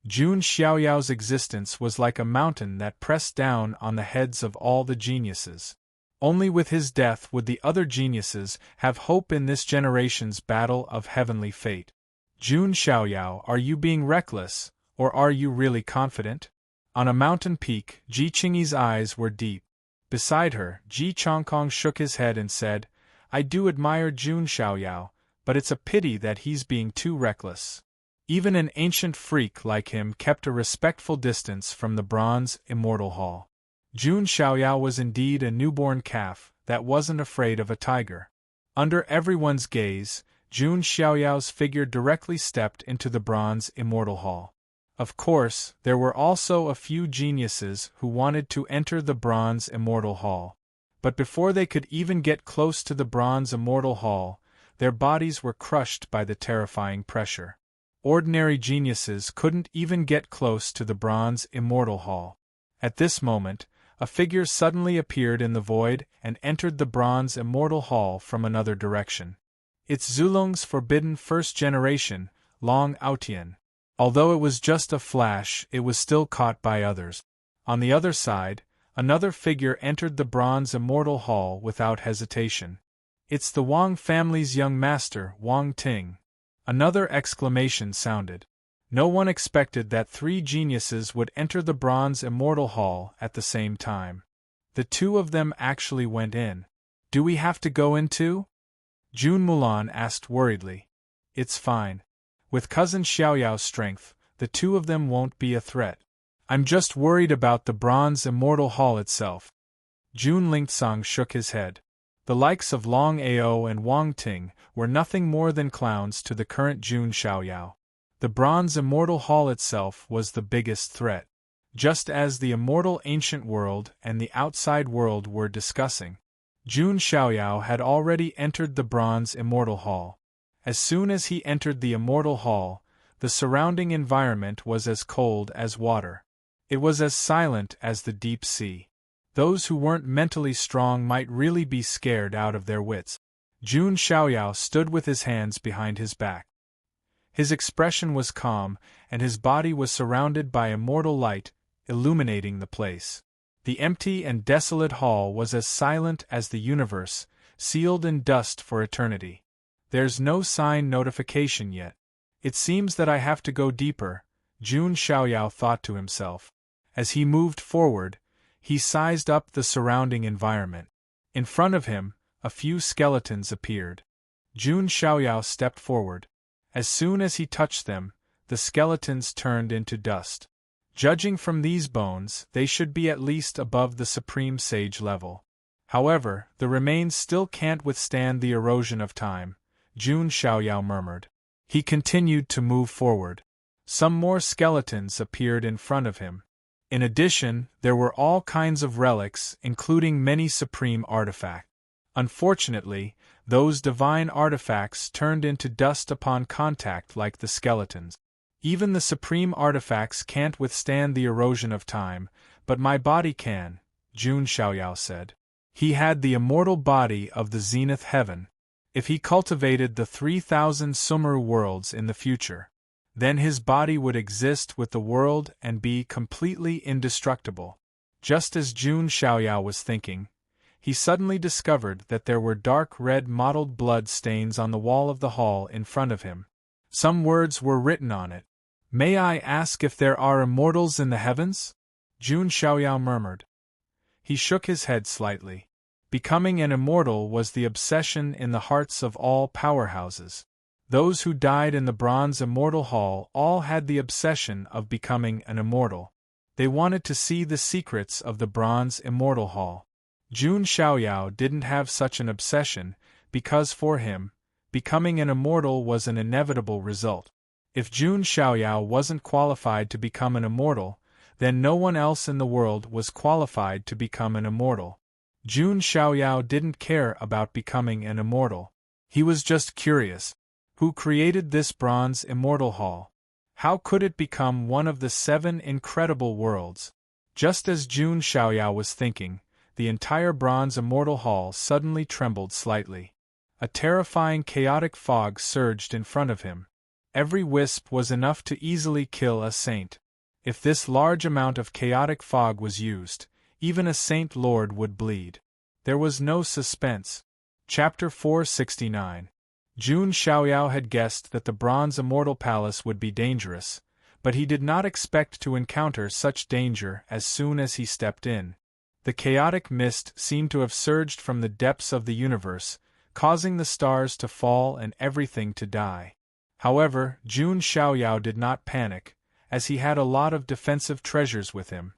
Jun Xiaoyao's existence was like a mountain that pressed down on the heads of all the geniuses. Only with his death would the other geniuses have hope in this generation's battle of heavenly fate. "Jun Xiaoyao, are you being reckless, or are you really confident?" On a mountain peak, Ji Qingyi's eyes were deep. Beside her, Ji Chongkong shook his head and said, "I do admire Jun Xiaoyao, but it's a pity that he's being too reckless." Even an ancient freak like him kept a respectful distance from the Bronze Immortal Hall. Jun Xiaoyao was indeed a newborn calf that wasn't afraid of a tiger. Under everyone's gaze, Jun Xiaoyao's figure directly stepped into the Bronze Immortal Hall. Of course, there were also a few geniuses who wanted to enter the Bronze Immortal Hall. But before they could even get close to the Bronze Immortal Hall, their bodies were crushed by the terrifying pressure. Ordinary geniuses couldn't even get close to the Bronze Immortal Hall. At this moment, a figure suddenly appeared in the void and entered the Bronze Immortal Hall from another direction. It's Zulong's forbidden first generation, Long Aotian. Although it was just a flash, it was still caught by others. On the other side, another figure entered the Bronze Immortal Hall without hesitation. It's the Wang family's young master, Wang Ting. Another exclamation sounded. No one expected that 3 geniuses would enter the Bronze Immortal Hall at the same time. The 2 of them actually went in. "Do we have to go in too?" Jun Mulan asked worriedly. It's fine. With Cousin Xiaoyao's strength, the two of them won't be a threat. I'm just worried about the Bronze Immortal Hall itself. Jun Lingsong shook his head. The likes of Long Ao and Wang Ting were nothing more than clowns to the current Jun Xiaoyao. The Bronze Immortal Hall itself was the biggest threat. Just as the immortal ancient world and the outside world were discussing, Jun Xiaoyao had already entered the Bronze Immortal Hall. As soon as he entered the Immortal Hall, the surrounding environment was as cold as water. It was as silent as the deep sea. Those who weren't mentally strong might really be scared out of their wits. Jun Xiaoyao stood with his hands behind his back. His expression was calm, and his body was surrounded by immortal light, illuminating the place. The empty and desolate hall was as silent as the universe, sealed in dust for eternity. There's no sign notification yet. It seems that I have to go deeper, Jun Xiaoyao thought to himself. As he moved forward, he sized up the surrounding environment. In front of him, a few skeletons appeared. Jun Xiaoyao stepped forward. As soon as he touched them, the skeletons turned into dust. Judging from these bones, they should be at least above the Supreme Sage level. However, the remains still can't withstand the erosion of time, Jun Xiaoyao murmured. He continued to move forward. Some more skeletons appeared in front of him. In addition, there were all kinds of relics, including many supreme artifacts. Unfortunately, those divine artifacts turned into dust upon contact like the skeletons. Even the supreme artifacts can't withstand the erosion of time, but my body can, Jun Xiaoyao said. He had the immortal body of the zenith heaven. If he cultivated the 3,000 Sumeru worlds in the future, then his body would exist with the world and be completely indestructible. Just as Jun Xiaoyao was thinking, he suddenly discovered that there were dark red mottled blood stains on the wall of the hall in front of him. Some words were written on it. May I ask if there are immortals in the heavens? Jun Xiaoyao murmured. He shook his head slightly. Becoming an immortal was the obsession in the hearts of all powerhouses. Those who died in the Bronze Immortal Hall all had the obsession of becoming an immortal. They wanted to see the secrets of the Bronze Immortal Hall. Jun Xiaoyao didn't have such an obsession, because for him, becoming an immortal was an inevitable result. If Jun Xiaoyao wasn't qualified to become an immortal, then no one else in the world was qualified to become an immortal. Jun Xiaoyao didn't care about becoming an immortal. He was just curious. Who created this Bronze Immortal Hall? How could it become one of the 7 incredible worlds? Just as Jun Xiaoyao was thinking, the entire Bronze Immortal Hall suddenly trembled slightly. A terrifying chaotic fog surged in front of him. Every wisp was enough to easily kill a saint. If this large amount of chaotic fog was used, even a saint lord would bleed. There was no suspense. Chapter 469. Jun Xiaoyao had guessed that the Bronze Immortal Palace would be dangerous, but he did not expect to encounter such danger as soon as he stepped in. The chaotic mist seemed to have surged from the depths of the universe, causing the stars to fall and everything to die. However, Jun Xiaoyao did not panic, as he had a lot of defensive treasures with him.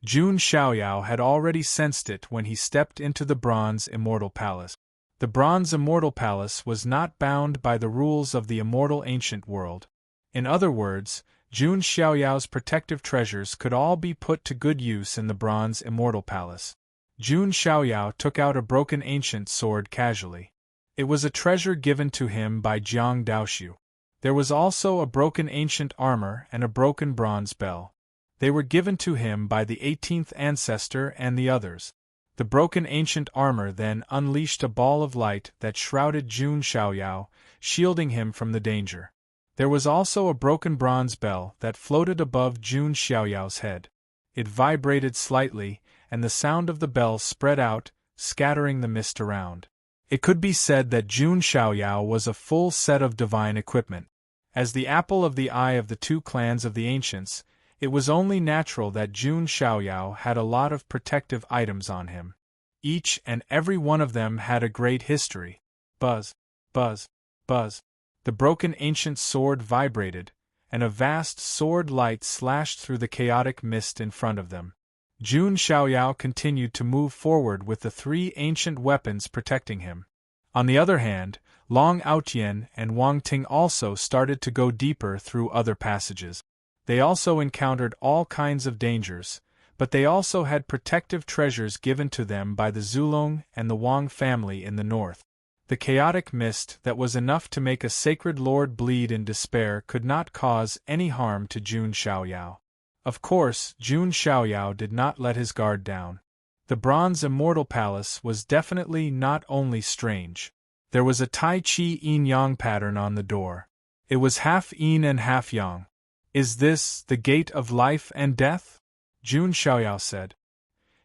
Jun Xiaoyao had already sensed it when he stepped into the Bronze Immortal Palace. The Bronze Immortal Palace was not bound by the rules of the immortal ancient world. In other words, Jun Xiaoyao's protective treasures could all be put to good use in the Bronze Immortal Palace. Jun Xiaoyao took out a broken ancient sword casually. It was a treasure given to him by Jiang Daoxiu. There was also a broken ancient armor and a broken bronze bell. They were given to him by the 18th ancestor and the others. The broken ancient armor then unleashed a ball of light that shrouded Jun Xiaoyao, shielding him from the danger. There was also a broken bronze bell that floated above Jun Xiaoyao's head. It vibrated slightly, and the sound of the bell spread out, scattering the mist around. It could be said that Jun Xiaoyao was a full set of divine equipment. As the apple of the eye of the 2 clans of the ancients, it was only natural that Jun Xiaoyao had a lot of protective items on him. Each and every one of them had a great history. Buzz. Buzz, buzz. The broken ancient sword vibrated, and a vast sword light slashed through the chaotic mist in front of them. Jun Xiaoyao continued to move forward with the three ancient weapons protecting him. On the other hand, Long Aotian and Wang Ting also started to go deeper through other passages. They also encountered all kinds of dangers, but they also had protective treasures given to them by the Zulong and the Wang family in the north. The chaotic mist that was enough to make a sacred lord bleed in despair could not cause any harm to Jun Xiaoyao. Of course, Jun Xiaoyao did not let his guard down. The bronze immortal palace was definitely not only strange. There was a Tai Chi yin-yang pattern on the door. It was half yin and half yang. Is this the gate of life and death? Jun Xiaoyao said.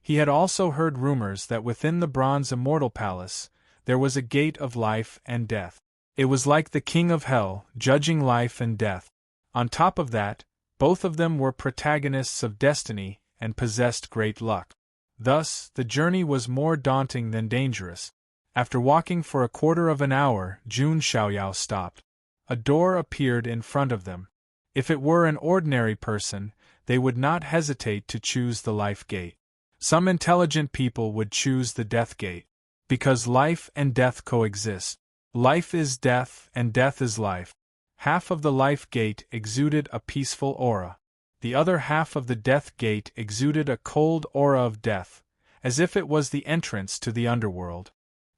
He had also heard rumors that within the bronze immortal palace, there was a gate of life and death. It was like the king of hell, judging life and death. On top of that, both of them were protagonists of destiny and possessed great luck. Thus, the journey was more daunting than dangerous. After walking for a quarter of an hour, Jun Xiaoyao stopped. A door appeared in front of them. If it were an ordinary person, they would not hesitate to choose the life gate. Some intelligent people would choose the death gate. Because life and death coexist. Life is death and death is life. Half of the life gate exuded a peaceful aura. The other half of the death gate exuded a cold aura of death, as if it was the entrance to the underworld.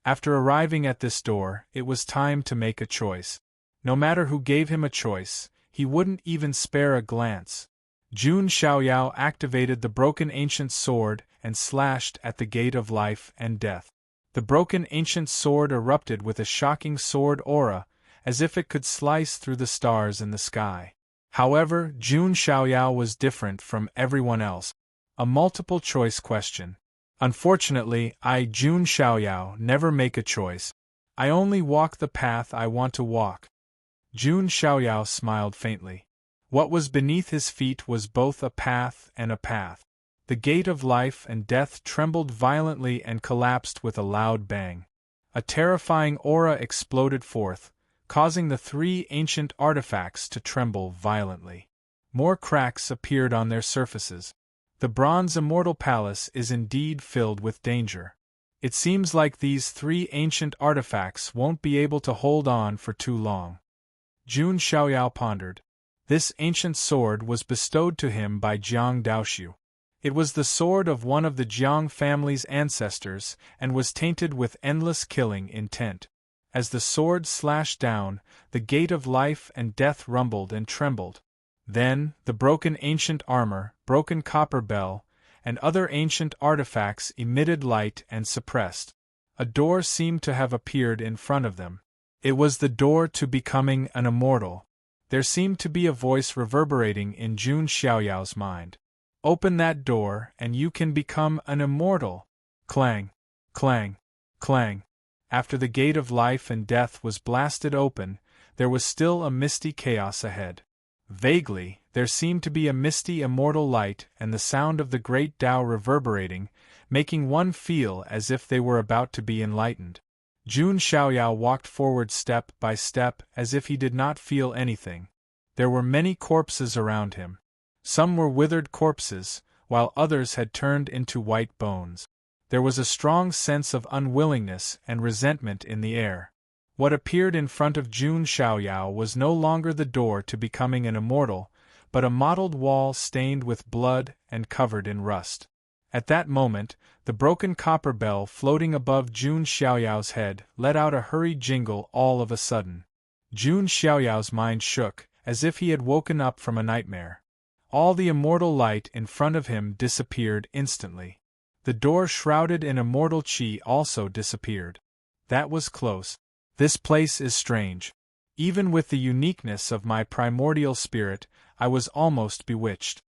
After arriving at this door, it was time to make a choice. No matter who gave him a choice, he wouldn't even spare a glance. Jun Xiaoyao activated the broken ancient sword and slashed at the gate of life and death. The broken ancient sword erupted with a shocking sword aura, as if it could slice through the stars in the sky. However, Jun Xiaoyao was different from everyone else. A multiple-choice question. Unfortunately, I, Jun Xiaoyao, never make a choice. I only walk the path I want to walk. Jun Xiaoyao smiled faintly. What was beneath his feet was both a path and a path. The gate of life and death trembled violently and collapsed with a loud bang. A terrifying aura exploded forth, causing the three ancient artifacts to tremble violently. More cracks appeared on their surfaces. The bronze immortal palace is indeed filled with danger. It seems like these three ancient artifacts won't be able to hold on for too long. Jun Xiaoyao pondered. This ancient sword was bestowed to him by Jiang Daoxiu. It was the sword of one of the Jiang family's ancestors and was tainted with endless killing intent. As the sword slashed down, the gate of life and death rumbled and trembled. Then, the broken ancient armor, broken copper bell, and other ancient artifacts emitted light and suppressed. A door seemed to have appeared in front of them. It was the door to becoming an immortal. There seemed to be a voice reverberating in Jun Xiaoyao's mind. Open that door and you can become an immortal. Clang, clang, clang. After the gate of life and death was blasted open, there was still a misty chaos ahead. Vaguely, there seemed to be a misty immortal light and the sound of the great Tao reverberating, making one feel as if they were about to be enlightened. Jun Xiaoyao walked forward step by step as if he did not feel anything. There were many corpses around him. Some were withered corpses, while others had turned into white bones. There was a strong sense of unwillingness and resentment in the air. What appeared in front of Jun Xiaoyao was no longer the door to becoming an immortal, but a mottled wall stained with blood and covered in rust. At that moment, the broken copper bell floating above Jun Xiaoyao's head let out a hurried jingle all of a sudden. Jun Xiaoyao's mind shook, as if he had woken up from a nightmare. All the immortal light in front of him disappeared instantly. The door shrouded in immortal qi also disappeared. That was close. This place is strange. Even with the uniqueness of my primordial spirit, I was almost bewitched.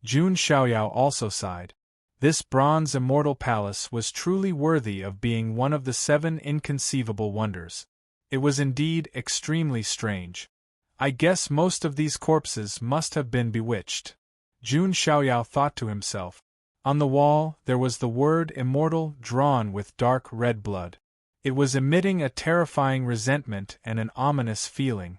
Jun Xiaoyao also sighed. This bronze immortal palace was truly worthy of being one of the 7 inconceivable wonders. It was indeed extremely strange. I guess most of these corpses must have been bewitched. Jun Xiaoyao thought to himself. On the wall, there was the word immortal drawn with dark red blood. It was emitting a terrifying resentment and an ominous feeling.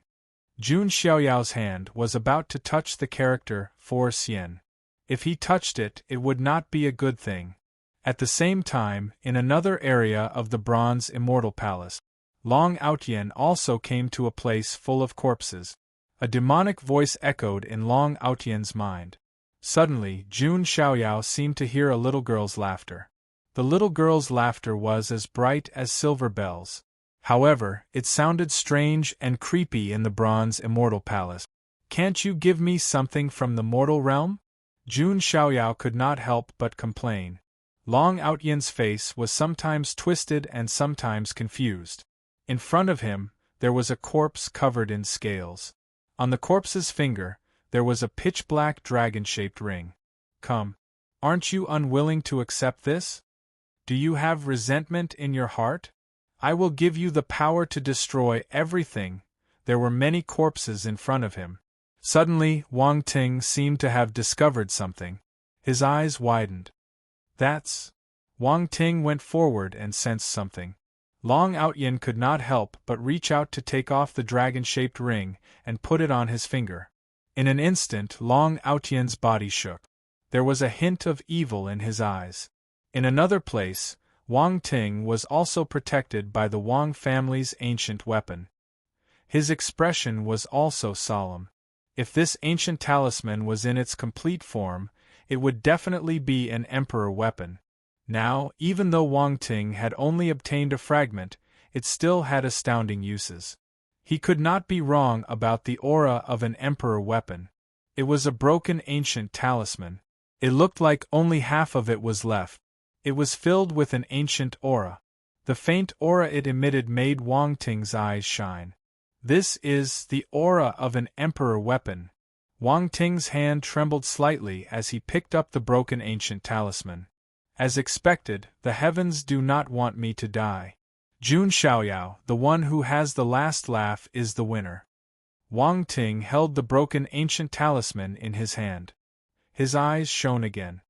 Jun Xiaoyao's hand was about to touch the character for Xian. If he touched it, it would not be a good thing. At the same time, in another area of the Bronze Immortal Palace, Long Outyen also came to a place full of corpses. A demonic voice echoed in Long Outyen's mind. Suddenly, Jun Xiaoyao seemed to hear a little girl's laughter. The little girl's laughter was as bright as silver bells. However, it sounded strange and creepy in the Bronze Immortal Palace. "Can't you give me something from the mortal realm?" Jun Xiaoyao could not help but complain. Long Outyen's face was sometimes twisted and sometimes confused. In front of him, there was a corpse covered in scales. On the corpse's finger, there was a pitch-black dragon-shaped ring. "Come. Aren't you unwilling to accept this? Do you have resentment in your heart? I will give you the power to destroy everything." There were many corpses in front of him. Suddenly, Wang Ting seemed to have discovered something. His eyes widened. "That's..." Wang Ting went forward and sensed something. Long Outyen could not help but reach out to take off the dragon-shaped ring and put it on his finger. In an instant, Long Outyen's body shook. There was a hint of evil in his eyes. In another place, Wang Ting was also protected by the Wang family's ancient weapon. His expression was also solemn. If this ancient talisman was in its complete form, it would definitely be an emperor weapon. Now, even though Wang Ting had only obtained a fragment, it still had astounding uses. He could not be wrong about the aura of an emperor weapon. It was a broken ancient talisman. It looked like only half of it was left. It was filled with an ancient aura. The faint aura it emitted made Wang Ting's eyes shine. "This is the aura of an emperor weapon." Wang Ting's hand trembled slightly as he picked up the broken ancient talisman. As expected, the heavens do not want me to die. Jun Xiaoyao, the one who has the last laugh, is the winner. Wang Ting held the broken ancient talisman in his hand. His eyes shone again.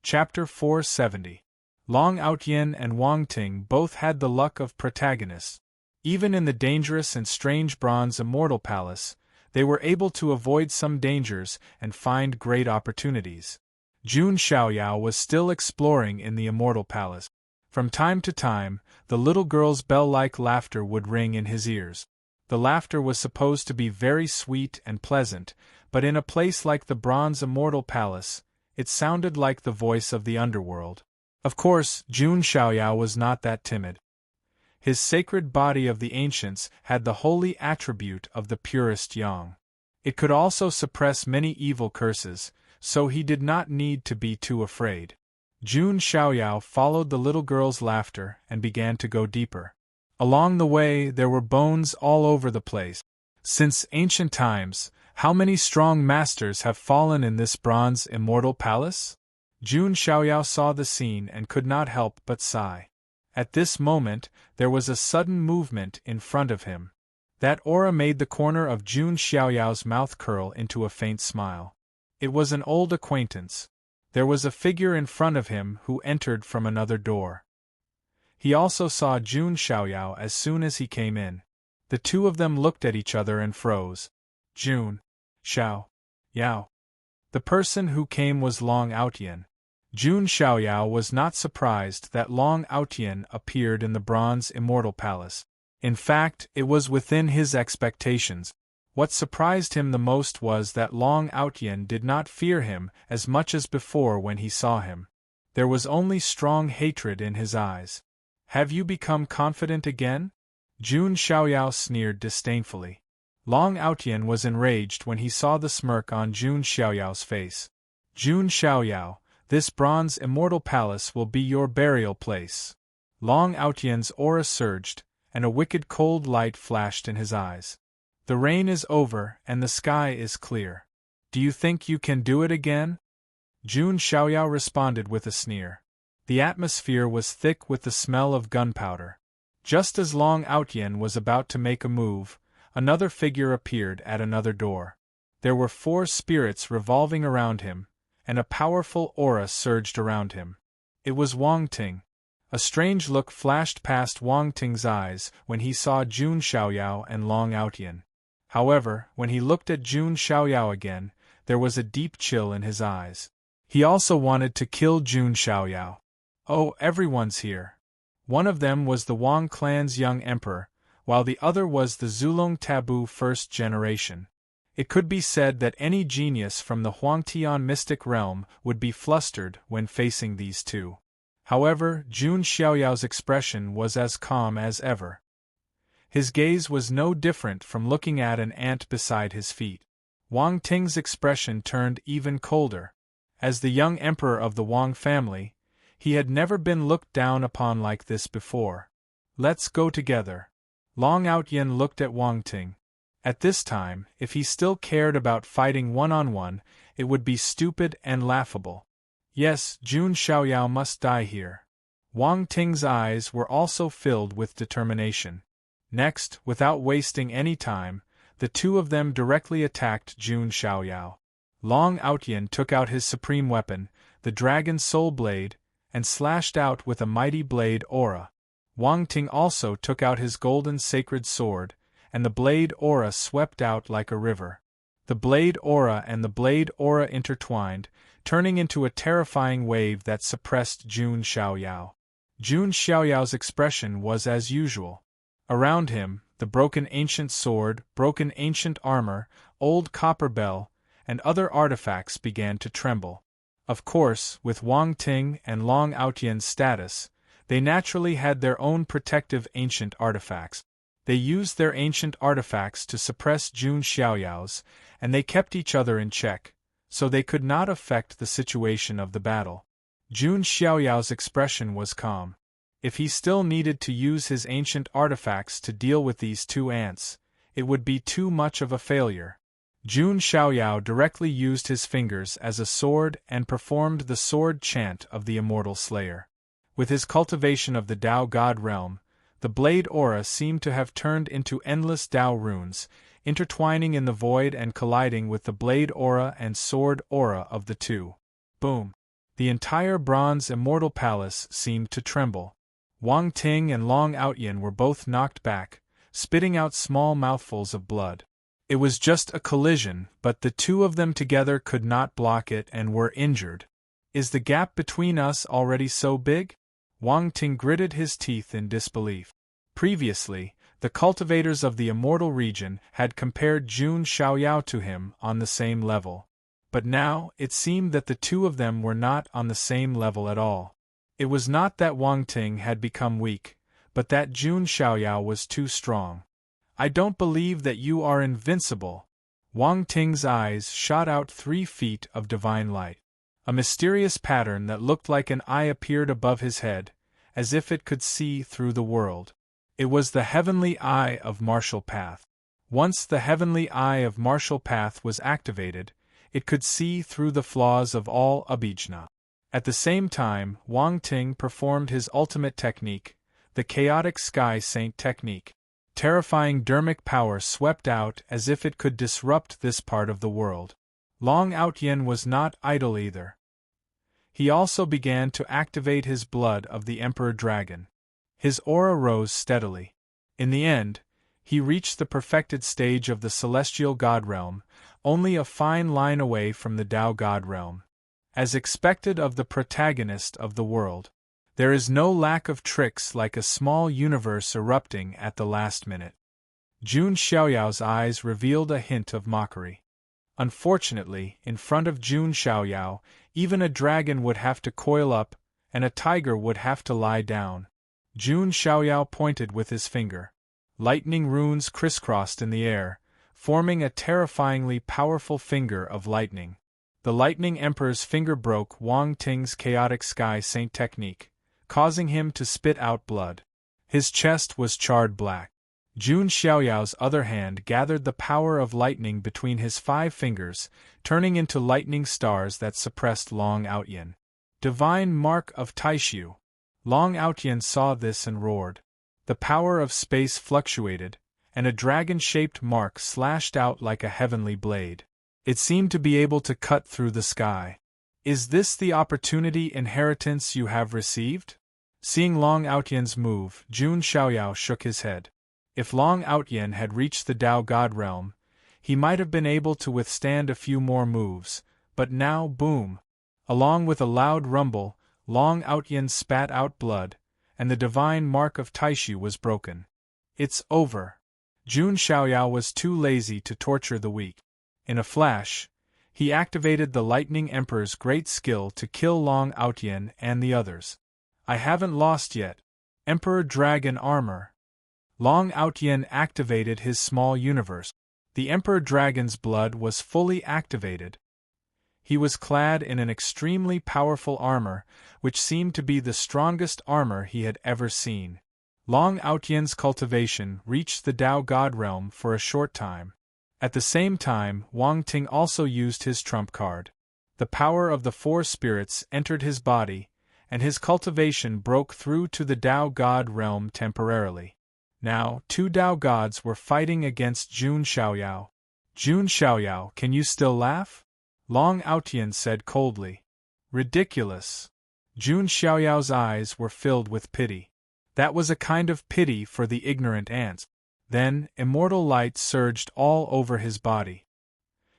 Chapter 470. Long Outyen and Wang Ting both had the luck of protagonists. Even in the dangerous and strange Bronze Immortal Palace, they were able to avoid some dangers and find great opportunities. Jun Xiaoyao was still exploring in the Immortal Palace. From time to time, the little girl's bell-like laughter would ring in his ears. The laughter was supposed to be very sweet and pleasant, but in a place like the Bronze Immortal Palace, it sounded like the voice of the underworld. Of course, Jun Xiaoyao was not that timid. His sacred body of the ancients had the holy attribute of the purest yang. It could also suppress many evil curses, so he did not need to be too afraid. Jun Xiaoyao followed the little girl's laughter and began to go deeper. Along the way, there were bones all over the place. Since ancient times, how many strong masters have fallen in this Bronze Immortal Palace? Jun Xiaoyao saw the scene and could not help but sigh. At this moment, there was a sudden movement in front of him. That aura made the corner of Jun Xiaoyao's mouth curl into a faint smile. It was an old acquaintance. There was a figure in front of him who entered from another door. He also saw Jun Xiaoyao as soon as he came in. The two of them looked at each other and froze. Jun Xiaoyao. The person who came was Long Outyen. Jun Xiaoyao was not surprised that Long Outyen appeared in the Bronze Immortal Palace. In fact, it was within his expectations. What surprised him the most was that Long Outyen did not fear him as much as before when he saw him. There was only strong hatred in his eyes. "Have you become confident again?" Jun Xiaoyao sneered disdainfully. Long Outyen was enraged when he saw the smirk on Jun Xiaoyao's face. "Jun Xiaoyao, this Bronze Immortal Palace will be your burial place." Long Outyen's aura surged, and a wicked cold light flashed in his eyes. "The rain is over and the sky is clear. Do you think you can do it again?" Jun Xiaoyao responded with a sneer. The atmosphere was thick with the smell of gunpowder. Just as Long Outyen was about to make a move, another figure appeared at another door. There were 4 spirits revolving around him, and a powerful aura surged around him. It was Wang Ting. A strange look flashed past Wang Ting's eyes when he saw Jun Xiaoyao and Long Outyan. However, when he looked at Jun Xiaoyao again, there was a deep chill in his eyes. He also wanted to kill Jun Xiaoyao. Oh, everyone's here. One of them was the Wang clan's young emperor, while the other was the Zulong taboo first generation. It could be said that any genius from the Huangtian mystic realm would be flustered when facing these two. However, Jun Xiaoyao's expression was as calm as ever. His gaze was no different from looking at an ant beside his feet. Wang Ting's expression turned even colder. As the young emperor of the Wang family, he had never been looked down upon like this before. Let's go together. Long Outyan looked at Wang Ting. At this time, if he still cared about fighting one-on-one, it would be stupid and laughable. Yes, Jun Xiaoyao must die here. Wang Ting's eyes were also filled with determination. Next, without wasting any time, the two of them directly attacked Jun Xiaoyao. Long Outyan took out his supreme weapon, the Dragon Soul Blade, and slashed out with a mighty blade aura. Wang Ting also took out his golden sacred sword, and the blade aura swept out like a river. The blade aura and the blade aura intertwined, turning into a terrifying wave that suppressed Jun Xiaoyao. Jun Xiaoyao's expression was as usual. Around him, the broken ancient sword, broken ancient armor, old copper bell, and other artifacts began to tremble. Of course, with Wang Ting and Long Outyan's status, they naturally had their own protective ancient artifacts. They used their ancient artifacts to suppress Jun Xiaoyao's, and they kept each other in check, so they could not affect the situation of the battle. Jun Xiaoyao's expression was calm. If he still needed to use his ancient artifacts to deal with these two ants, it would be too much of a failure. Jun Xiaoyao directly used his fingers as a sword and performed the sword chant of the immortal slayer. With his cultivation of the Tao God realm, the blade aura seemed to have turned into endless Tao runes, intertwining in the void and colliding with the blade aura and sword aura of the two. Boom! The entire bronze immortal palace seemed to tremble. Wang Ting and Long Outyan were both knocked back, spitting out small mouthfuls of blood. It was just a collision, but the two of them together could not block it and were injured. Is the gap between us already so big? Wang Ting gritted his teeth in disbelief. Previously, the cultivators of the immortal region had compared Jun Xiaoyao to him on the same level. But now, it seemed that the two of them were not on the same level at all. It was not that Wang Ting had become weak, but that Jun Xiaoyao was too strong. I don't believe that you are invincible. Wang Ting's eyes shot out 3 feet of divine light. A mysterious pattern that looked like an eye appeared above his head, as if it could see through the world. It was the heavenly eye of Martial Path. Once the heavenly eye of Martial Path was activated, it could see through the flaws of all Abhijna. At the same time, Wang Ting performed his ultimate technique, the Chaotic Sky Saint technique. Terrifying dermic power swept out as if it could disrupt this part of the world. Long Outyan was not idle either. He also began to activate his blood of the Emperor Dragon. His aura rose steadily. In the end, he reached the perfected stage of the Celestial God Realm, only a fine line away from the Tao God Realm. As expected of the protagonist of the world, there is no lack of tricks like a small universe erupting at the last minute. Jun Xiaoyao's eyes revealed a hint of mockery. Unfortunately, in front of Jun Xiaoyao, even a dragon would have to coil up, and a tiger would have to lie down. Jun Xiaoyao pointed with his finger. Lightning runes crisscrossed in the air, forming a terrifyingly powerful finger of lightning. The Lightning Emperor's finger broke Wang Ting's Chaotic Sky Saint technique, causing him to spit out blood. His chest was charred black. Jun Xiaoyao's other hand gathered the power of lightning between his 5 fingers, turning into lightning stars that suppressed Long Outyan. Divine Mark of Taishu! Long Outyan saw this and roared. The power of space fluctuated, and a dragon-shaped mark slashed out like a heavenly blade. It seemed to be able to cut through the sky. Is this the opportunity inheritance you have received? Seeing Long Outyen's move, Jun Xiaoyao shook his head. If Long Outyen had reached the Tao God realm, he might have been able to withstand a few more moves, but now boom! Along with a loud rumble, Long Outyen spat out blood, and the divine mark of Taishu was broken. It's over. Jun Xiaoyao was too lazy to torture the weak. In a flash, he activated the Lightning Emperor's great skill to kill Long Outyen and the others. I haven't lost yet. Emperor Dragon Armor. Long Outyen activated his small universe. The Emperor Dragon's blood was fully activated. He was clad in an extremely powerful armor, which seemed to be the strongest armor he had ever seen. Long Outyen's cultivation reached the Tao God realm for a short time. At the same time, Wang Ting also used his trump card. The power of the four spirits entered his body, and his cultivation broke through to the Tao God realm temporarily. Now, two Tao gods were fighting against Jun Xiaoyao. Jun Xiaoyao, can you still laugh? Long Outyen said coldly. Ridiculous. Jun Xiaoyao's eyes were filled with pity. That was a kind of pity for the ignorant ants. Then, immortal light surged all over his body.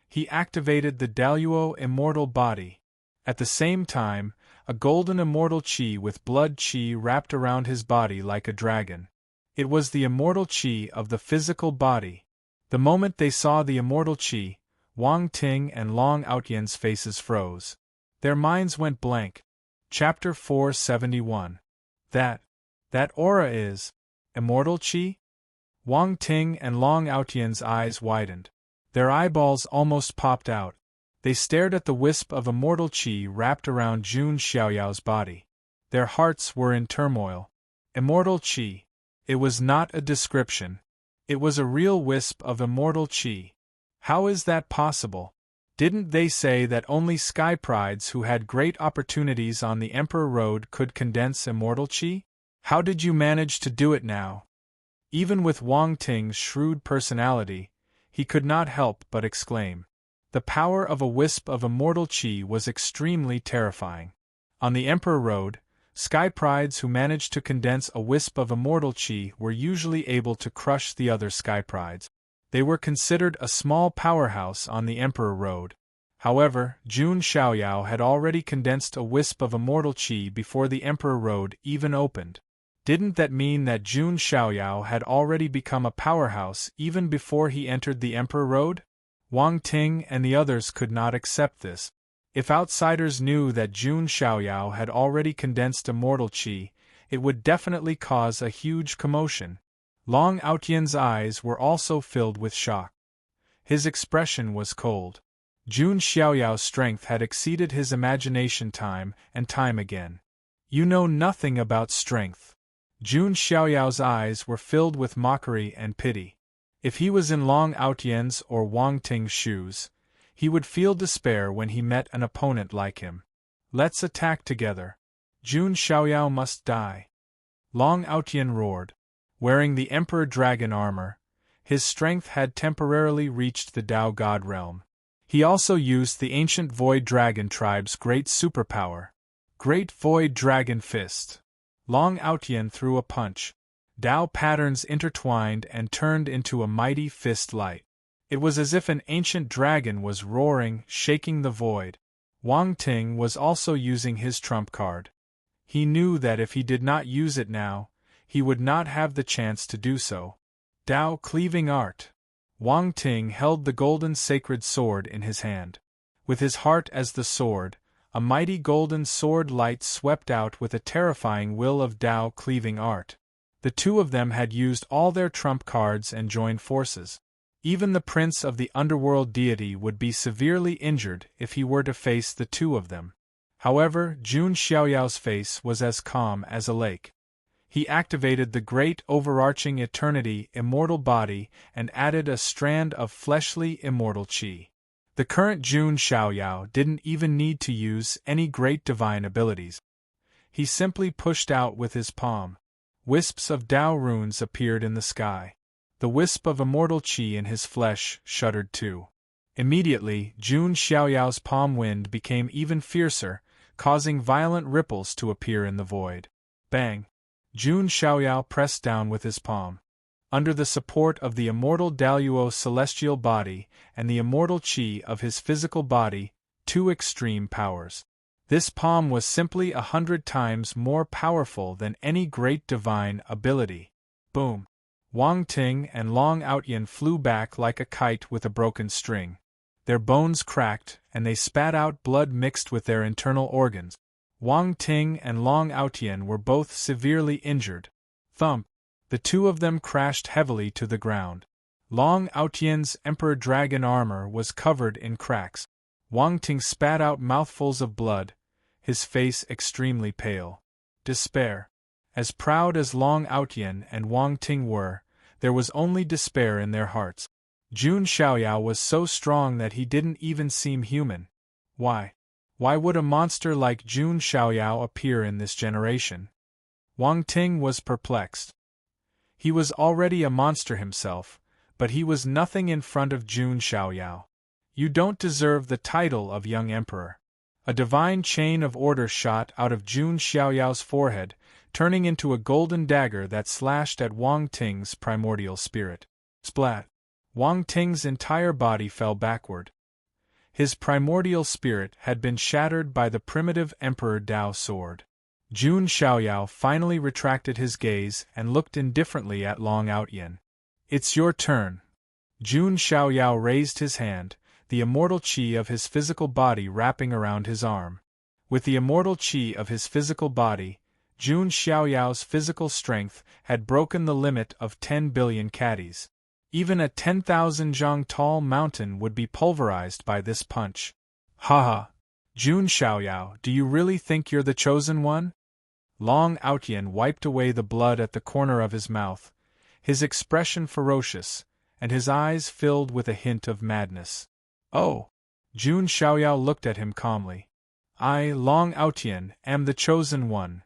He activated the Daluo immortal body. At the same time, a golden immortal qi with blood qi wrapped around his body like a dragon. It was the immortal qi of the physical body. The moment they saw the immortal qi, Wang Ting and Long Outyen's faces froze. Their minds went blank. Chapter 471. That aura is immortal qi? Wang Ting and Long Outyen's eyes widened. Their eyeballs almost popped out. They stared at the wisp of immortal qi wrapped around Jun Xiaoyao's body. Their hearts were in turmoil. Immortal qi. It was not a description. It was a real wisp of immortal qi. How is that possible? Didn't they say that only sky prides who had great opportunities on the Emperor Road could condense immortal qi? How did you manage to do it now? Even with Wang Ting's shrewd personality, he could not help but exclaim. The power of a wisp of immortal qi was extremely terrifying. On the Emperor Road, sky prides who managed to condense a wisp of immortal qi were usually able to crush the other sky prides. They were considered a small powerhouse on the Emperor Road. However, Jun Xiaoyao had already condensed a wisp of immortal qi before the Emperor Road even opened. Didn't that mean that Jun Xiaoyao had already become a powerhouse even before he entered the Emperor Road? Wang Ting and the others could not accept this. If outsiders knew that Jun Xiaoyao had already condensed immortal qi, it would definitely cause a huge commotion. Long Outyen's eyes were also filled with shock. His expression was cold. Jun Xiaoyao's strength had exceeded his imagination time and time again. You know nothing about strength. Jun Xiaoyao's eyes were filled with mockery and pity. If he was in Long Outyen's or Wang Ting's shoes, he would feel despair when he met an opponent like him. Let's attack together. Jun Xiaoyao must die. Long Outyen roared. Wearing the Emperor Dragon armor, his strength had temporarily reached the Tao God realm. He also used the ancient Void Dragon tribe's great superpower, Great Void Dragon Fist. Long Outyen threw a punch. Tao patterns intertwined and turned into a mighty fist light. It was as if an ancient dragon was roaring, shaking the void. Wang Ting was also using his trump card. He knew that if he did not use it now, he would not have the chance to do so. Tao Cleaving Art. Wang Ting held the golden sacred sword in his hand. With his heart as the sword, a mighty golden sword light swept out with a terrifying will of Tao Cleaving Art. The two of them had used all their trump cards and joined forces. Even the prince of the underworld deity would be severely injured if he were to face the two of them. However, Jun Xiaoyao's face was as calm as a lake. He activated the great overarching eternity immortal body and added a strand of fleshly immortal qi. The current Jun Xiaoyao didn't even need to use any great divine abilities. He simply pushed out with his palm. Wisps of Tao runes appeared in the sky. The wisp of immortal qi in his flesh shuddered too. Immediately, Jun Xiaoyao's palm wind became even fiercer, causing violent ripples to appear in the void. Bang! Jun Xiaoyao pressed down with his palm. Under the support of the immortal Daluo's celestial body and the immortal qi of his physical body, two extreme powers. This palm was simply 100 times more powerful than any great divine ability. Boom! Wang Ting and Long Outyin flew back like a kite with a broken string. Their bones cracked, and they spat out blood mixed with their internal organs. Wang Ting and Long Outyin were both severely injured. Thump! The two of them crashed heavily to the ground. Long Outyin's Emperor Dragon armor was covered in cracks. Wang Ting spat out mouthfuls of blood, his face extremely pale. Despair. As proud as Long Outyin and Wang Ting were, there was only despair in their hearts. Jun Xiaoyao was so strong that he didn't even seem human. Why? Why would a monster like Jun Xiaoyao appear in this generation? Wang Ting was perplexed. He was already a monster himself, but he was nothing in front of Jun Xiaoyao. You don't deserve the title of young emperor. A divine chain of order shot out of Jun Xiaoyao's forehead, turning into a golden dagger that slashed at Wang Ting's primordial spirit. Splat! Wang Ting's entire body fell backward. His primordial spirit had been shattered by the primitive Emperor Dao sword. Jun Xiaoyao finally retracted his gaze and looked indifferently at Long Outyin. It's your turn. Jun Xiaoyao raised his hand, the immortal qi of his physical body wrapping around his arm. With the immortal qi of his physical body, Jun Xiaoyao's physical strength had broken the limit of 10 billion caddies. Even a 10,000 zhang tall mountain would be pulverized by this punch. Haha! Jun Xiaoyao, do you really think you're the chosen one? Long Outyin wiped away the blood at the corner of his mouth, his expression ferocious, and his eyes filled with a hint of madness. Oh! Jun Xiaoyao looked at him calmly. I, Long Outyin, am the chosen one.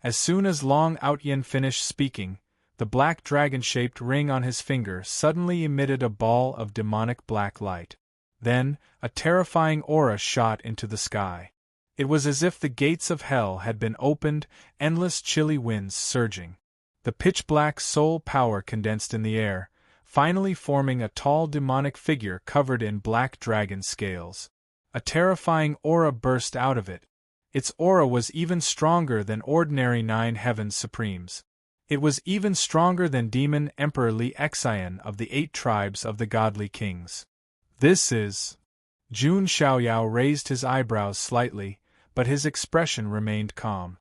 As soon as Long Outyin finished speaking, the black dragon-shaped ring on his finger suddenly emitted a ball of demonic black light. Then, a terrifying aura shot into the sky. It was as if the gates of hell had been opened, endless chilly winds surging. The pitch-black soul power condensed in the air, finally forming a tall demonic figure covered in black dragon scales. A terrifying aura burst out of it. Its aura was even stronger than ordinary Nine Heavens Supremes. It was even stronger than Demon Emperor Li Xian of the 8 tribes of the godly kings. This is... Jun Xiaoyao raised his eyebrows slightly, but his expression remained calm.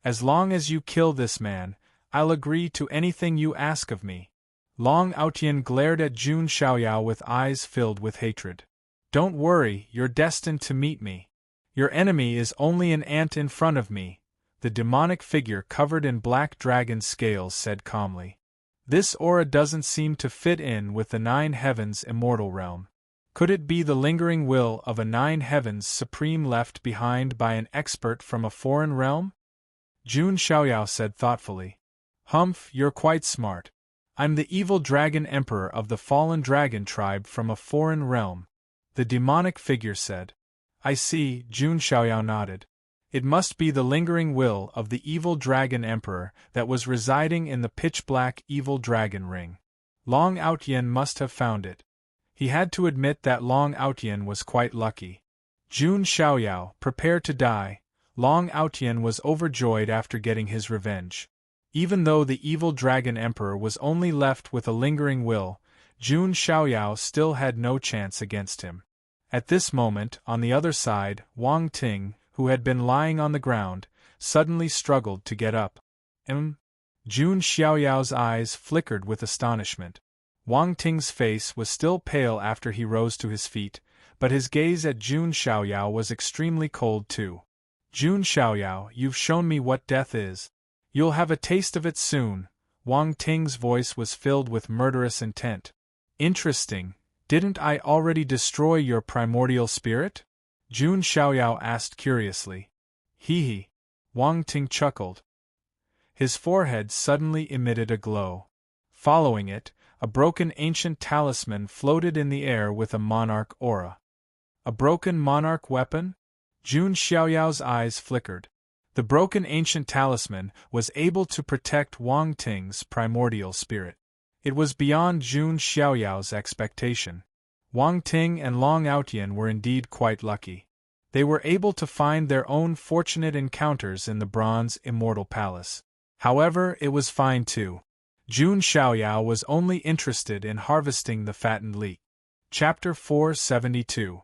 As long as you kill this man, I'll agree to anything you ask of me. Long Outyin glared at Jun Xiaoyao with eyes filled with hatred. Don't worry, you're destined to meet me. Your enemy is only an ant in front of me, the demonic figure covered in black dragon scales said calmly. This aura doesn't seem to fit in with the Nine Heavens immortal realm. Could it be the lingering will of a Nine Heavens Supreme left behind by an expert from a foreign realm? Jun Xiaoyao said thoughtfully. Humph, you're quite smart. I'm the evil dragon emperor of the fallen dragon tribe from a foreign realm, the demonic figure said. I see, Jun Xiaoyao nodded. It must be the lingering will of the evil dragon emperor that was residing in the pitch-black evil dragon ring. Long Outyin must have found it. He had to admit that Long Outyin was quite lucky. Jun Xiaoyao, prepare to die. Long Outyin was overjoyed after getting his revenge. Even though the evil dragon emperor was only left with a lingering will, Jun Xiaoyao still had no chance against him. At this moment, on the other side, Wang Ting, who had been lying on the ground, suddenly struggled to get up. Jun Xiaoyao's eyes flickered with astonishment. Wang Ting's face was still pale after he rose to his feet, but his gaze at Jun Xiaoyao was extremely cold too. Jun Xiaoyao, you've shown me what death is. You'll have a taste of it soon. Wang Ting's voice was filled with murderous intent. Interesting. Didn't I already destroy your primordial spirit? Jun Xiaoyao asked curiously. Hee. Wang Ting chuckled. His forehead suddenly emitted a glow. Following it, a broken ancient talisman floated in the air with a monarch aura. A broken monarch weapon? Jun Xiaoyao's eyes flickered. The broken ancient talisman was able to protect Wang Ting's primordial spirit. It was beyond Jun Xiaoyao's expectation. Wang Ting and Long Outyan were indeed quite lucky. They were able to find their own fortunate encounters in the Bronze Immortal Palace. However, it was fine too. Jun Xiaoyao was only interested in harvesting the fattened leek. Chapter 472.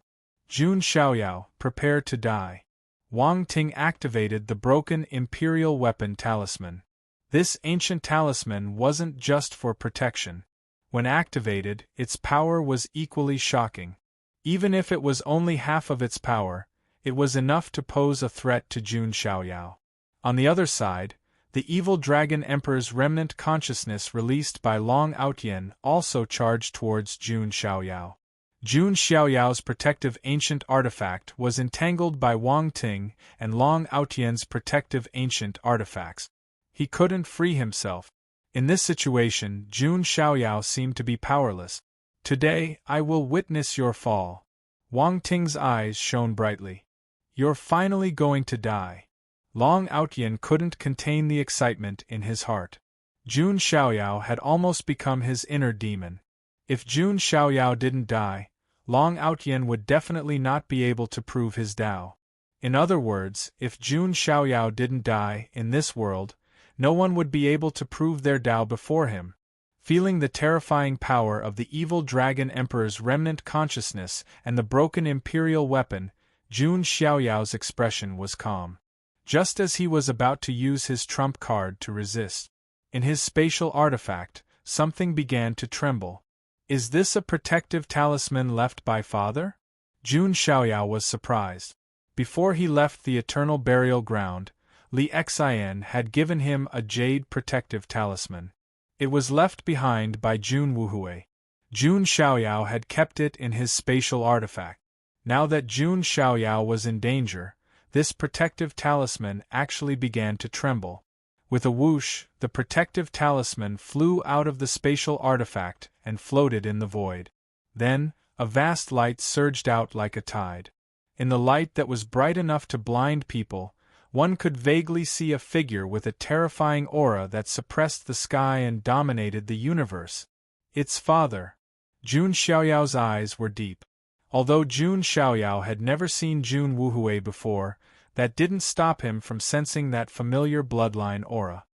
Jun Xiaoyao, prepare to die. Wang Ting activated the broken imperial weapon talisman. This ancient talisman wasn't just for protection. When activated, its power was equally shocking. Even if it was only half of its power, it was enough to pose a threat to Jun Xiaoyao. On the other side, the evil Dragon Emperor's remnant consciousness released by Long Outyan also charged towards Jun Xiaoyao. Jun Xiaoyao's protective ancient artifact was entangled by Wang Ting and Long Outyan's protective ancient artifacts. He couldn't free himself. In this situation, Jun Xiaoyao seemed to be powerless. Today, I will witness your fall. Wang Ting's eyes shone brightly. You're finally going to die. Long Outyan couldn't contain the excitement in his heart. Jun Xiaoyao had almost become his inner demon. If Jun Xiaoyao didn't die, Long Outyan would definitely not be able to prove his Dao. In other words, if Jun Xiaoyao didn't die in this world, no one would be able to prove their Dao before him. Feeling the terrifying power of the evil Dragon Emperor's remnant consciousness and the broken imperial weapon, Jun Xiaoyao's expression was calm. Just as he was about to use his trump card to resist. In his spatial artifact, something began to tremble. Is this a protective talisman left by father? Jun Xiaoyao was surprised. Before he left the eternal burial ground, Li Xian had given him a jade protective talisman. It was left behind by Jun Wuhui. Jun Xiaoyao had kept it in his spatial artifact. Now that Jun Xiaoyao was in danger, this protective talisman actually began to tremble. With a whoosh, the protective talisman flew out of the spatial artifact and floated in the void. Then, a vast light surged out like a tide. In the light that was bright enough to blind people, one could vaguely see a figure with a terrifying aura that suppressed the sky and dominated the universe. Its father. Jun Xiaoyao's eyes were deep. Although Jun Xiaoyao had never seen Jun Wuhui before, that didn't stop him from sensing that familiar bloodline aura.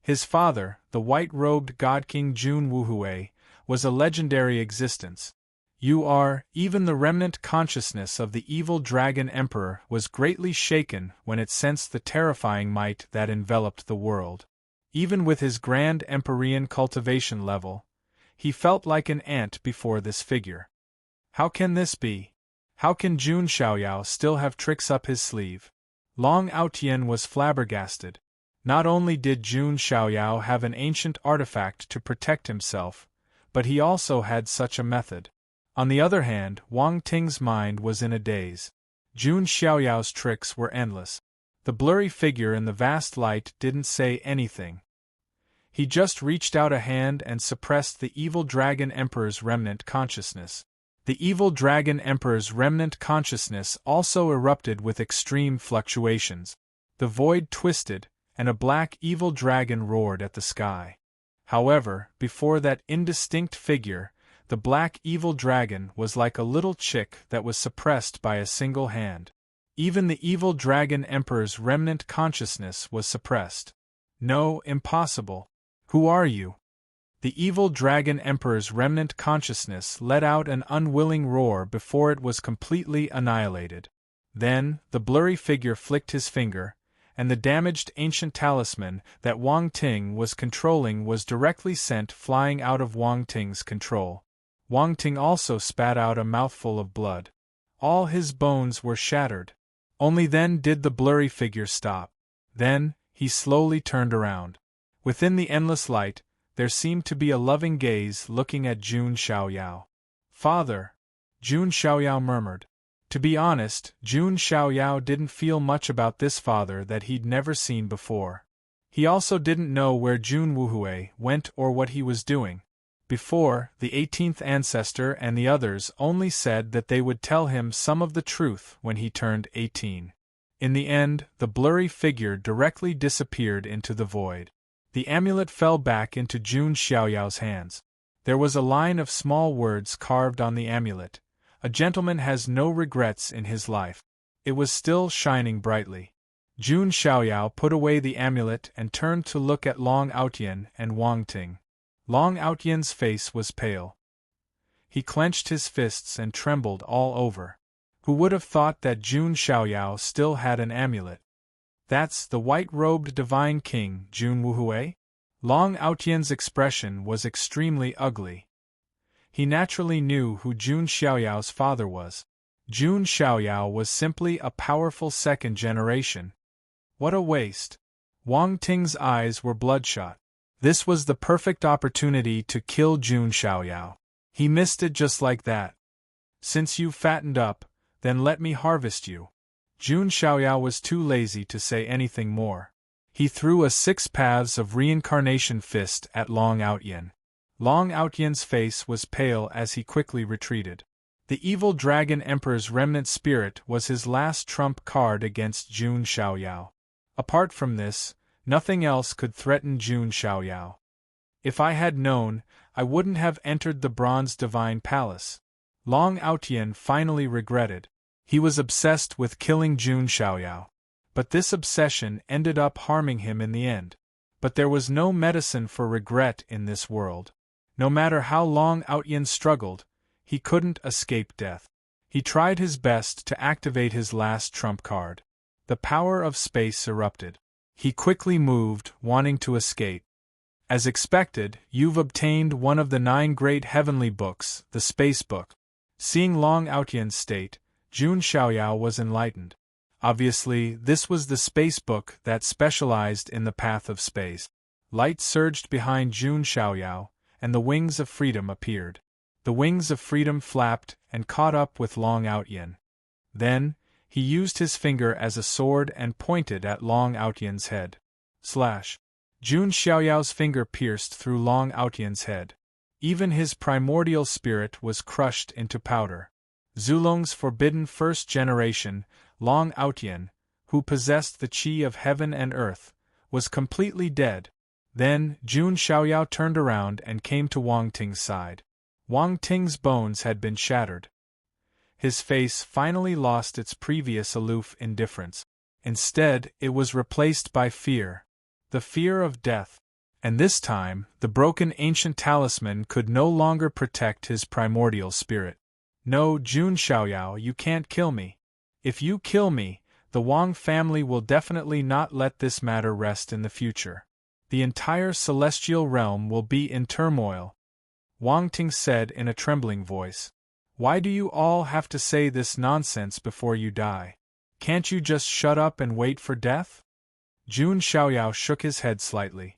His father, the white-robed God King Jun Wuhui, was a legendary existence. Even the remnant consciousness of the evil Dragon Emperor was greatly shaken when it sensed the terrifying might that enveloped the world. Even with his grand Empyrean cultivation level, he felt like an ant before this figure. How can this be? How can Jun Xiaoyao still have tricks up his sleeve? Long Outyan was flabbergasted. Not only did Jun Xiaoyao have an ancient artifact to protect himself, but he also had such a method. On the other hand, Wang Ting's mind was in a daze. Jun Xiaoyao's tricks were endless. The blurry figure in the vast light didn't say anything. He just reached out a hand and suppressed the evil Dragon Emperor's remnant consciousness. The evil Dragon Emperor's remnant consciousness also erupted with extreme fluctuations. The void twisted, and a black evil dragon roared at the sky. However, before that indistinct figure, the black evil dragon was like a little chick that was suppressed by a single hand. Even the evil Dragon Emperor's remnant consciousness was suppressed. No, impossible. Who are you? The evil Dragon Emperor's remnant consciousness let out an unwilling roar before it was completely annihilated. Then, the blurry figure flicked his finger, and the damaged ancient talisman that Wang Ting was controlling was directly sent flying out of Wang Ting's control. Wang Ting also spat out a mouthful of blood. All his bones were shattered. Only then did the blurry figure stop. Then, he slowly turned around. Within the endless light, there seemed to be a loving gaze looking at Jun Xiaoyao. Father, Jun Xiaoyao murmured. To be honest, Jun Xiaoyao didn't feel much about this father that he'd never seen before. He also didn't know where Jun Wuhui went or what he was doing. Before, the 18th ancestor and the others only said that they would tell him some of the truth when he turned 18. In the end, the blurry figure directly disappeared into the void. The amulet fell back into Jun Xiaoyao's hands. There was a line of small words carved on the amulet. A gentleman has no regrets in his life. It was still shining brightly. Jun Xiaoyao put away the amulet and turned to look at Long Outyen and Wang Ting. Long Outyen's face was pale. He clenched his fists and trembled all over. Who would have thought that Jun Xiaoyao still had an amulet? That's the white-robed divine king, Jun Wuhui? Long Outyen's expression was extremely ugly. He naturally knew who Jun Xiaoyao's father was. Jun Xiaoyao was simply a powerful second generation. What a waste! Wang Ting's eyes were bloodshot. This was the perfect opportunity to kill Jun Xiaoyao. He missed it just like that. Since you've fattened up, then let me harvest you. Jun Xiaoyao was too lazy to say anything more. He threw a 6 paths of reincarnation fist at Long Outyen. Long Outyen's face was pale as he quickly retreated. The evil Dragon Emperor's remnant spirit was his last trump card against Jun Xiaoyao. Apart from this, nothing else could threaten Jun Xiaoyao. If I had known, I wouldn't have entered the Bronze Divine Palace. Long Outyen finally regretted. He was obsessed with killing Jun Xiaoyao. But this obsession ended up harming him in the end. But there was no medicine for regret in this world. No matter how Long Outyen struggled, he couldn't escape death. He tried his best to activate his last trump card. The power of space erupted. He quickly moved, wanting to escape. As expected, you've obtained one of the 9 great heavenly books, the Space Book. Seeing Long Outyen's state, Jun Xiaoyao was enlightened. Obviously, this was the Space Book that specialized in the path of space. Light surged behind Jun Xiaoyao, and the wings of freedom appeared. The wings of freedom flapped and caught up with Long Outyen. Then, he used his finger as a sword and pointed at Long Outyen's head. Slash. Jun Xiaoyao's finger pierced through Long Outyen's head. Even his primordial spirit was crushed into powder. Zulong's forbidden first generation, Long Outyen, who possessed the qi of heaven and earth, was completely dead. Then, Jun Xiaoyao turned around and came to Wang Ting's side. Wang Ting's bones had been shattered. His face finally lost its previous aloof indifference. Instead, it was replaced by fear. The fear of death. And this time, the broken ancient talisman could no longer protect his primordial spirit. No, Jun Xiaoyao, you can't kill me. If you kill me, the Wang family will definitely not let this matter rest in the future. The entire celestial realm will be in turmoil. Wang Ting said in a trembling voice. Why do you all have to say this nonsense before you die? Can't you just shut up and wait for death? Jun Xiaoyao shook his head slightly.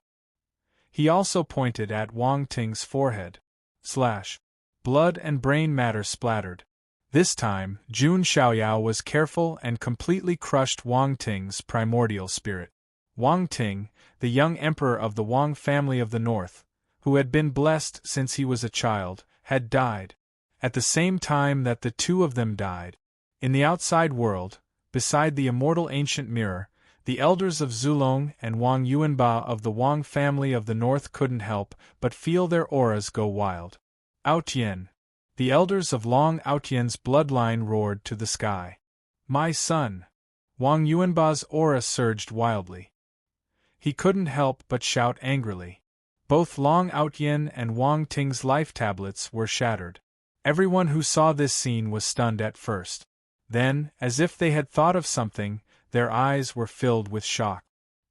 He also pointed at Wang Ting's forehead. Slash. Blood and brain matter splattered. This time, Jun Xiaoyao was careful and completely crushed Wang Ting's primordial spirit. Wang Ting, the young emperor of the Wang family of the north, who had been blessed since he was a child, had died. At the same time that the two of them died. In the outside world, beside the immortal ancient mirror, the elders of Zulong and Wang Yuanba of the Wang family of the north couldn't help but feel their auras go wild. Outyen. The elders of Long Outyen's bloodline roared to the sky. My son! Wang Yuanba's aura surged wildly. He couldn't help but shout angrily. Both Long Outyen and Wang Ting's life tablets were shattered. Everyone who saw this scene was stunned at first. Then, as if they had thought of something, their eyes were filled with shock.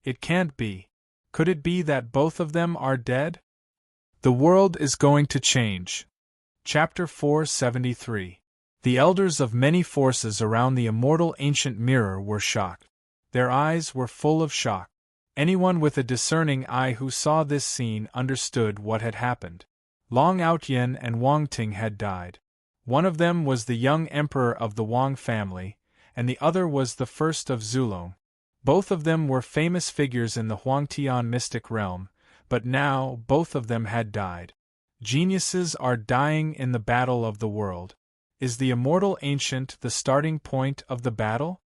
It can't be. Could it be that both of them are dead? The world is going to change. Chapter 473. The elders of many forces around the immortal ancient mirror were shocked. Their eyes were full of shock. Anyone with a discerning eye who saw this scene understood what had happened. Long Outyen and Wang Ting had died. One of them was the young emperor of the Wang family, and the other was the first of Zulong. Both of them were famous figures in the Huangtian mystic realm, but now both of them had died. Geniuses are dying in the battle of the world. Is the immortal ancient the starting point of the battle?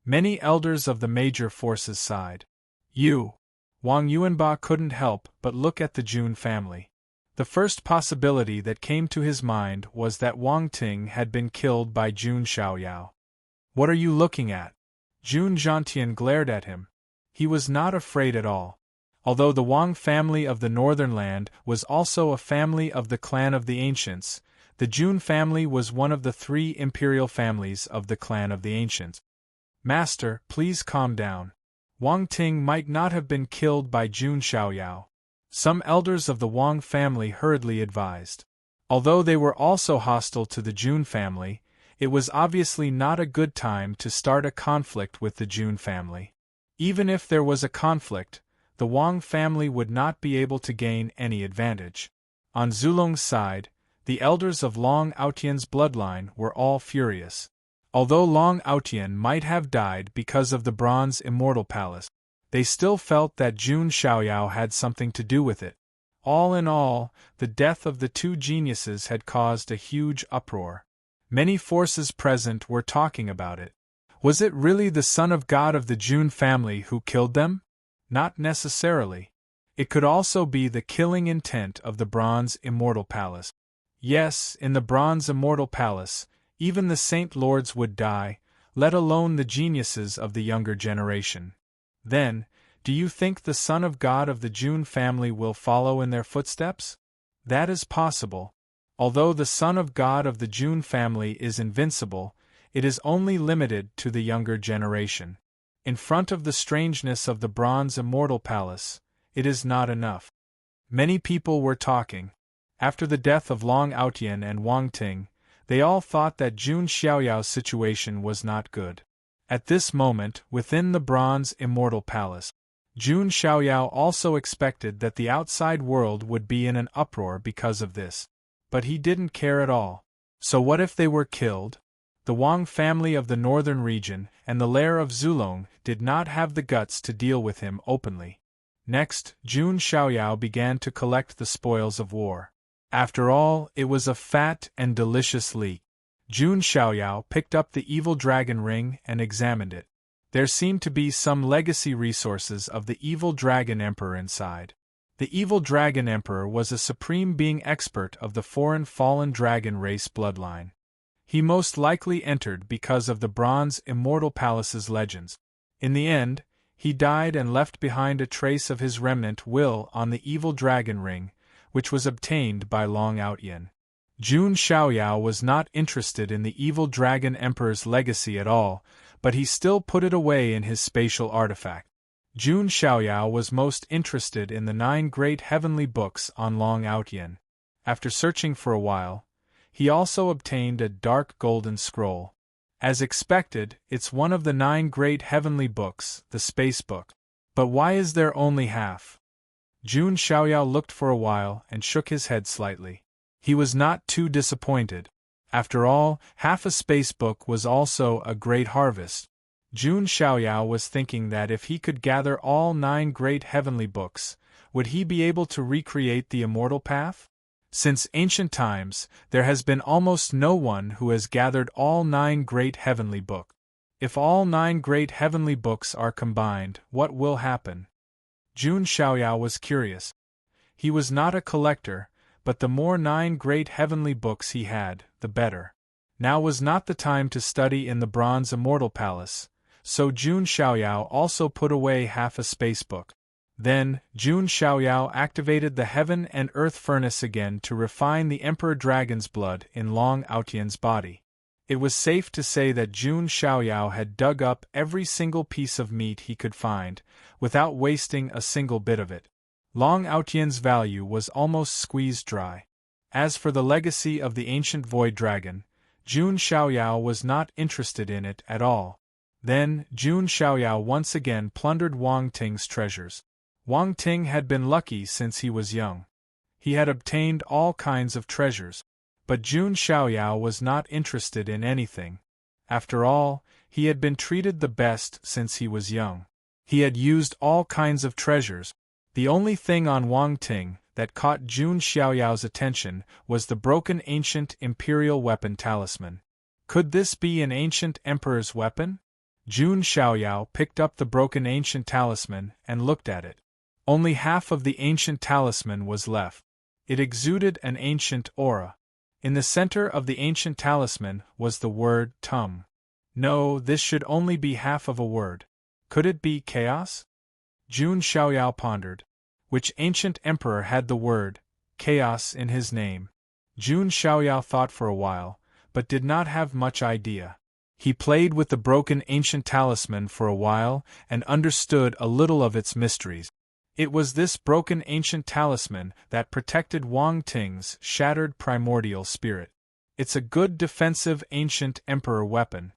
Many elders of the major forces sighed. Wang Yuanba couldn't help but look at the Jun family. The first possibility that came to his mind was that Wang Ting had been killed by Jun Xiaoyao. What are you looking at? Jun Zhantian glared at him. He was not afraid at all. Although the Wang family of the northern land was also a family of the clan of the Ancients, the Jun family was one of the 3 imperial families of the clan of the Ancients. Master, please calm down. Wang Ting might not have been killed by Jun Xiaoyao. Some elders of the Wang family hurriedly advised. Although they were also hostile to the Jun family, it was obviously not a good time to start a conflict with the Jun family. Even if there was a conflict, the Wang family would not be able to gain any advantage. On Zulong's side, the elders of Long Aotian's bloodline were all furious. Although Long Aotian might have died because of the Bronze Immortal Palace, they still felt that Jun Xiaoyao had something to do with it. All in all, the death of the 2 geniuses had caused a huge uproar. Many forces present were talking about it. Was it really the son of God of the Jun family who killed them? Not necessarily. It could also be the killing intent of the Bronze Immortal Palace. Yes, in the Bronze Immortal Palace, even the Saint Lords would die, let alone the geniuses of the younger generation. Then, do you think the Son of God of the Jun family will follow in their footsteps? That is possible. Although the Son of God of the Jun family is invincible, it is only limited to the younger generation. In front of the strangeness of the Bronze Immortal Palace, it is not enough. Many people were talking. After the death of Long Aotian and Wang Ting, they all thought that Jun Xiaoyao's situation was not good. At this moment, within the Bronze Immortal Palace, Jun Xiaoyao also expected that the outside world would be in an uproar because of this. But he didn't care at all. So what if they were killed? The Wang family of the northern region and the lair of Zulong did not have the guts to deal with him openly. Next, Jun Xiaoyao began to collect the spoils of war. After all, it was a fat and delicious leek. Jun Xiaoyao picked up the evil dragon ring and examined it. There seemed to be some legacy resources of the evil dragon emperor inside. The evil dragon emperor was a supreme being expert of the foreign fallen dragon race bloodline. He most likely entered because of the Bronze Immortal Palace's legends. In the end, he died and left behind a trace of his remnant will on the evil dragon ring, which was obtained by Long Aotian. Jun Xiaoyao was not interested in the evil dragon emperor's legacy at all, but he still put it away in his spatial artifact. Jun Xiaoyao was most interested in the 9 great heavenly books on Long Aotian. After searching for a while, he also obtained a dark golden scroll. As expected, it's one of the 9 great heavenly books, the Space Book. But why is there only half? Jun Xiaoyao looked for a while and shook his head slightly. He was not too disappointed. After all, half a space book was also a great harvest. Jun Xiaoyao was thinking that if he could gather all 9 great heavenly books, would he be able to recreate the immortal path? Since ancient times, there has been almost no one who has gathered all 9 great heavenly books. If all 9 great heavenly books are combined, what will happen? Jun Xiaoyao was curious. He was not a collector, but the more 9 great heavenly books he had, the better. Now was not the time to study in the Bronze Immortal Palace, so Jun Xiaoyao also put away half a space book. Then, Jun Xiaoyao activated the Heaven and Earth Furnace again to refine the Emperor Dragon's blood in Long Aotian's body. It was safe to say that Jun Xiaoyao had dug up every single piece of meat he could find, without wasting a single bit of it. Long Aotian's value was almost squeezed dry. As for the legacy of the ancient Void Dragon, Jun Xiaoyao was not interested in it at all. Then, Jun Xiaoyao once again plundered Wang Ting's treasures. Wang Ting had been lucky since he was young. He had obtained all kinds of treasures. But Jun Xiaoyao was not interested in anything. After all, he had been treated the best since he was young. He had used all kinds of treasures. The only thing on Wang Ting that caught Jun Xiaoyao's attention was the broken ancient imperial weapon talisman. Could this be an ancient emperor's weapon? Jun Xiaoyao picked up the broken ancient talisman and looked at it. Only half of the ancient talisman was left. It exuded an ancient aura. In the center of the ancient talisman was the word Tum. No, this should only be half of a word. Could it be chaos? Jun Xiaoyao pondered. Which ancient emperor had the word chaos in his name? Jun Xiaoyao thought for a while, but did not have much idea. He played with the broken ancient talisman for a while and understood a little of its mysteries. It was this broken ancient talisman that protected Wang Ting's shattered primordial spirit. It's a good defensive ancient emperor weapon.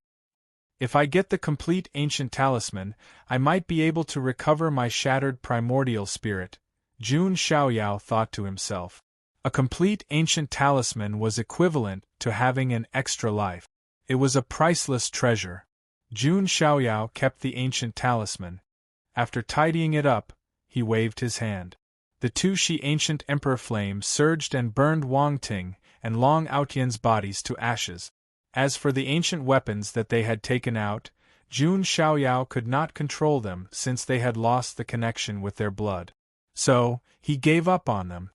If I get the complete ancient talisman, I might be able to recover my shattered primordial spirit, Jun Xiaoyao thought to himself. A complete ancient talisman was equivalent to having an extra life. It was a priceless treasure. Jun Xiaoyao kept the ancient talisman. After tidying it up, he waved his hand. The two Shi ancient emperor flames surged and burned Wang Ting and Long Aotian's bodies to ashes. As for the ancient weapons that they had taken out, Jun Xiaoyao could not control them since they had lost the connection with their blood. So, he gave up on them.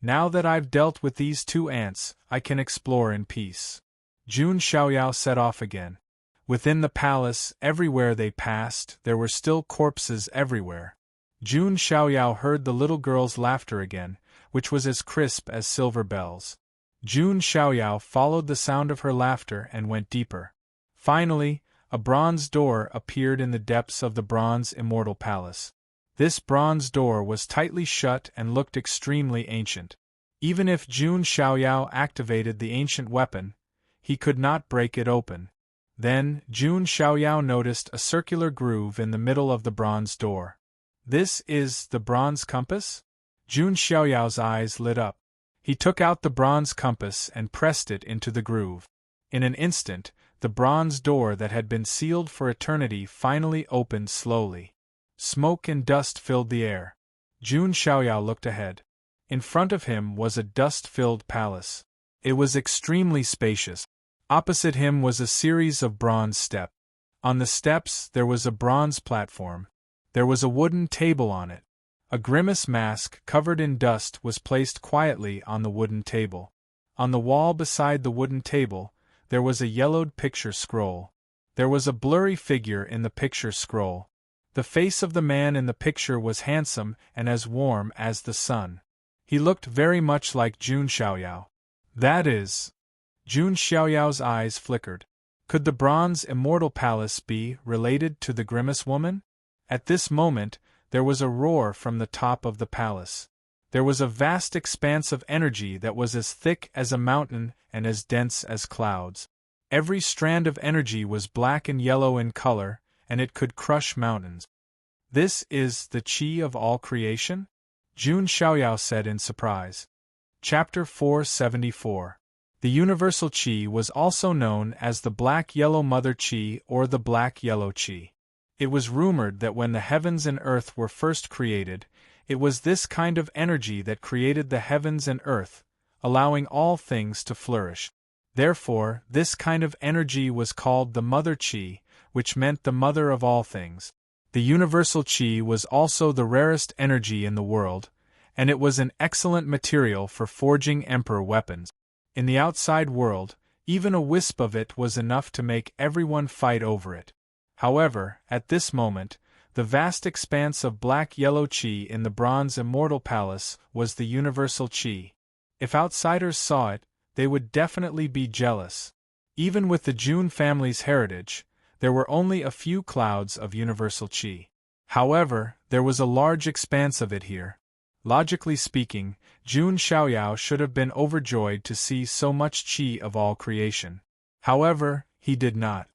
Now that I've dealt with these two ants, I can explore in peace. Jun Xiaoyao set off again. Within the palace, everywhere they passed, there were still corpses everywhere. Jun Xiaoyao heard the little girl's laughter again, which was as crisp as silver bells. Jun Xiaoyao followed the sound of her laughter and went deeper. Finally, a bronze door appeared in the depths of the bronze immortal palace. This bronze door was tightly shut and looked extremely ancient. Even if Jun Xiaoyao activated the ancient weapon, he could not break it open. Then, Jun Xiaoyao noticed a circular groove in the middle of the bronze door. This is the bronze compass? Jun Xiaoyao's eyes lit up. He took out the bronze compass and pressed it into the groove. In an instant, the bronze door that had been sealed for eternity finally opened slowly. Smoke and dust filled the air. Jun Xiaoyao looked ahead. In front of him was a dust-filled palace. It was extremely spacious. Opposite him was a series of bronze steps. On the steps there was a bronze platform. There was a wooden table on it. A grimace mask covered in dust was placed quietly on the wooden table. On the wall beside the wooden table, there was a yellowed picture scroll. There was a blurry figure in the picture scroll. The face of the man in the picture was handsome and as warm as the sun. He looked very much like Jun Xiaoyao. That is... Jun Xiaoyao's eyes flickered. Could the bronze immortal palace be related to the grimace woman? At this moment, there was a roar from the top of the palace. There was a vast expanse of energy that was as thick as a mountain and as dense as clouds. Every strand of energy was black and yellow in color, and it could crush mountains. This is the Qi of all creation? Jun Xiaoyao said in surprise. Chapter 474. The universal Qi was also known as the Black-Yellow Mother Qi or the Black-Yellow Qi. It was rumored that when the heavens and earth were first created, it was this kind of energy that created the heavens and earth, allowing all things to flourish. Therefore, this kind of energy was called the Mother Qi, which meant the mother of all things. The universal Qi was also the rarest energy in the world, and it was an excellent material for forging emperor weapons. In the outside world, even a wisp of it was enough to make everyone fight over it. However, at this moment, the vast expanse of black-yellow Qi in the bronze immortal palace was the universal Qi. If outsiders saw it, they would definitely be jealous. Even with the Jun family's heritage, there were only a few clouds of universal Qi. However, there was a large expanse of it here. Logically speaking, Jun Xiaoyao should have been overjoyed to see so much Qi of all creation. However, he did not.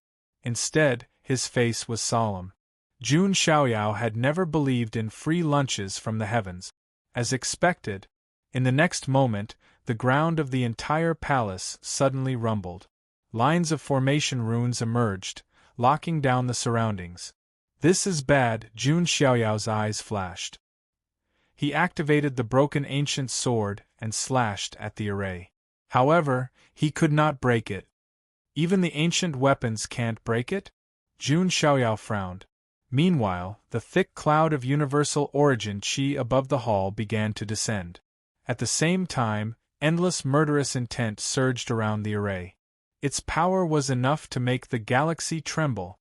Instead, his face was solemn. Jun Xiaoyao had never believed in free lunches from the heavens. As expected, in the next moment, the ground of the entire palace suddenly rumbled. Lines of formation runes emerged, locking down the surroundings. This is bad, Jun Xiaoyao's eyes flashed. He activated the broken ancient sword and slashed at the array. However, he could not break it. Even the ancient weapons can't break it? Jun Xiaoyao frowned. Meanwhile, the thick cloud of universal origin qi above the hall began to descend. At the same time, endless murderous intent surged around the array. Its power was enough to make the galaxy tremble.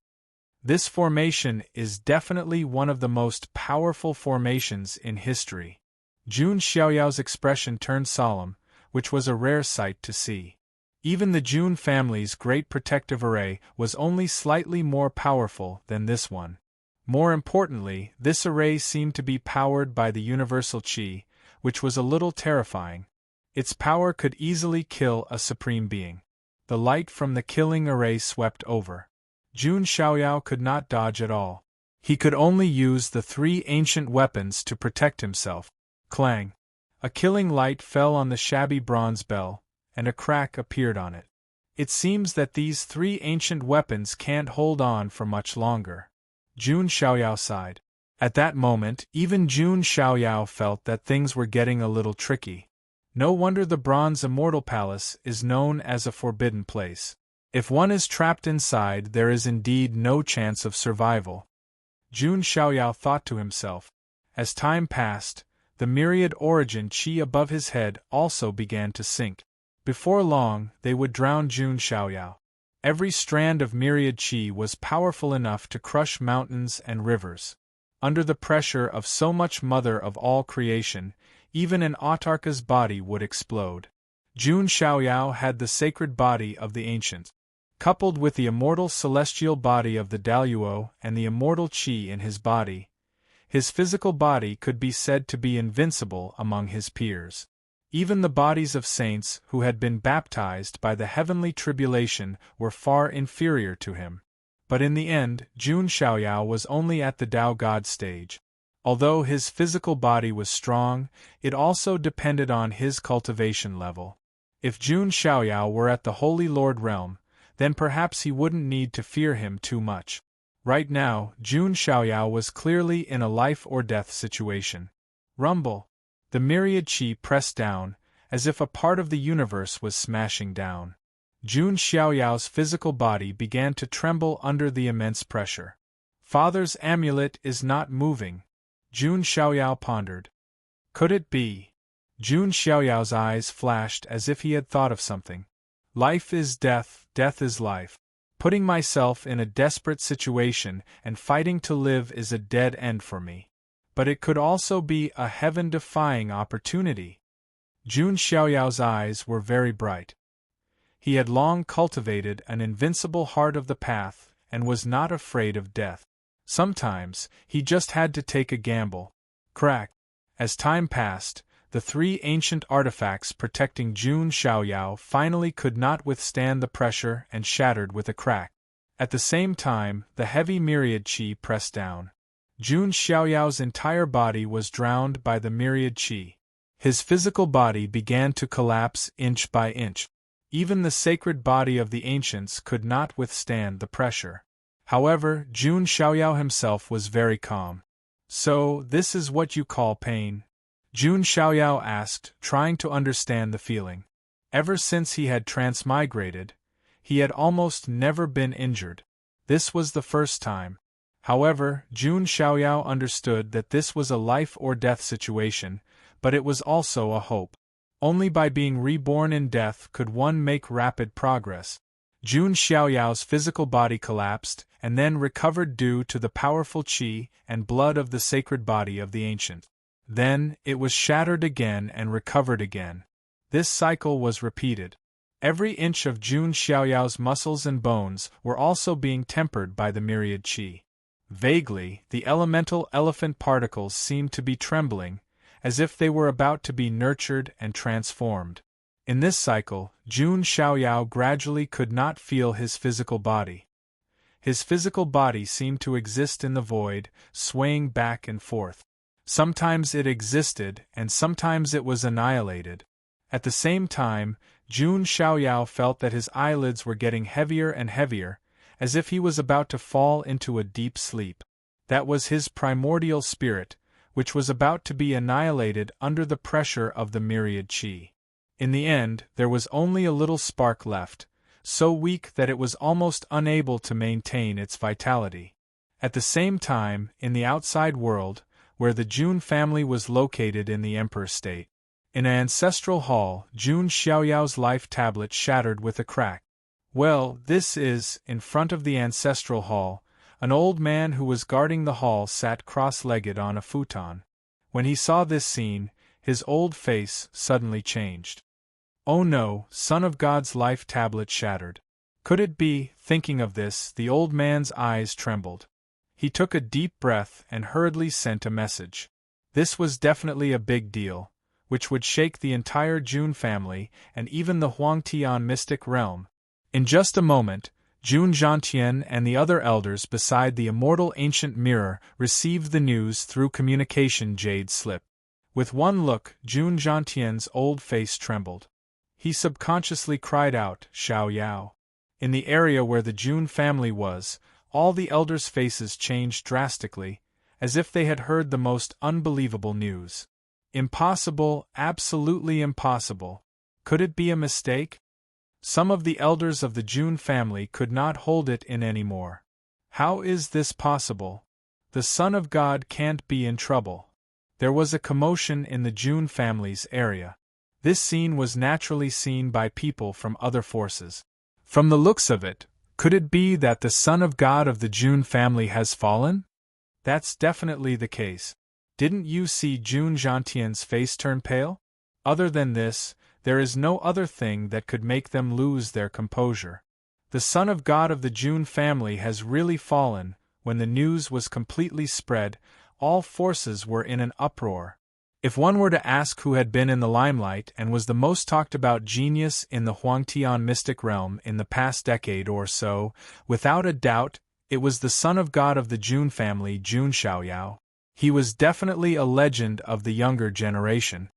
This formation is definitely one of the most powerful formations in history. Jun Xiaoyao's expression turned solemn, which was a rare sight to see. Even the Jun family's great protective array was only slightly more powerful than this one. More importantly, this array seemed to be powered by the universal qi, which was a little terrifying. Its power could easily kill a supreme being. The light from the killing array swept over. Jun Xiaoyao could not dodge at all. He could only use the 3 ancient weapons to protect himself. Clang! A killing light fell on the shabby bronze bell, and a crack appeared on it. It seems that these 3 ancient weapons can't hold on for much longer. Jun Xiaoyao sighed. At that moment, even Jun Xiaoyao felt that things were getting a little tricky. No wonder the Bronze Immortal Palace is known as a forbidden place. If one is trapped inside, there is indeed no chance of survival. Jun Xiaoyao thought to himself. As time passed, the myriad origin qi above his head also began to sink. Before long, they would drown Jun Xiaoyao. Every strand of myriad qi was powerful enough to crush mountains and rivers. Under the pressure of so much mother of all creation, even an autarka's body would explode. Jun Xiaoyao had the sacred body of the ancient. Coupled with the immortal celestial body of the Daluo and the immortal qi in his body, his physical body could be said to be invincible among his peers. Even the bodies of saints who had been baptized by the heavenly tribulation were far inferior to him. But in the end, Jun Xiaoyao was only at the Tao God stage. Although his physical body was strong, it also depended on his cultivation level. If Jun Xiaoyao were at the Holy Lord realm, then perhaps he wouldn't need to fear him too much. Right now, Jun Xiaoyao was clearly in a life-or-death situation. Rumble! The myriad qi pressed down, as if a part of the universe was smashing down. Jun Xiaoyao's physical body began to tremble under the immense pressure. Father's amulet is not moving. Jun Xiaoyao pondered. Could it be? Jun Xiaoyao's eyes flashed as if he had thought of something. Life is death, death is life. Putting myself in a desperate situation and fighting to live is a dead end for me. But it could also be a heaven-defying opportunity. Jun Xiaoyao's eyes were very bright. He had long cultivated an invincible heart of the path and was not afraid of death. Sometimes, he just had to take a gamble. Crack! As time passed, the 3 ancient artifacts protecting Jun Xiaoyao finally could not withstand the pressure and shattered with a crack. At the same time, the heavy myriad qi pressed down. Jun Xiaoyao's entire body was drowned by the myriad qi. His physical body began to collapse inch by inch. Even the sacred body of the ancients could not withstand the pressure. However, Jun Xiaoyao himself was very calm. So, this is what you call pain? Jun Xiaoyao asked, trying to understand the feeling. Ever since he had transmigrated, he had almost never been injured. This was the first time. However, Jun Xiaoyao understood that this was a life-or-death situation, but it was also a hope. Only by being reborn in death could one make rapid progress. Jun Xiaoyao's physical body collapsed, and then recovered due to the powerful qi and blood of the sacred body of the ancient. Then, it was shattered again and recovered again. This cycle was repeated. Every inch of Jun Xiaoyao's muscles and bones were also being tempered by the myriad qi. Vaguely, the elemental elephant particles seemed to be trembling, as if they were about to be nurtured and transformed. In this cycle, Jun Xiaoyao gradually could not feel his physical body. His physical body seemed to exist in the void, swaying back and forth. Sometimes it existed, and sometimes it was annihilated. At the same time, Jun Xiaoyao felt that his eyelids were getting heavier and heavier, as if he was about to fall into a deep sleep. That was his primordial spirit, which was about to be annihilated under the pressure of the myriad qi. In the end, there was only a little spark left, so weak that it was almost unable to maintain its vitality. At the same time, in the outside world, where the Jun family was located in the Emperor State, in an ancestral hall, Jun Xiaoyao's life tablet shattered with a crack. Well, this is, in front of the ancestral hall, an old man who was guarding the hall sat cross-legged on a futon. When he saw this scene, his old face suddenly changed. Oh no, Son of God's life tablet shattered. Could it be? Thinking of this, the old man's eyes trembled. He took a deep breath and hurriedly sent a message. This was definitely a big deal, which would shake the entire Jun family and even the Huangtian mystic realm. In just a moment, Jun Zhantian and the other elders beside the immortal ancient mirror received the news through communication jade slip. With one look, Jun Zhantian's old face trembled. He subconsciously cried out, "Xiao Yao." In the area where the Jun family was, all the elders' faces changed drastically, as if they had heard the most unbelievable news. Impossible, absolutely impossible. Could it be a mistake? Some of the elders of the Jun family could not hold it in anymore. How is this possible? The Son of God can't be in trouble. There was a commotion in the Jun family's area. This scene was naturally seen by people from other forces. From the looks of it, could it be that the Son of God of the Jun family has fallen? That's definitely the case. Didn't you see Jun Zhantian's face turn pale? Other than this, there is no other thing that could make them lose their composure. The Son of God of the Jun family has really fallen. When the news was completely spread, all forces were in an uproar. If one were to ask who had been in the limelight and was the most talked about genius in the Huangtian mystic realm in the past decade or so, without a doubt, it was the Son of God of the Jun family, Jun Xiaoyao. He was definitely a legend of the younger generation.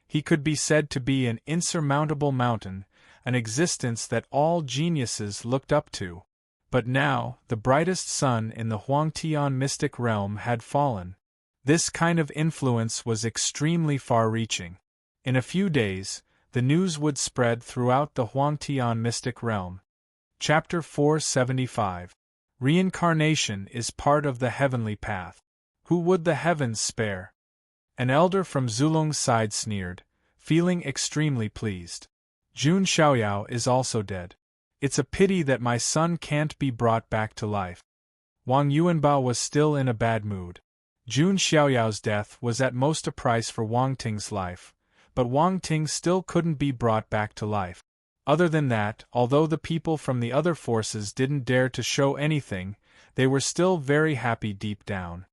He could be said to be an insurmountable mountain, an existence that all geniuses looked up to. But now, the brightest sun in the Huangtian mystic realm had fallen. This kind of influence was extremely far-reaching. In a few days, the news would spread throughout the Huangtian mystic realm. Chapter 475. Reincarnation is part of the heavenly path. Who would the heavens spare? An elder from Zulung's side sneered, feeling extremely pleased. Jun Xiaoyao is also dead. It's a pity that my son can't be brought back to life. Wang Yuanbao was still in a bad mood. Jun Xiaoyao's death was at most a price for Wang Ting's life, but Wang Ting still couldn't be brought back to life. Other than that, although the people from the other forces didn't dare to show anything, they were still very happy deep down.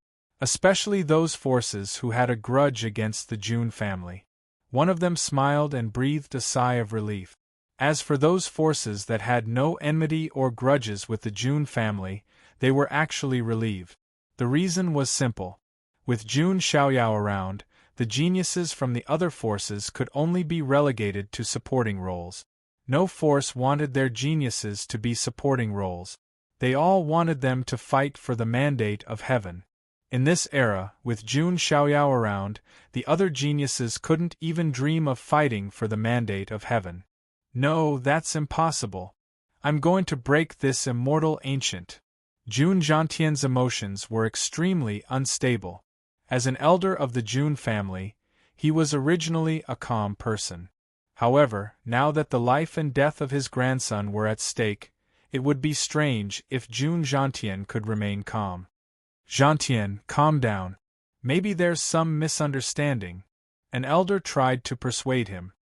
Especially those forces who had a grudge against the Jun family. One of them smiled and breathed a sigh of relief. As for those forces that had no enmity or grudges with the Jun family, they were actually relieved. The reason was simple. With Jun Xiaoyao around, the geniuses from the other forces could only be relegated to supporting roles. No force wanted their geniuses to be supporting roles. They all wanted them to fight for the mandate of heaven. In this era, with Jun Xiaoyao around, the other geniuses couldn't even dream of fighting for the mandate of heaven. No, that's impossible. I'm going to break this immortal ancient. Jun Zhantian's emotions were extremely unstable. As an elder of the Jun family, he was originally a calm person. However, now that the life and death of his grandson were at stake, it would be strange if Jun Zhantian could remain calm. Zhantian, calm down. Maybe there's some misunderstanding. An elder tried to persuade him.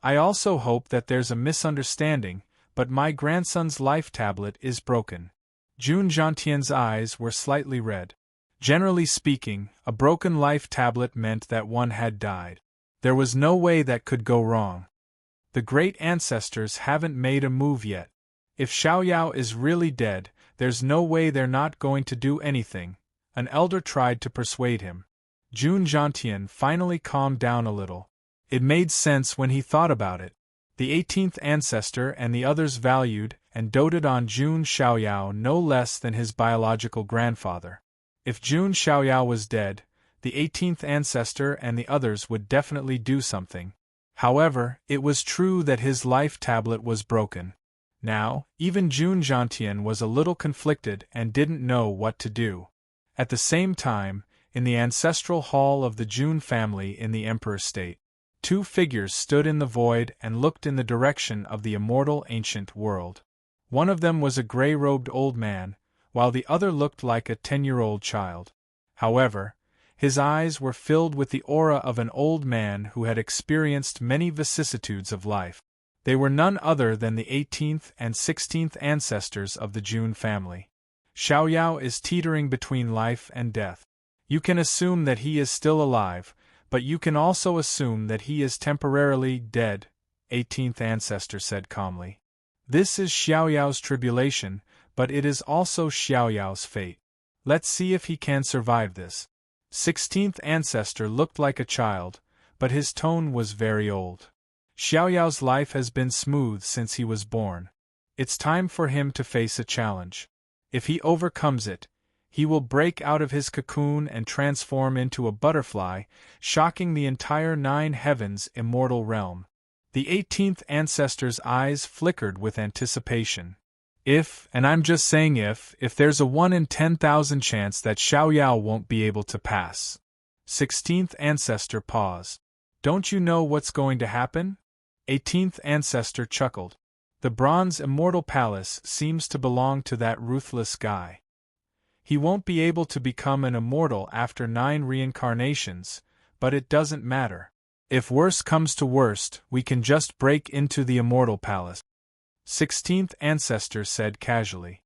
I also hope that there's a misunderstanding, but my grandson's life tablet is broken. Jun Zhantian's eyes were slightly red. Generally speaking, a broken life tablet meant that one had died. There was no way that could go wrong. The great ancestors haven't made a move yet. If Xiaoyao is really dead, there's no way they're not going to do anything. An elder tried to persuade him. Jun Zhantian finally calmed down a little. It made sense when he thought about it. The 18th ancestor and the others valued and doted on Jun Xiaoyao no less than his biological grandfather. If Jun Xiaoyao was dead, the 18th ancestor and the others would definitely do something. However, it was true that his life tablet was broken. Now, even Jun Jiantian was a little conflicted and didn't know what to do. At the same time, in the ancestral hall of the Jun family in the Emperor State, two figures stood in the void and looked in the direction of the immortal ancient world. One of them was a gray-robed old man, while the other looked like a 10-year-old child. However, his eyes were filled with the aura of an old man who had experienced many vicissitudes of life. They were none other than the 18th and 16th ancestors of the Jun family. Xiaoyao is teetering between life and death. You can assume that he is still alive, but you can also assume that he is temporarily dead, 18th ancestor said calmly. This is Xiaoyao's tribulation, but it is also Xiaoyao's fate. Let's see if he can survive this. 16th ancestor looked like a child, but his tone was very old. Xiaoyao's life has been smooth since he was born. It's time for him to face a challenge. If he overcomes it, he will break out of his cocoon and transform into a butterfly, shocking the entire 9 heavens immortal realm. The 18th ancestor's eyes flickered with anticipation. If, and I'm just saying if there's a 1 in 10,000 chance that Xiaoyao won't be able to pass. 16th ancestor paused. Don't you know what's going to happen? 18th ancestor chuckled. The bronze immortal palace seems to belong to that ruthless guy. He won't be able to become an immortal after 9 reincarnations, but it doesn't matter. If worse comes to worst, we can just break into the immortal palace. 16th ancestor said casually.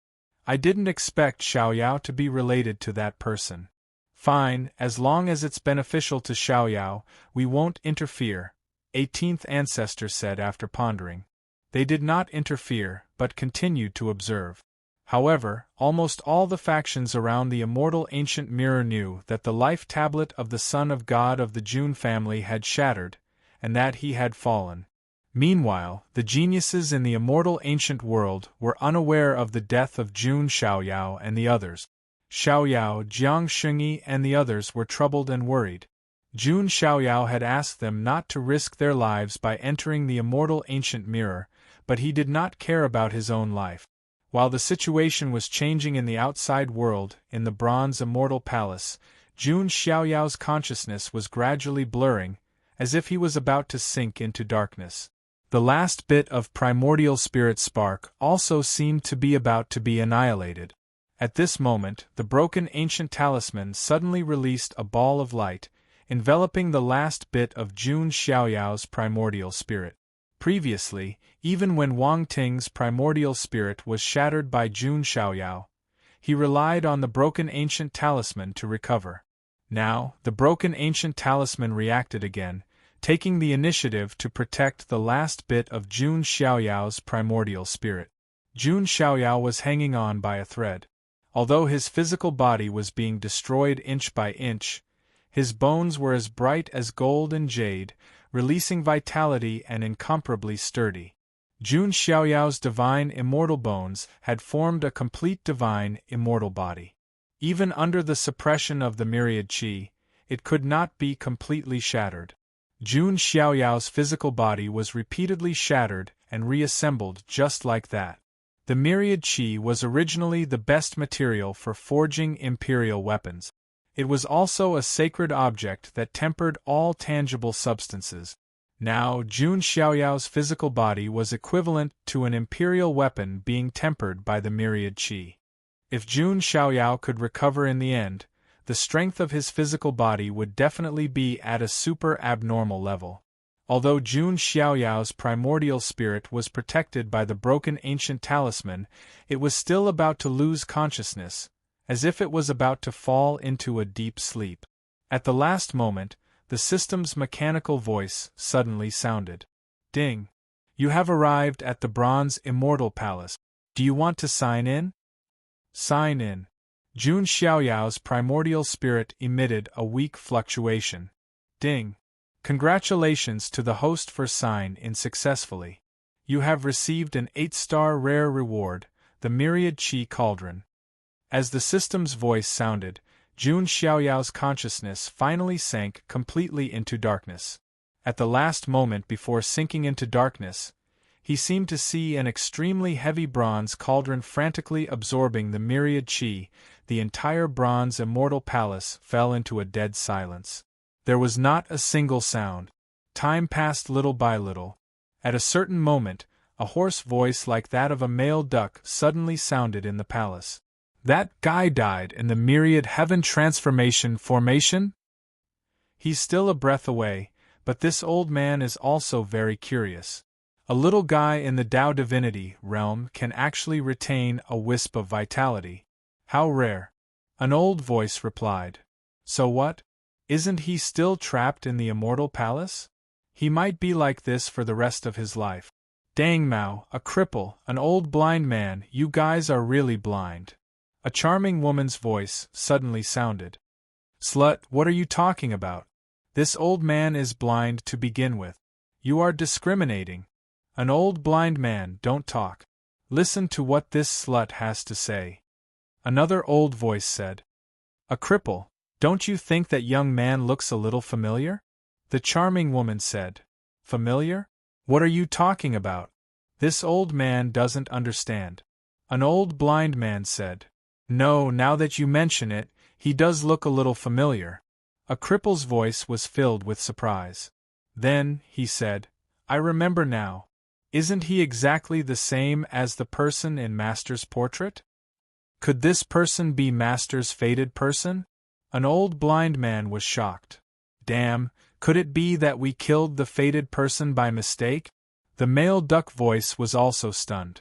I didn't expect Xiaoyao to be related to that person. Fine, as long as it's beneficial to Xiaoyao, we won't interfere, 18th ancestor said after pondering. They did not interfere, but continued to observe. However, almost all the factions around the immortal ancient mirror knew that the life tablet of the son of God of the Jun family had shattered, and that he had fallen. Meanwhile, the geniuses in the immortal ancient world were unaware of the death of Jun Xiaoyao and the others. Xiaoyao, Jiang Shengyi and the others were troubled and worried. Jun Xiaoyao had asked them not to risk their lives by entering the immortal ancient mirror, but he did not care about his own life. While the situation was changing in the outside world, in the bronze immortal palace, Jun Xiaoyao's consciousness was gradually blurring, as if he was about to sink into darkness. The last bit of primordial spirit spark also seemed to be about to be annihilated. At this moment, the broken ancient talisman suddenly released a ball of light, enveloping the last bit of Jun Xiaoyao's primordial spirit. Previously, even when Wang Ting's primordial spirit was shattered by Jun Xiaoyao, he relied on the broken ancient talisman to recover. Now, the broken ancient talisman reacted again, taking the initiative to protect the last bit of Jun Xiaoyao's primordial spirit. Jun Xiaoyao was hanging on by a thread. Although his physical body was being destroyed inch by inch, his bones were as bright as gold and jade, releasing vitality and incomparably sturdy. Jun Xiaoyao's divine immortal bones had formed a complete divine immortal body. Even under the suppression of the myriad qi, it could not be completely shattered. Jun Xiaoyao's physical body was repeatedly shattered and reassembled just like that. The myriad qi was originally the best material for forging imperial weapons. It was also a sacred object that tempered all tangible substances. Now, Jun Xiaoyao's physical body was equivalent to an imperial weapon being tempered by the myriad qi. If Jun Xiaoyao could recover in the end, the strength of his physical body would definitely be at a super abnormal level. Although Jun Xiaoyao's primordial spirit was protected by the broken ancient talisman, it was still about to lose consciousness, as if it was about to fall into a deep sleep. At the last moment, the system's mechanical voice suddenly sounded. Ding! You have arrived at the Bronze Immortal Palace. Do you want to sign in? Sign in. Jun Xiaoyao's primordial spirit emitted a weak fluctuation. Ding! Congratulations to the host for sign in successfully. You have received an 8-star rare reward, the Myriad Qi Cauldron. As the system's voice sounded, Jun Xiaoyao's consciousness finally sank completely into darkness. At the last moment before sinking into darkness, He seemed to see an extremely heavy bronze cauldron frantically absorbing the myriad chi. The entire bronze immortal palace fell into a dead silence. There was not a single sound. Time passed little by little. At a certain moment, a hoarse voice like that of a male duck suddenly sounded in the palace. "That guy died in the myriad heaven transformation formation?" He's still a breath away, but this old man is also very curious. A little guy in the Tao divinity realm can actually retain a wisp of vitality. How rare. An old voice replied. So what? Isn't he still trapped in the immortal palace? He might be like this for the rest of his life. Dang Mao, a cripple, an old blind man, you guys are really blind. A charming woman's voice suddenly sounded. Slut, what are you talking about? This old man is blind to begin with. You are discriminating. An old blind man, don't talk. Listen to what this slut has to say. Another old voice said. A cripple, don't you think that young man looks a little familiar? The charming woman said. Familiar? What are you talking about? This old man doesn't understand. An old blind man said. No, now that you mention it, he does look a little familiar. A cripple's voice was filled with surprise. Then, he said, I remember now. Isn't he exactly the same as the person in Master's portrait? Could this person be Master's fated person? An old blind man was shocked. Damn, could it be that we killed the fated person by mistake? The male duck voice was also stunned.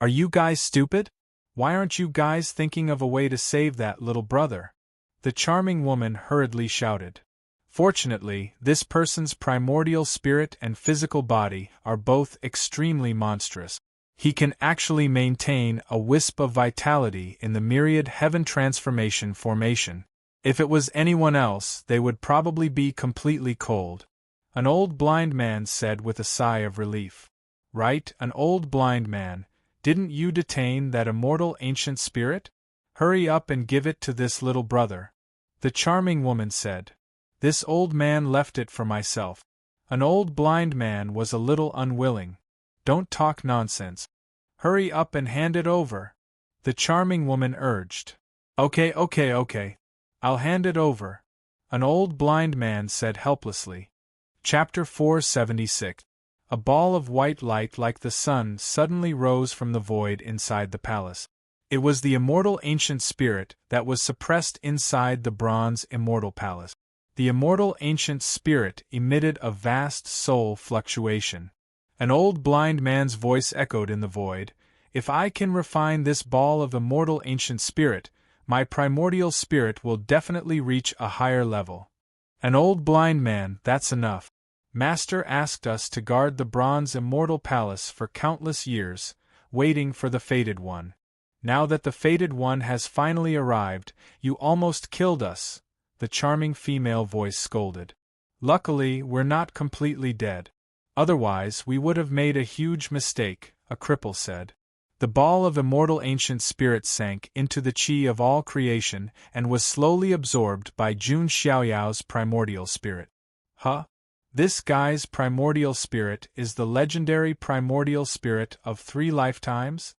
Are you guys stupid? Why aren't you guys thinking of a way to save that little brother? The charming woman hurriedly shouted. Fortunately, this person's primordial spirit and physical body are both extremely monstrous. He can actually maintain a wisp of vitality in the myriad heaven transformation formation. If it was anyone else, they would probably be completely cold. An old blind man said with a sigh of relief. Right, an old blind man, didn't you detain that immortal ancient spirit? Hurry up and give it to this little brother. The charming woman said. This old man left it for myself. An old blind man was a little unwilling. Don't talk nonsense. Hurry up and hand it over. The charming woman urged. Okay. I'll hand it over. An old blind man said helplessly. Chapter 476. A ball of white light like the sun suddenly rose from the void inside the palace. It was the immortal ancient spirit that was suppressed inside the bronze immortal palace. The immortal ancient spirit emitted a vast soul fluctuation. An old blind man's voice echoed in the void. If I can refine this ball of immortal ancient spirit, my primordial spirit will definitely reach a higher level. An old blind man, that's enough. Master asked us to guard the bronze immortal palace for countless years, waiting for the fated one. Now that the fated one has finally arrived, you almost killed us, the charming female voice scolded. Luckily, we're not completely dead. Otherwise, we would have made a huge mistake, a cripple said. The ball of immortal ancient spirit sank into the chi of all creation and was slowly absorbed by Jun Xiaoyao's primordial spirit. Huh? This guy's primordial spirit is the legendary primordial spirit of 3 lifetimes?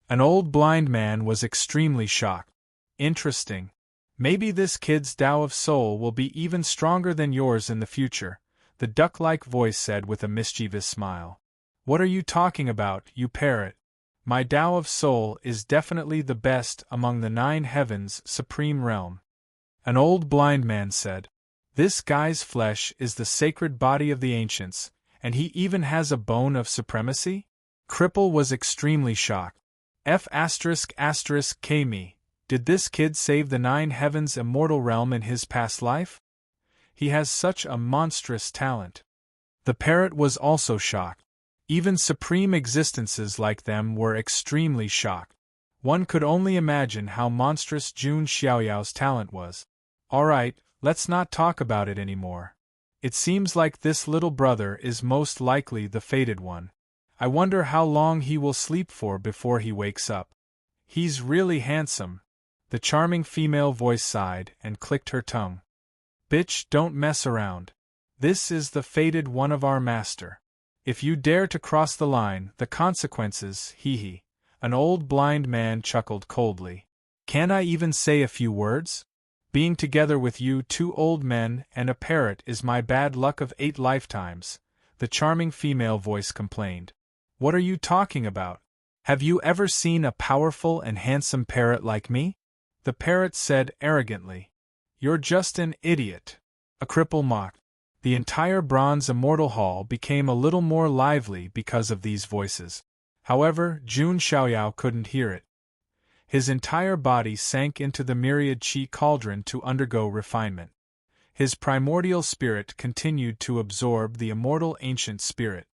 An old blind man was extremely shocked. Interesting. Maybe this kid's Tao of Soul will be even stronger than yours in the future, the duck-like voice said with a mischievous smile. What are you talking about, you parrot? My Tao of Soul is definitely the best among the 9 heavens' supreme realm. An old blind man said. This guy's flesh is the sacred body of the ancients, and he even has a bone of supremacy? Cripple was extremely shocked. F***K me. Did this kid save the 9 heavens' immortal realm in his past life? He has such a monstrous talent. The parrot was also shocked. Even supreme existences like them were extremely shocked. One could only imagine how monstrous Jun Xiaoyao's talent was. Alright, let's not talk about it anymore. It seems like this little brother is most likely the fated one. I wonder how long he will sleep for before he wakes up. He's really handsome. The charming female voice sighed and clicked her tongue. Bitch, don't mess around. This is the fated one of our master. If you dare to cross the line, the consequences, hee. An old blind man chuckled coldly. Can't I even say a few words? Being together with you two old men and a parrot is my bad luck of 8 lifetimes, the charming female voice complained. What are you talking about? Have you ever seen a powerful and handsome parrot like me? The parrot said arrogantly. You're just an idiot. A cripple mocked. The entire bronze immortal hall became a little more lively because of these voices. However, Jun Xiaoyao couldn't hear it. His entire body sank into the myriad qi cauldron to undergo refinement. His primordial spirit continued to absorb the immortal ancient spirit.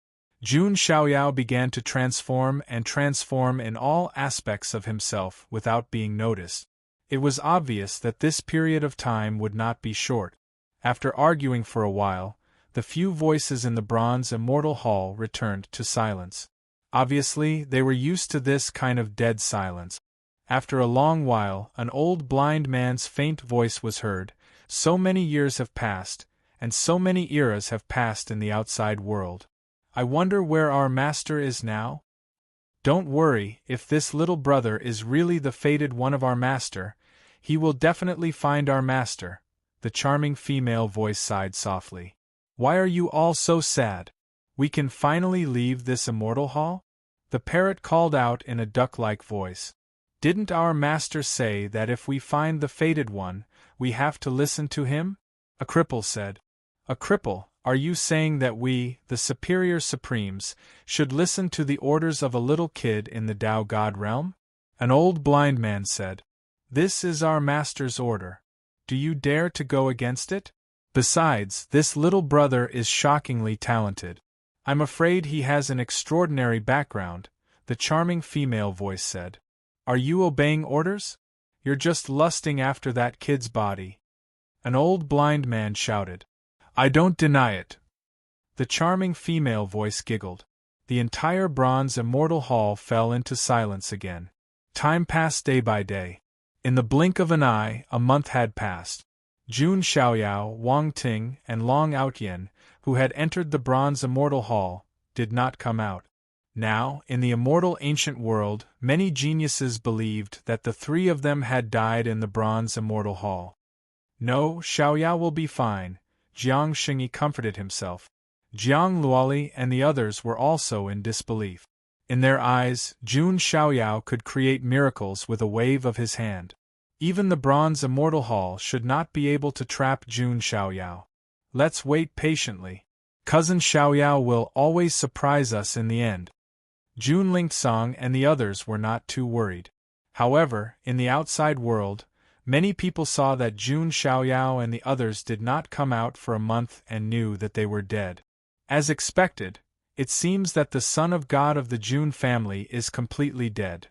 Jun Xiaoyao began to transform in all aspects of himself without being noticed. It was obvious that this period of time would not be short. After arguing for a while, the few voices in the bronze immortal hall returned to silence. Obviously, they were used to this kind of dead silence. After a long while, an old blind man's faint voice was heard. So many years have passed, and so many eras have passed in the outside world. I wonder where our master is now? Don't worry, if this little brother is really the fated one of our master, he will definitely find our master, the charming female voice sighed softly. Why are you all so sad? We can finally leave this immortal hall? The parrot called out in a duck-like voice. Didn't our master say that if we find the fated one, we have to listen to him? A cripple said. A cripple, are you saying that we, the superior supremes, should listen to the orders of a little kid in the Tao God realm? An old blind man said. This is our master's order. Do you dare to go against it? Besides, this little brother is shockingly talented. I'm afraid he has an extraordinary background, the charming female voice said. Are you obeying orders? You're just lusting after that kid's body. An old blind man shouted. I don't deny it. The charming female voice giggled. The entire bronze immortal hall fell into silence again. Time passed day by day. In the blink of an eye, a month had passed. Jun Xiaoyao, Wang Ting, and Long Outyen, who had entered the bronze immortal hall, did not come out. Now, in the immortal ancient world, many geniuses believed that the 3 of them had died in the bronze immortal hall. No, Xiaoyao will be fine, Jiang Xingyi comforted himself. Jiang Luoli and the others were also in disbelief. In their eyes, Jun Xiaoyao could create miracles with a wave of his hand. Even the bronze immortal hall should not be able to trap Jun Xiaoyao. Let's wait patiently. Cousin Xiaoyao will always surprise us in the end. Jun Lingsong and the others were not too worried. However, in the outside world, many people saw that Jun Xiaoyao and the others did not come out for a month and knew that they were dead. As expected, it seems that the son of God of the Jun family is completely dead.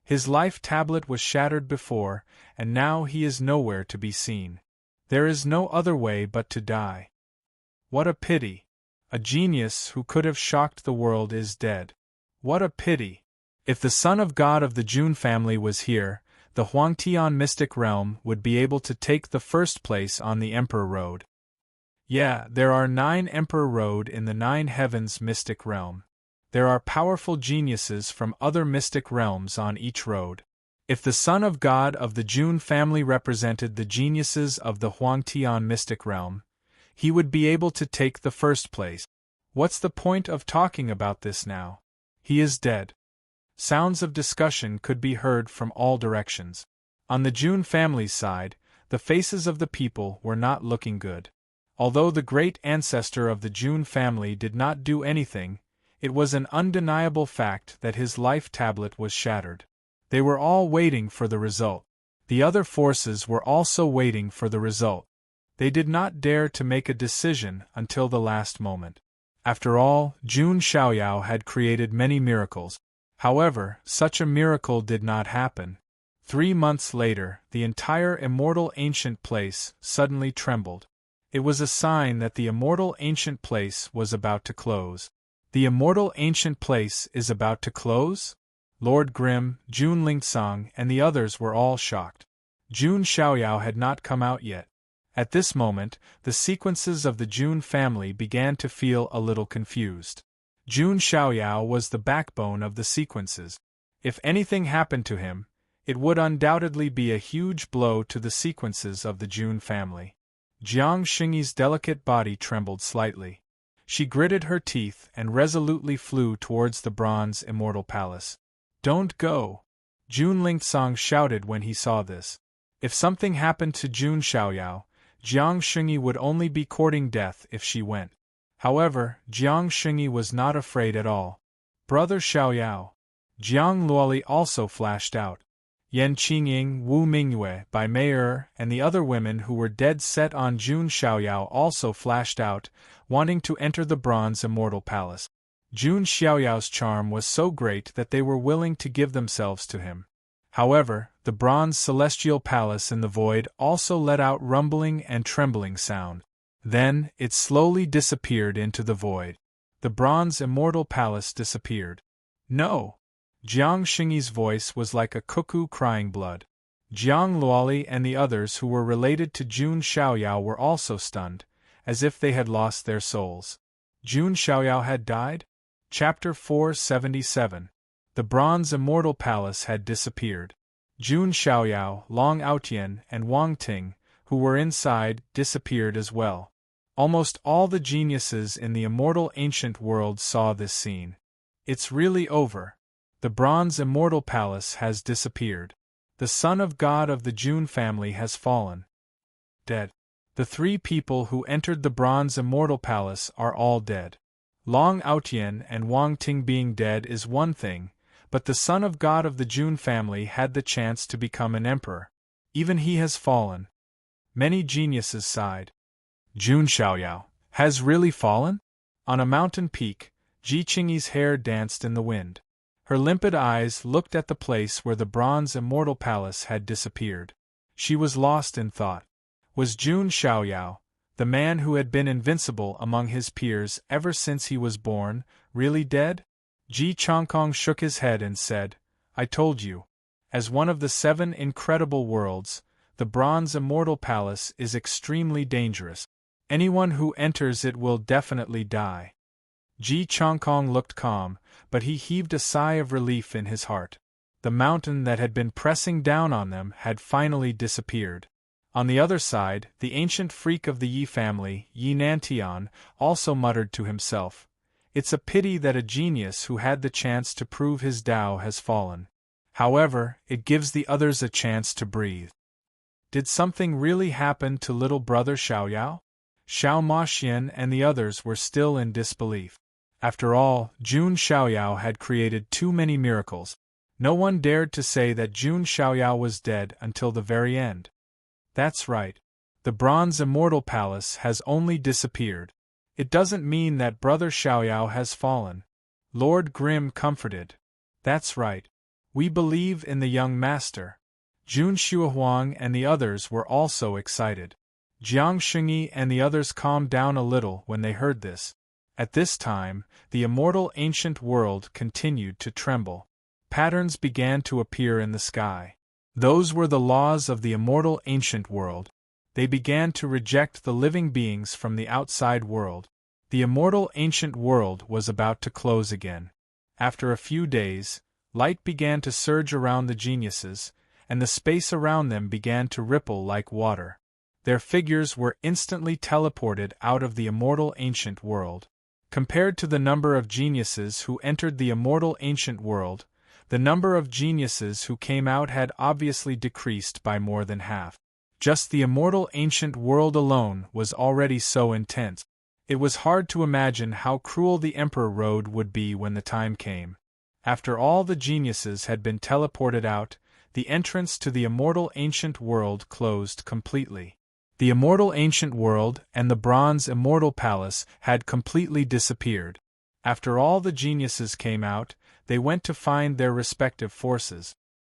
His life tablet was shattered before, and now he is nowhere to be seen. There is no other way but to die. What a pity! A genius who could have shocked the world is dead. What a pity! If the son of God of the Jun family was here, the Huangtian mystic realm would be able to take the first place on the Emperor Road. Yeah, there are 9 Emperor Road in the 9 Heavens mystic realm. There are powerful geniuses from other mystic realms on each road. If the son of God of the Jun family represented the geniuses of the Huangtian mystic realm, he would be able to take the first place. What's the point of talking about this now? He is dead. Sounds of discussion could be heard from all directions. On the Jun family's side, the faces of the people were not looking good. Although the great ancestor of the Jun family did not do anything, it was an undeniable fact that his life tablet was shattered. They were all waiting for the result. The other forces were also waiting for the result. They did not dare to make a decision until the last moment. After all, Jun Xiaoyao had created many miracles. However, such a miracle did not happen. 3 months later, the entire immortal ancient place suddenly trembled. It was a sign that the immortal ancient place was about to close. The immortal ancient place is about to close? Lord Grimm, Jun Lingsong, and the others were all shocked. Jun Xiaoyao had not come out yet. At this moment, the sequences of the Jun family began to feel a little confused. Jun Xiaoyao was the backbone of the sequences. If anything happened to him, it would undoubtedly be a huge blow to the sequences of the Jun family. Jiang Xingyi's delicate body trembled slightly. She gritted her teeth and resolutely flew towards the bronze immortal palace. "Don't go!" Jun Lingsong shouted when he saw this. If something happened to Jun Xiaoyao, Jiang Xingyi would only be courting death if she went. However, Jiang Xingyi was not afraid at all. "Brother Xiaoyao!" Jiang Luoli also flashed out. Yan Qingying, Wu Mingyue, Bai Mei'er, and the other women who were dead set on Jun Xiaoyao also flashed out, wanting to enter the bronze immortal palace. Jun Xiaoyao's charm was so great that they were willing to give themselves to him. However, the bronze celestial palace in the void also let out rumbling and trembling sound. Then, it slowly disappeared into the void. The bronze immortal palace disappeared. "No!" Jiang Xingyi's voice was like a cuckoo crying blood. Jiang Luoli and the others who were related to Jun Xiaoyao were also stunned, as if they had lost their souls. Jun Xiaoyao had died? Chapter 477. The bronze immortal palace had disappeared. Jun Xiaoyao, Long Aotian, and Wang Ting, who were inside, disappeared as well. Almost all the geniuses in the immortal ancient world saw this scene. It's really over. The bronze immortal palace has disappeared. The son of God of the Jun family has fallen. Dead. The 3 people who entered the bronze immortal palace are all dead. Long Aotian and Wang Ting being dead is one thing, but the son of God of the Jun family had the chance to become an emperor. Even he has fallen. Many geniuses sighed. Jun Xiaoyao has really fallen? On a mountain peak, Ji Qingyi's hair danced in the wind. Her limpid eyes looked at the place where the bronze immortal palace had disappeared. She was lost in thought. Was Jun Xiaoyao, the man who had been invincible among his peers ever since he was born, really dead? Ji Chongkong shook his head and said, "I told you. As one of the 7 incredible worlds, the bronze immortal palace is extremely dangerous. Anyone who enters it will definitely die." Ji Chongkong looked calm, but he heaved a sigh of relief in his heart. The mountain that had been pressing down on them had finally disappeared. On the other side, the ancient freak of the Yi family, Yi Nantian, also muttered to himself, "It's a pity that a genius who had the chance to prove his Tao has fallen. However, it gives the others a chance to breathe." Did something really happen to little brother Xiaoyao? Xiao Maxian and the others were still in disbelief. After all, Jun Xiaoyao had created too many miracles. No one dared to say that Jun Xiaoyao was dead until the very end. That's right. The bronze immortal palace has only disappeared. It doesn't mean that brother Xiaoyao has fallen. Lord Grimm comforted. That's right. We believe in the young master. Jun Xuehuang and the others were also excited. Jiang Xingyi and the others calmed down a little when they heard this. At this time, the immortal ancient world continued to tremble. Patterns began to appear in the sky. Those were the laws of the immortal ancient world. They began to reject the living beings from the outside world. The immortal ancient world was about to close again. After a few days, light began to surge around the geniuses, and the space around them began to ripple like water. Their figures were instantly teleported out of the immortal ancient world. Compared to the number of geniuses who entered the immortal ancient world, the number of geniuses who came out had obviously decreased by more than half. Just the immortal ancient world alone was already so intense. It was hard to imagine how cruel the Emperor Road would be when the time came. After all the geniuses had been teleported out, the entrance to the immortal ancient world closed completely. The immortal ancient world and the bronze immortal palace had completely disappeared. After all the geniuses came out, they went to find their respective forces.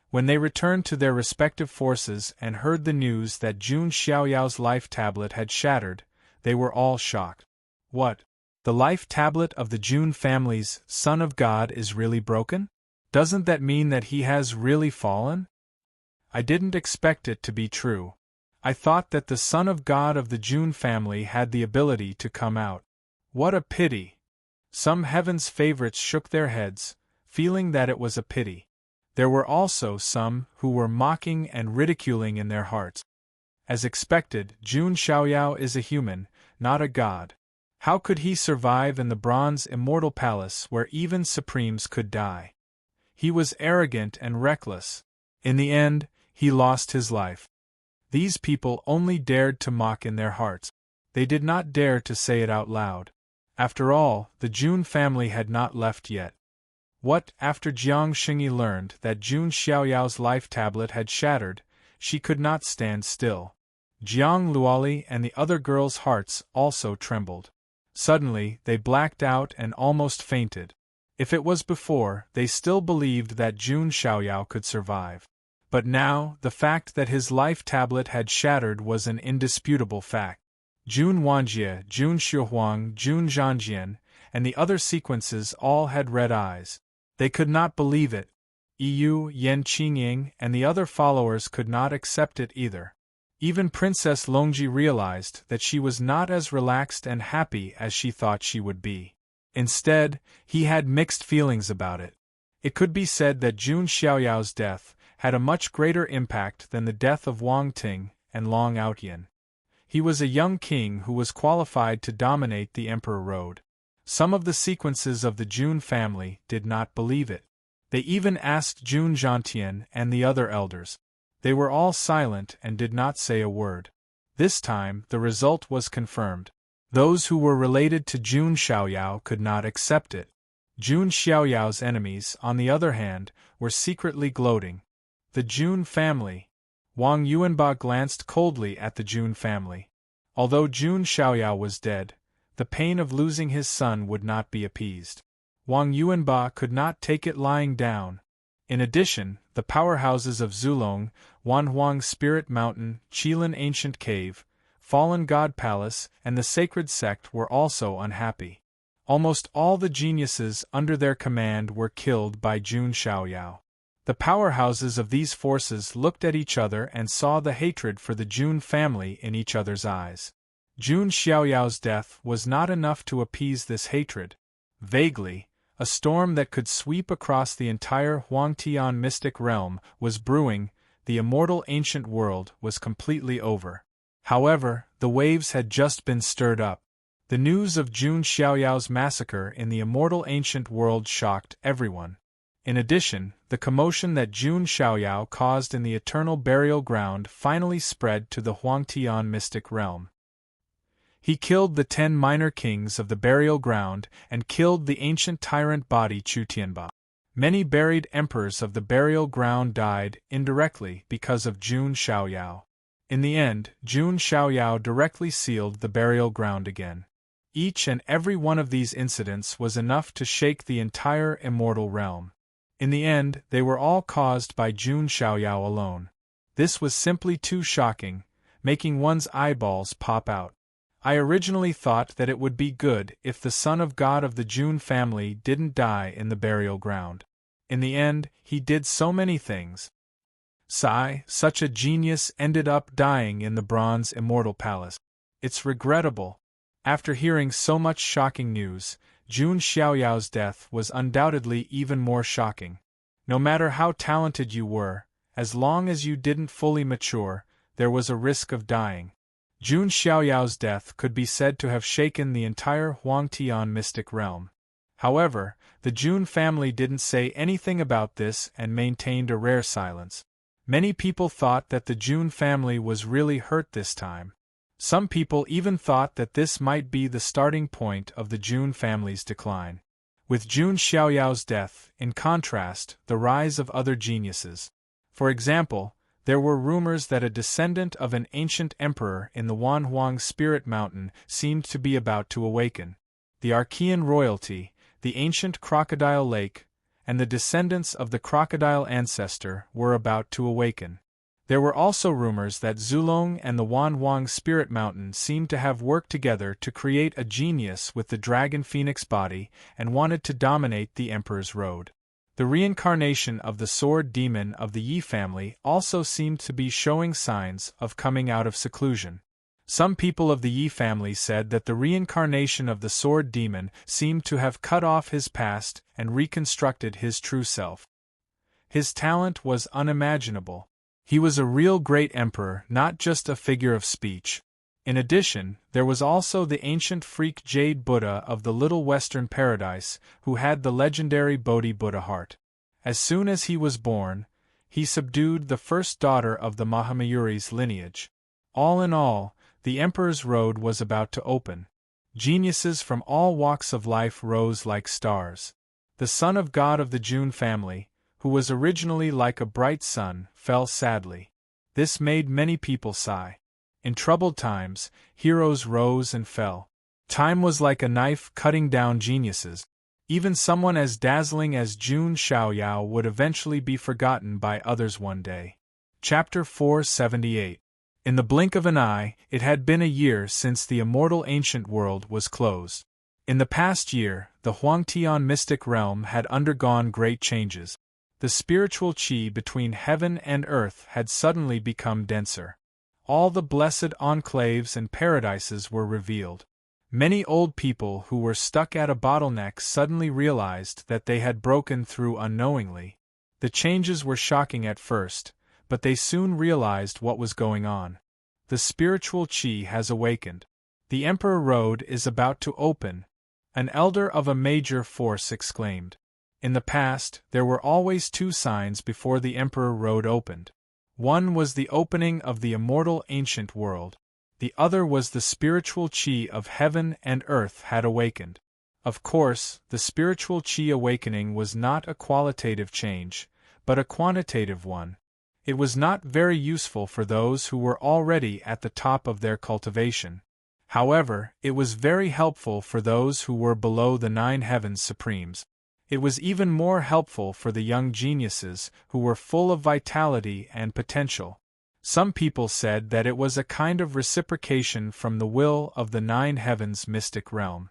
When they returned to their respective forces and heard the news that Jun Xiaoyao's life tablet had shattered, they were all shocked. What? The life tablet of the Jun family's son of God is really broken? Doesn't that mean that he has really fallen? I didn't expect it to be true. I thought that the son of God of the Jun family had the ability to come out. What a pity! Some heaven's favorites shook their heads, feeling that it was a pity. There were also some who were mocking and ridiculing in their hearts. As expected, Jun Xiaoyao is a human, not a god. How could he survive in the bronze immortal palace where even supremes could die? He was arrogant and reckless. In the end, he lost his life. These people only dared to mock in their hearts. They did not dare to say it out loud. After all, the Jun family had not left yet. What, after Jiang Xingyi learned that Jun Xiaoyao's life tablet had shattered, she could not stand still. Jiang Luoli and the other girls' hearts also trembled. Suddenly, they blacked out and almost fainted. If it was before, they still believed that Jun Xiaoyao could survive. But now, the fact that his life tablet had shattered was an indisputable fact. Jun Wanjie, Jun Shuhuang, Jun Zhangjian, and the other sequences all had red eyes. They could not believe it. Yu, Yan Qingying, and the other followers could not accept it either. Even Princess Longji realized that she was not as relaxed and happy as she thought she would be. Instead, he had mixed feelings about it. It could be said that Jun Xiaoyao's death had a much greater impact than the death of Wang Ting and Long Outyin. He was a young king who was qualified to dominate the Emperor Road. Some of the sequences of the Jun family did not believe it. They even asked Jun Zhantian and the other elders. They were all silent and did not say a word. This time, the result was confirmed. Those who were related to Jun Xiaoyao could not accept it. Jun Xiaoyao's enemies, on the other hand, were secretly gloating. The Jun family. Wang Yuanba glanced coldly at the Jun family. Although Jun Xiaoyao was dead, the pain of losing his son would not be appeased. Wang Yuanba could not take it lying down. In addition, the powerhouses of Zulong, Wanhuang Spirit Mountain, Qilin Ancient Cave, Fallen God Palace, and the Sacred Sect were also unhappy. Almost all the geniuses under their command were killed by Jun Xiaoyao. The powerhouses of these forces looked at each other and saw the hatred for the Jun family in each other's eyes. Jun Xiaoyao's death was not enough to appease this hatred. Vaguely, a storm that could sweep across the entire Huangtian mystic realm was brewing. The immortal ancient world was completely over. However, the waves had just been stirred up. The news of Jun Xiaoyao's massacre in the immortal ancient world shocked everyone. In addition, the commotion that Jun Xiaoyao caused in the eternal burial ground finally spread to the Huangtian mystic realm. He killed the 10 minor kings of the burial ground and killed the ancient tyrant body Chu Tianba. Many buried emperors of the burial ground died indirectly because of Jun Xiaoyao. In the end, Jun Xiaoyao directly sealed the burial ground again. Each and every one of these incidents was enough to shake the entire immortal realm. In the end, they were all caused by Jun Xiaoyao alone. This was simply too shocking, making one's eyeballs pop out. I originally thought that it would be good if the son of God of the Jun family didn't die in the burial ground. In the end, he did so many things. Such a genius ended up dying in the bronze immortal palace. It's regrettable. After hearing so much shocking news, Jun Xiaoyao's death was undoubtedly even more shocking. No matter how talented you were, as long as you didn't fully mature, there was a risk of dying. Jun Xiaoyao's death could be said to have shaken the entire Huangtian mystic realm. However, the Jun family didn't say anything about this and maintained a rare silence. Many people thought that the Jun family was really hurt this time. Some people even thought that this might be the starting point of the Jun family's decline. With Jun Xiaoyao's death, in contrast, the rise of other geniuses. For example, there were rumors that a descendant of an ancient emperor in the Wanhuang Spirit Mountain seemed to be about to awaken. The Archean royalty, the ancient crocodile lake, and the descendants of the crocodile ancestor were about to awaken. There were also rumors that Zulong and the Wanhuang Spirit Mountain seemed to have worked together to create a genius with the dragon phoenix body and wanted to dominate the Emperor's Road. The reincarnation of the sword demon of the Yi family also seemed to be showing signs of coming out of seclusion. Some people of the Yi family said that the reincarnation of the sword demon seemed to have cut off his past and reconstructed his true self. His talent was unimaginable. He was a real great emperor, not just a figure of speech. In addition, there was also the ancient freak Jade Buddha of the Little Western Paradise, who had the legendary Bodhi Buddha heart. As soon as he was born, he subdued the first daughter of the Mahamayuri's lineage. All in all, the emperor's road was about to open. Geniuses from all walks of life rose like stars. The son of God of the Jun family, who was originally like a bright sun, fell sadly. This made many people sigh. In troubled times, heroes rose and fell. Time was like a knife cutting down geniuses. Even someone as dazzling as Jun Xiaoyao would eventually be forgotten by others one day. Chapter 478. In the blink of an eye, it had been a year since the immortal ancient world was closed. In the past year, the Huangtian mystic realm had undergone great changes. The spiritual qi between heaven and earth had suddenly become denser. All the blessed enclaves and paradises were revealed. Many old people who were stuck at a bottleneck suddenly realized that they had broken through unknowingly. The changes were shocking at first, but they soon realized what was going on. The spiritual qi has awakened. The Emperor Road is about to open, an elder of a major force exclaimed. In the past, there were always two signs before the Emperor Road opened. One was the opening of the immortal ancient world. The other was the spiritual qi of heaven and earth had awakened. Of course, the spiritual qi awakening was not a qualitative change, but a quantitative one. It was not very useful for those who were already at the top of their cultivation. However, it was very helpful for those who were below the 9 heavens supremes. It was even more helpful for the young geniuses who were full of vitality and potential. Some people said that it was a kind of reciprocation from the will of the 9 heavens mystic realm.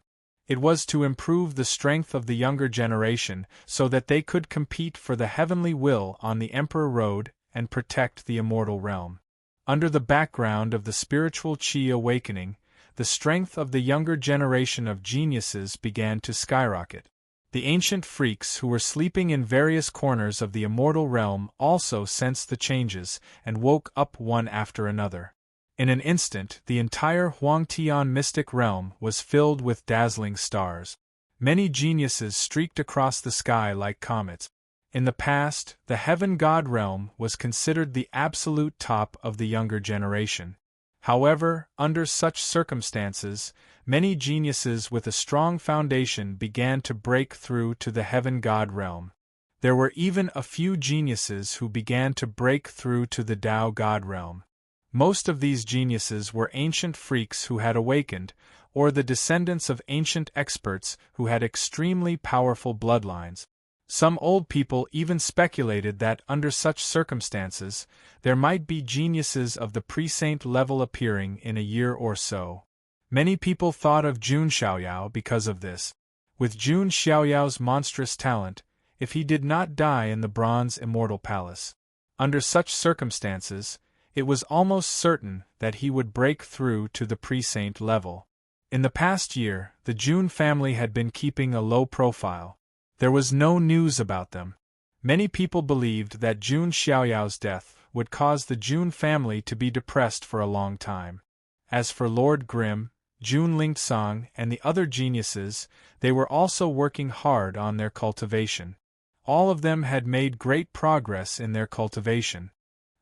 It was to improve the strength of the younger generation so that they could compete for the heavenly will on the Emperor Road and protect the immortal realm. Under the background of the spiritual qi awakening, the strength of the younger generation of geniuses began to skyrocket. The ancient freaks who were sleeping in various corners of the immortal realm also sensed the changes and woke up one after another. In an instant, the entire Huangtian mystic realm was filled with dazzling stars. Many geniuses streaked across the sky like comets. In the past, the heaven god realm was considered the absolute top of the younger generation. However, under such circumstances, many geniuses with a strong foundation began to break through to the heaven god realm. There were even a few geniuses who began to break through to the Tao god realm. Most of these geniuses were ancient freaks who had awakened, or the descendants of ancient experts who had extremely powerful bloodlines. Some old people even speculated that under such circumstances, there might be geniuses of the pre-saint level appearing in a year or so. Many people thought of Jun Xiaoyao because of this. With Jun Xiaoyao's monstrous talent, if he did not die in the Bronze Immortal Palace, under such circumstances, it was almost certain that he would break through to the pre-saint level. In the past year, the Jun family had been keeping a low profile. There was no news about them. Many people believed that Jun Xiaoyao's death would cause the Jun family to be depressed for a long time. As for Lord Grimm, Jun Lingsong, and the other geniuses, they were also working hard on their cultivation. All of them had made great progress in their cultivation.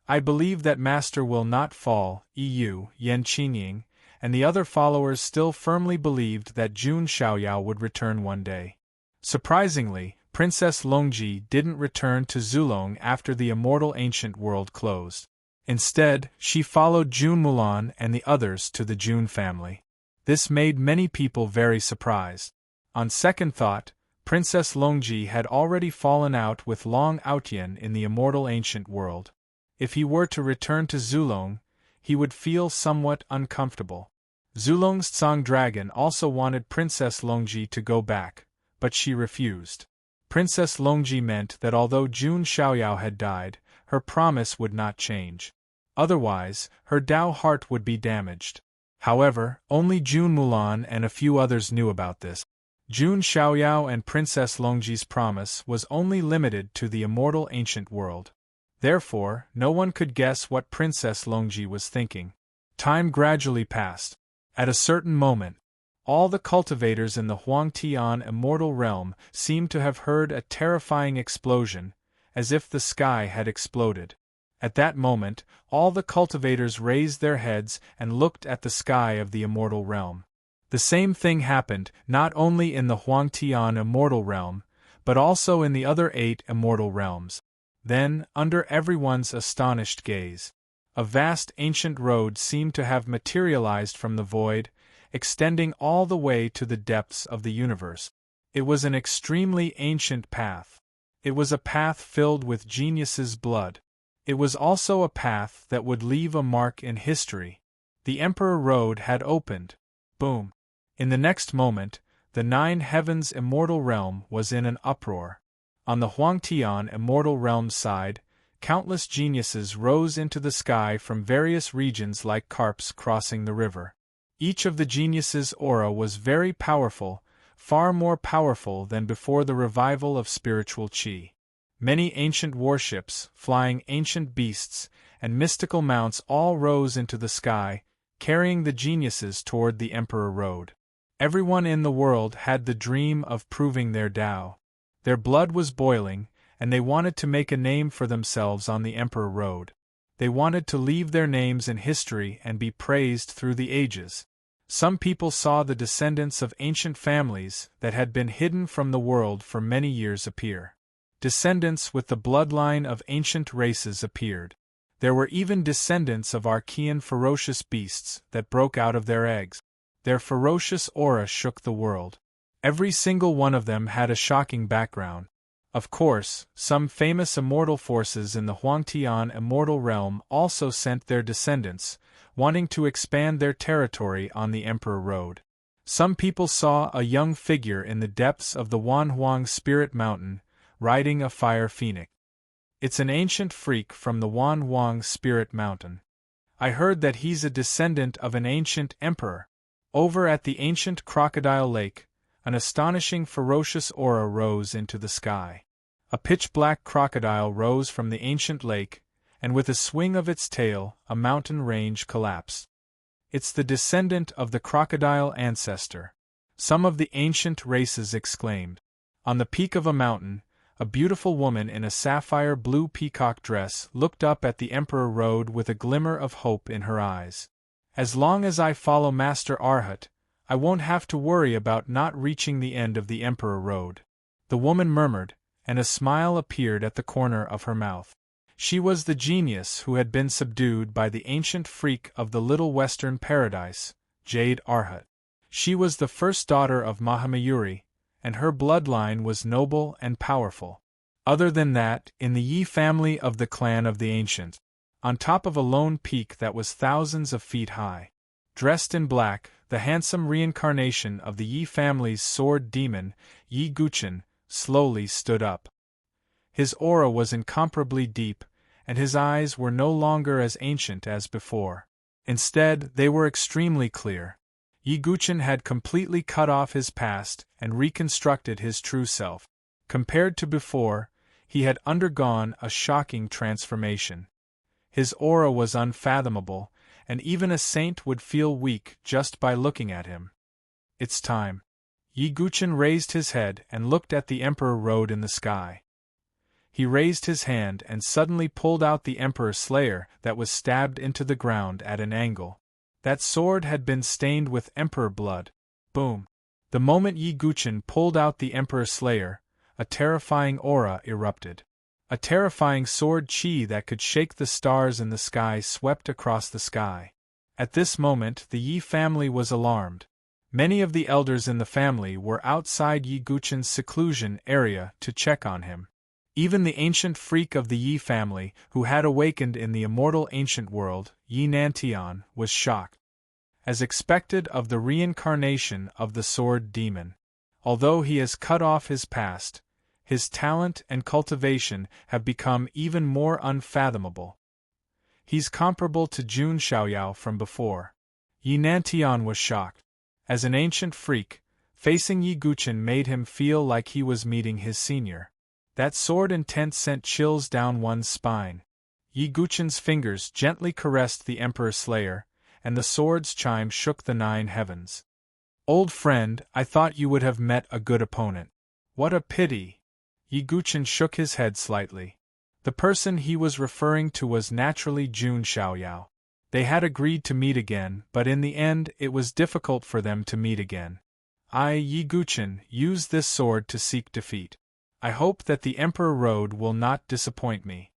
I believe that Master will not fall. Yan Qingying, and the other followers still firmly believed that Jun Xiaoyao would return one day. Surprisingly, Princess Longji didn't return to Zulong after the immortal ancient world closed. Instead, she followed Jun Mulan and the others to the Jun family. This made many people very surprised. On second thought, Princess Longji had already fallen out with Long Outyan in the immortal ancient world. If he were to return to Zulong, he would feel somewhat uncomfortable. Zulong's Tsang Dragon also wanted Princess Longji to go back, but she refused. Princess Longji meant that although Jun Xiaoyao had died, her promise would not change. Otherwise, her Dao heart would be damaged. However, only Jun Mulan and a few others knew about this. Jun Xiaoyao and Princess Longji's promise was only limited to the immortal ancient world. Therefore, no one could guess what Princess Longji was thinking. Time gradually passed. At a certain moment, all the cultivators in the Huangtian immortal realm seemed to have heard a terrifying explosion, as if the sky had exploded. At that moment, all the cultivators raised their heads and looked at the sky of the immortal realm. The same thing happened not only in the Huangtian immortal realm, but also in the other 8 immortal realms. Then, under everyone's astonished gaze, a vast ancient road seemed to have materialized from the void, extending all the way to the depths of the universe. It was an extremely ancient path. It was a path filled with geniuses' blood. It was also a path that would leave a mark in history. The Emperor Road had opened. Boom! In the next moment, the 9 heavens immortal realm was in an uproar. On the Huangtian immortal realm's side, countless geniuses rose into the sky from various regions like carps crossing the river. Each of the geniuses' aura was very powerful, far more powerful than before the revival of spiritual qi. Many ancient warships, flying ancient beasts, and mystical mounts all rose into the sky, carrying the geniuses toward the Emperor Road. Everyone in the world had the dream of proving their Tao. Their blood was boiling, and they wanted to make a name for themselves on the Emperor Road. They wanted to leave their names in history and be praised through the ages. Some people saw the descendants of ancient families that had been hidden from the world for many years appear. Descendants with the bloodline of ancient races appeared. There were even descendants of Archean ferocious beasts that broke out of their eggs. Their ferocious aura shook the world. Every single one of them had a shocking background. Of course, some famous immortal forces in the Huangtian immortal realm also sent their descendants, wanting to expand their territory on the Emperor Road. Some people saw a young figure in the depths of the Wanhuang Spirit Mountain, riding a fire phoenix. It's an ancient freak from the Wanhuang Spirit Mountain. I heard that he's a descendant of an ancient emperor. Over at the ancient Crocodile Lake, an astonishing ferocious aura rose into the sky. A pitch-black crocodile rose from the ancient lake, and with a swing of its tail, a mountain range collapsed. It's the descendant of the crocodile ancestor. Some of the ancient races exclaimed. On the peak of a mountain, a beautiful woman in a sapphire blue peacock dress looked up at the Emperor Road with a glimmer of hope in her eyes. As long as I follow Master Arhat, I won't have to worry about not reaching the end of the Emperor Road. The woman murmured, and a smile appeared at the corner of her mouth. She was the genius who had been subdued by the ancient freak of the Little Western Paradise, Jade Arhat. She was the first daughter of Mahamayuri, and her bloodline was noble and powerful. Other than that, in the Yi family of the clan of the Ancient, on top of a lone peak that was thousands of feet high, dressed in black, the handsome reincarnation of the Yi family's sword demon, Yi Guchen, slowly stood up. His aura was incomparably deep, and his eyes were no longer as ancient as before. Instead, they were extremely clear. Yi Guchen had completely cut off his past and reconstructed his true self. Compared to before, he had undergone a shocking transformation. His aura was unfathomable, and even a saint would feel weak just by looking at him. It's time. Yi Guchen raised his head and looked at the Emperor Road in the sky. He raised his hand and suddenly pulled out the Emperor Slayer that was stabbed into the ground at an angle. That sword had been stained with Emperor blood. Boom! The moment Yi Guchen pulled out the Emperor Slayer, a terrifying aura erupted. A terrifying sword chi that could shake the stars in the sky swept across the sky. At this moment the Yi family was alarmed. Many of the elders in the family were outside Yi Guchen's seclusion area to check on him. Even the ancient freak of the Yi family, who had awakened in the immortal ancient world, Yi Nantian, was shocked. As expected of the reincarnation of the sword demon. Although he has cut off his past, his talent and cultivation have become even more unfathomable. He's comparable to Jun Xiaoyao from before. Yi Nantian was shocked. As an ancient freak, facing Yi Guqin made him feel like he was meeting his senior. That sword intent sent chills down one's spine. Yi Guqin's fingers gently caressed the Emperor Slayer, and the sword's chime shook the 9 heavens. Old friend, I thought you would have met a good opponent. What a pity! Yi Guqin shook his head slightly. The person he was referring to was naturally Jun Xiaoyao. They had agreed to meet again, but in the end it was difficult for them to meet again. I, Yi Guqin, use this sword to seek defeat. I hope that the Emperor Road will not disappoint me.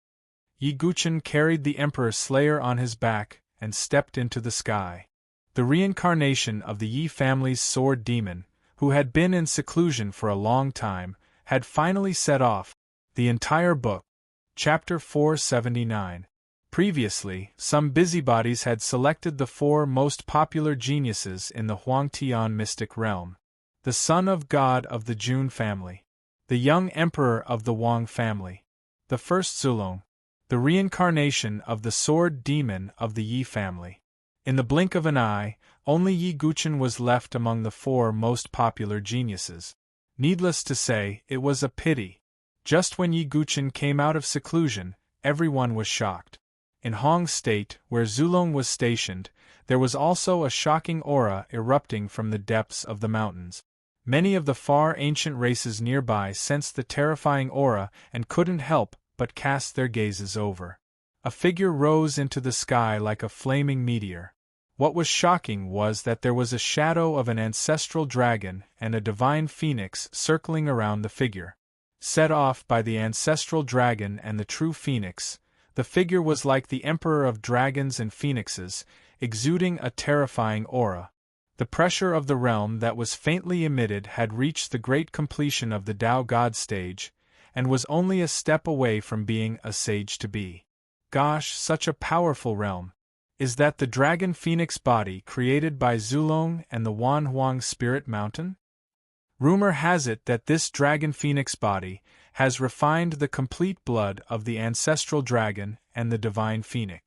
Yi Guqin carried the Emperor Slayer on his back and stepped into the sky. The reincarnation of the Yi family's sword demon, who had been in seclusion for a long time, had finally set off. The entire book. Chapter 479. Previously, some busybodies had selected the 4 most popular geniuses in the Huangtian mystic realm. The son of God of the Jun family. The young emperor of the Wang family. The first Zulong. The reincarnation of the sword demon of the Yi family. In the blink of an eye, only Yi Guqin was left among the 4 most popular geniuses. Needless to say, it was a pity. Just when Yi Guqin came out of seclusion, everyone was shocked. In Hong State, where Zulong was stationed, there was also a shocking aura erupting from the depths of the mountains. Many of the far ancient races nearby sensed the terrifying aura and couldn't help but cast their gazes over. A figure rose into the sky like a flaming meteor. What was shocking was that there was a shadow of an ancestral dragon and a divine phoenix circling around the figure. Set off by the ancestral dragon and the true phoenix, the figure was like the emperor of dragons and phoenixes, exuding a terrifying aura. The pressure of the realm that was faintly emitted had reached the great completion of the Tao God stage, and was only a step away from being a sage to be. Gosh, such a powerful realm! Is that the dragon phoenix body created by Zulong and the Wan Huang Spirit Mountain? Rumor has it that this dragon phoenix body has refined the complete blood of the ancestral dragon and the divine phoenix.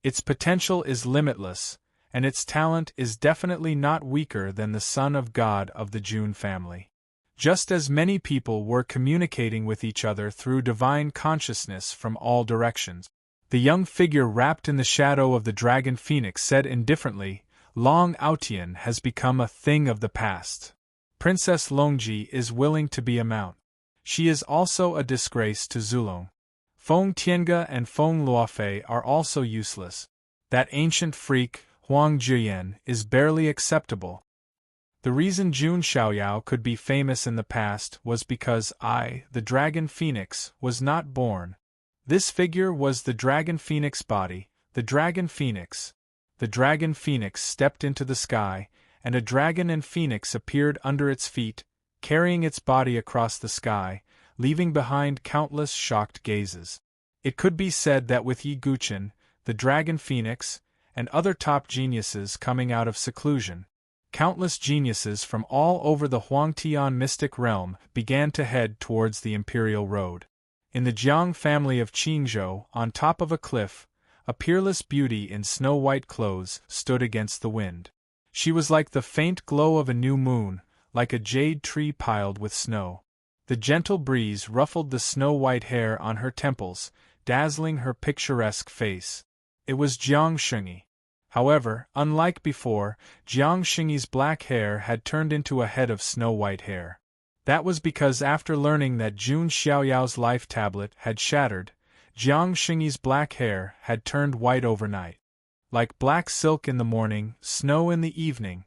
Its potential is limitless, and its talent is definitely not weaker than the son of God of the Jun family. Just as many people were communicating with each other through divine consciousness from all directions. The young figure wrapped in the shadow of the dragon phoenix said indifferently, Long Outian has become a thing of the past. Princess Longji is willing to be a mount. She is also a disgrace to Zulong. Feng Tiange and Feng Luofei are also useless. That ancient freak, Huang Jiyan, is barely acceptable. The reason Jun Xiaoyao could be famous in the past was because I, the dragon phoenix, was not born. This figure was the dragon phoenix body, the dragon phoenix. The dragon phoenix stepped into the sky, and a dragon and phoenix appeared under its feet, carrying its body across the sky, leaving behind countless shocked gazes. It could be said that with Yi Guqin, the dragon phoenix, and other top geniuses coming out of seclusion, countless geniuses from all over the Huangtian mystic realm began to head towards the imperial road. In the Jiang family of Qingzhou, on top of a cliff, a peerless beauty in snow-white clothes stood against the wind. She was like the faint glow of a new moon, like a jade tree piled with snow. The gentle breeze ruffled the snow-white hair on her temples, dazzling her picturesque face. It was Jiang Shengyi. However, unlike before, Jiang Shengyi's black hair had turned into a head of snow-white hair. That was because after learning that Jun Xiaoyao's life tablet had shattered, Jiang Shengyi's black hair had turned white overnight. Like black silk in the morning, snow in the evening,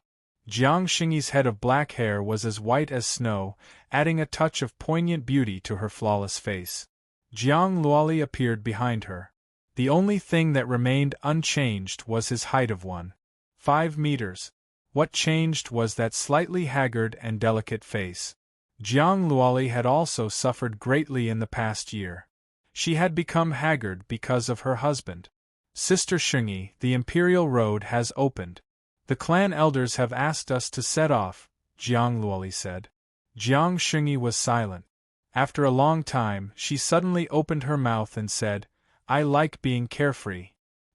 Jiang Shengyi's head of black hair was as white as snow, adding a touch of poignant beauty to her flawless face. Jiang Luoli appeared behind her. The only thing that remained unchanged was his height of 1.5 meters. What changed was that slightly haggard and delicate face. Jiang Luoli had also suffered greatly in the past year. She had become haggard because of her husband. Sister Shengyi, the imperial road has opened. The clan elders have asked us to set off, Jiang Luoli said. Jiang Shengyi was silent. After a long time, she suddenly opened her mouth and said, "I like being carefree."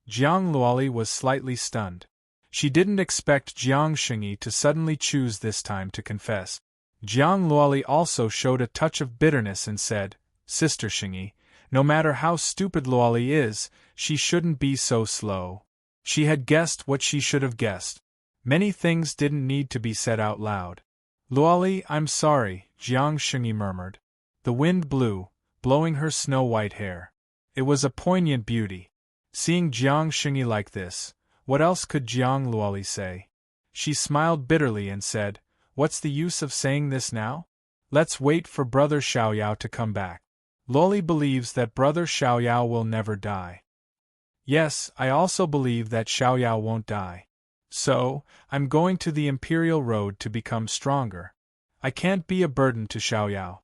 Jiang Luoli was slightly stunned. She didn't expect Jiang Xingyi to suddenly choose this time to confess. Jiang Luoli also showed a touch of bitterness and said, "Sister Xingyi, no matter how stupid Luoli is, she shouldn't be so slow." She had guessed what she should have guessed. Many things didn't need to be said out loud. "Luoli, I'm sorry," Jiang Xingyi murmured. The wind blew, blowing her snow-white hair. It was a poignant beauty. Seeing Jiang Xingyi like this, what else could Jiang Luoli say? She smiled bitterly and said, "What's the use of saying this now? Let's wait for Brother Xiaoyao to come back. Luoli believes that Brother Xiaoyao will never die." "Yes, I also believe that Xiaoyao won't die. So, I'm going to the Imperial Road to become stronger. I can't be a burden to Xiaoyao."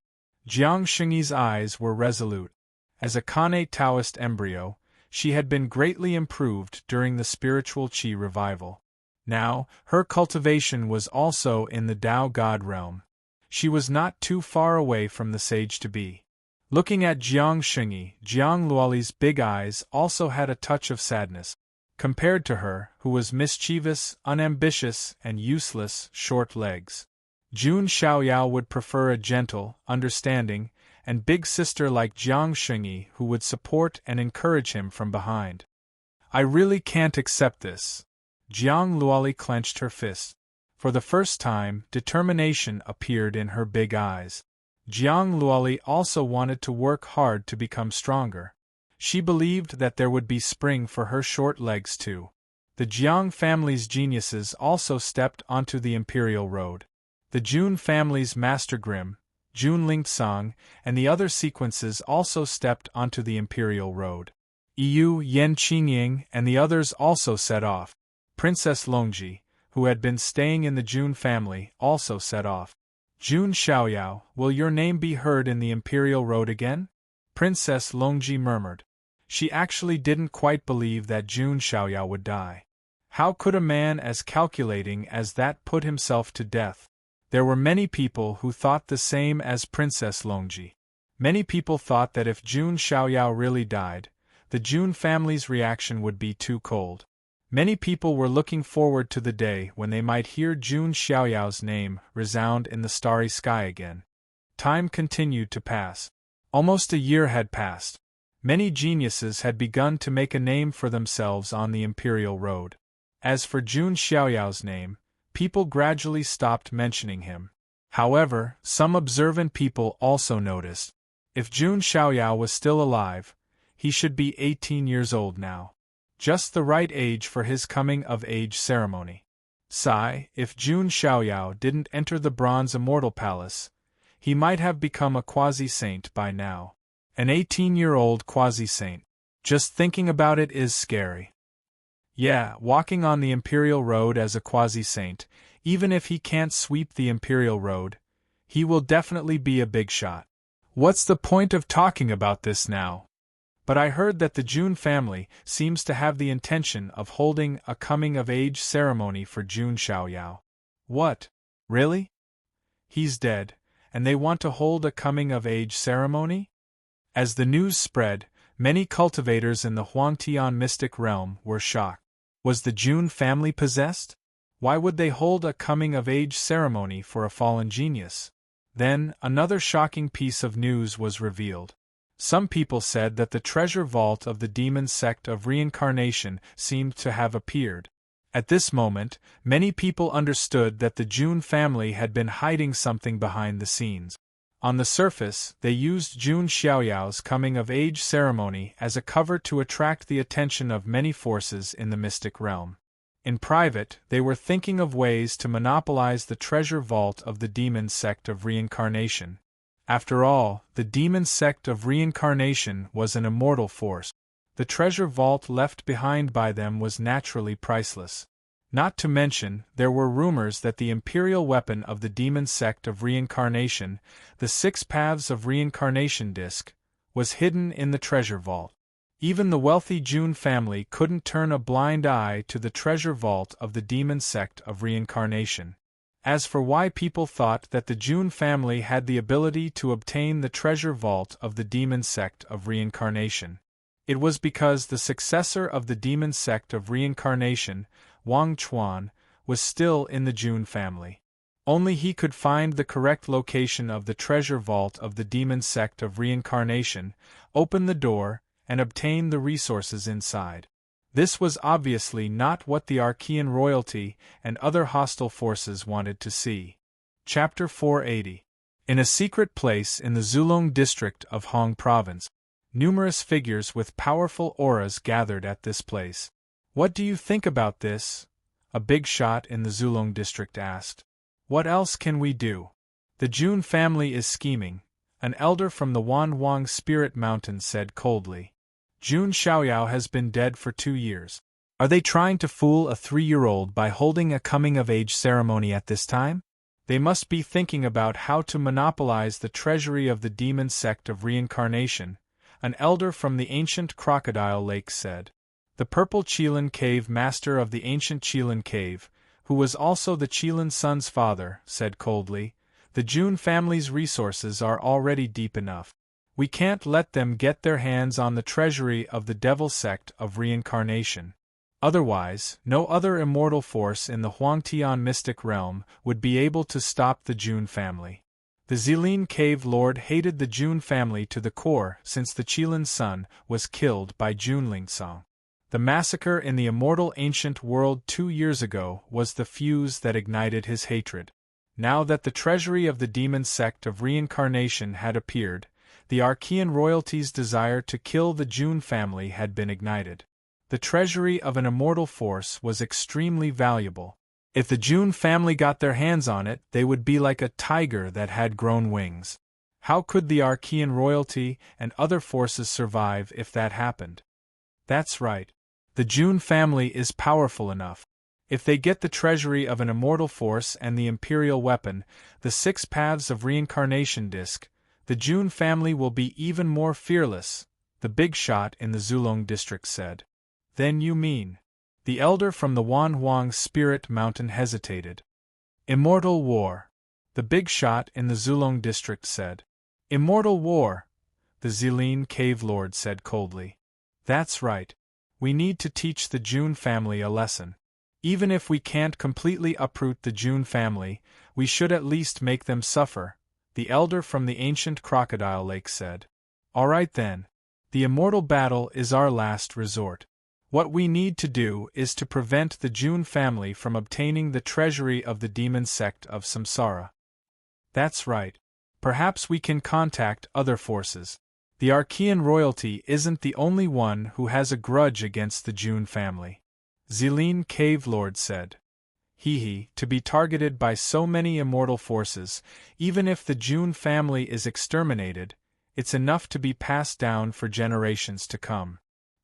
Jiang Xingyi's eyes were resolute. As a Khanate Taoist embryo, she had been greatly improved during the spiritual Qi revival. Now, her cultivation was also in the Tao God realm. She was not too far away from the sage to be. Looking at Jiang Xingyi, Jiang Luoli's big eyes also had a touch of sadness. Compared to her, who was mischievous, unambitious, and useless, short legs, Jun Xiaoyao would prefer a gentle, understanding, and big sister like Jiang Xingyi who would support and encourage him from behind. "I really can't accept this." Jiang Luoli clenched her fist. For the first time, determination appeared in her big eyes. Jiang Luoli also wanted to work hard to become stronger. She believed that there would be spring for her short legs too. The Jiang family's geniuses also stepped onto the Imperial Road. The Jun family's Master Grimm, Jun Lingsong, and the other sequences also stepped onto the Imperial Road. Yu Yan Qingying and the others also set off. Princess Longji, who had been staying in the Jun family, also set off. "Jun Xiaoyao, will your name be heard in the Imperial Road again?" Princess Longji murmured. She actually didn't quite believe that Jun Xiaoyao would die. How could a man as calculating as that put himself to death? There were many people who thought the same as Princess Longji. Many people thought that if Jun Xiaoyao really died, the Jun family's reaction would be too cold. Many people were looking forward to the day when they might hear Jun Xiaoyao's name resound in the starry sky again. Time continued to pass. Almost a year had passed. Many geniuses had begun to make a name for themselves on the Imperial Road. As for Jun Xiaoyao's name, people gradually stopped mentioning him. However, some observant people also noticed. If Jun Xiaoyao was still alive, he should be 18 years old now. Just the right age for his coming-of-age ceremony. If Jun Xiaoyao didn't enter the Bronze Immortal Palace, he might have become a quasi-saint by now. An 18-year-old quasi-saint. Just thinking about it is scary. Yeah, walking on the Imperial Road as a quasi-saint, even if he can't sweep the Imperial Road, he will definitely be a big shot. What's the point of talking about this now? But I heard that the Jun family seems to have the intention of holding a coming-of-age ceremony for Jun Xiaoyao. What? Really? He's dead, and they want to hold a coming-of-age ceremony? As the news spread, many cultivators in the Huangtian mystic realm were shocked. Was the Jun family possessed? Why would they hold a coming-of-age ceremony for a fallen genius? Then, another shocking piece of news was revealed. Some people said that the treasure vault of the demon sect of reincarnation seemed to have appeared. At this moment, many people understood that the Jun family had been hiding something behind the scenes. On the surface, they used Jun Xiaoyao's coming-of-age ceremony as a cover to attract the attention of many forces in the mystic realm. In private, they were thinking of ways to monopolize the treasure vault of the demon sect of reincarnation. After all, the demon sect of reincarnation was an immortal force. The treasure vault left behind by them was naturally priceless. Not to mention, there were rumors that the imperial weapon of the demon sect of reincarnation, the 6 Paths of Reincarnation disc, was hidden in the treasure vault. Even the wealthy Jun family couldn't turn a blind eye to the treasure vault of the demon sect of reincarnation. As for why people thought that the June family had the ability to obtain the treasure vault of the demon sect of reincarnation, it was because the successor of the demon sect of reincarnation, Wang Chuan, was still in the June family. Only he could find the correct location of the treasure vault of the demon sect of reincarnation, open the door, and obtain the resources inside. This was obviously not what the Archean royalty and other hostile forces wanted to see. Chapter 480. In a secret place in the Zulong district of Hong Province, numerous figures with powerful auras gathered at this place. "What do you think about this?" a big shot in the Zulong district asked. "What else can we do? The June family is scheming," an elder from the Wanwang Spirit Mountain said coldly. "June Xiaoyao has been dead for 2 years. Are they trying to fool a 3-year-old by holding a coming-of-age ceremony at this time? They must be thinking about how to monopolize the treasury of the demon sect of reincarnation," an elder from the ancient Crocodile Lake said. The purple Qilin Cave master of the ancient Qilin Cave, who was also the Qilin son's father, said coldly, "The June family's resources are already deep enough. We can't let them get their hands on the treasury of the devil sect of reincarnation. Otherwise, no other immortal force in the Huangtian mystic realm would be able to stop the June family." The Zilin Cave Lord hated the June family to the core since the Qilin's son was killed by June Lingsong. The massacre in the immortal ancient world 2 years ago was the fuse that ignited his hatred. Now that the treasury of the demon sect of reincarnation had appeared, the Archean royalty's desire to kill the June family had been ignited. The treasury of an immortal force was extremely valuable. If the June family got their hands on it, they would be like a tiger that had grown wings. How could the Archean royalty and other forces survive if that happened? That's right. The June family is powerful enough. If they get the treasury of an immortal force and the imperial weapon, the 6 paths of reincarnation disc, the June family will be even more fearless, the big shot in the Zulong district said. "Then you mean?" The elder from the Wanhuang Spirit Mountain hesitated. "Immortal war," the big shot in the Zulong district said. "Immortal war," the Zilin Cave Lord said coldly. "That's right. We need to teach the June family a lesson. Even if we can't completely uproot the June family, we should at least make them suffer," the elder from the ancient Crocodile Lake said. "All right then. The immortal battle is our last resort. What we need to do is to prevent the June family from obtaining the treasury of the demon sect of Samsara." "That's right. Perhaps we can contact other forces. The Archean royalty isn't the only one who has a grudge against the June family," Zilin Cave Lord said. To be targeted by so many immortal forces, even if the June family is exterminated, it's enough to be passed down for generations to come."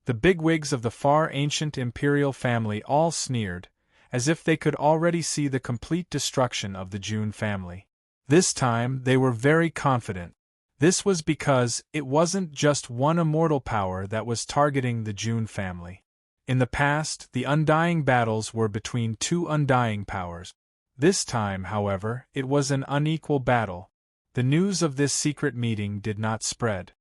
The bigwigs of the far ancient imperial family all sneered, as if they could already see the complete destruction of the June family. This time they were very confident. This was because it wasn't just one immortal power that was targeting the June family. In the past, the undying battles were between 2 undying powers. This time, however, it was an unequal battle. The news of this secret meeting did not spread.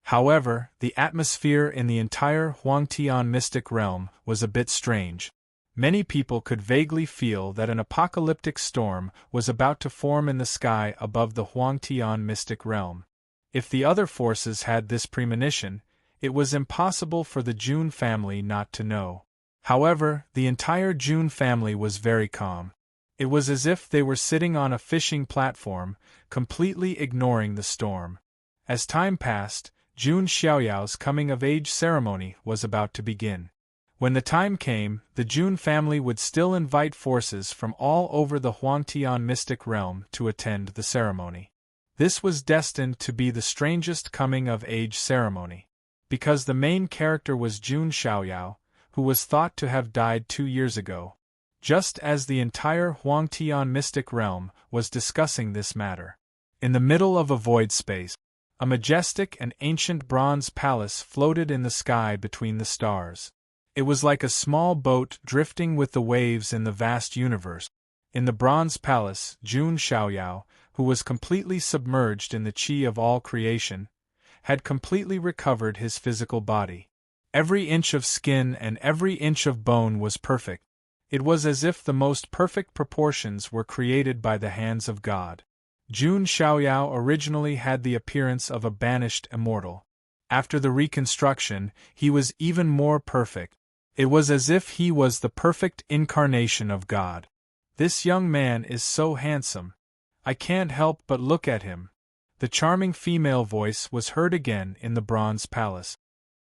However, the atmosphere in the entire Huangtian mystic realm was a bit strange. Many people could vaguely feel that an apocalyptic storm was about to form in the sky above the Huangtian mystic realm. If the other forces had this premonition, it was impossible for the June family not to know. However, the entire June family was very calm. It was as if they were sitting on a fishing platform, completely ignoring the storm. As time passed, June Xiaoyao's coming-of-age ceremony was about to begin. When the time came, the June family would still invite forces from all over the Huangtian mystic realm to attend the ceremony. This was destined to be the strangest coming-of-age ceremony. Because the main character was June Xiaoyao, who was thought to have died 2 years ago. Just as the entire Huangtian mystic realm was discussing this matter. In the middle of a void space, a majestic and ancient bronze palace floated in the sky between the stars. It was like a small boat drifting with the waves in the vast universe. In the bronze palace, Jun Xiaoyao, who was completely submerged in the qi of all creation, had completely recovered his physical body. Every inch of skin and every inch of bone was perfect. It was as if the most perfect proportions were created by the hands of God. Jun Xiaoyao originally had the appearance of a banished immortal. After the reconstruction, he was even more perfect. It was as if he was the perfect incarnation of God. This young man is so handsome. I can't help but look at him. The charming female voice was heard again in the bronze palace.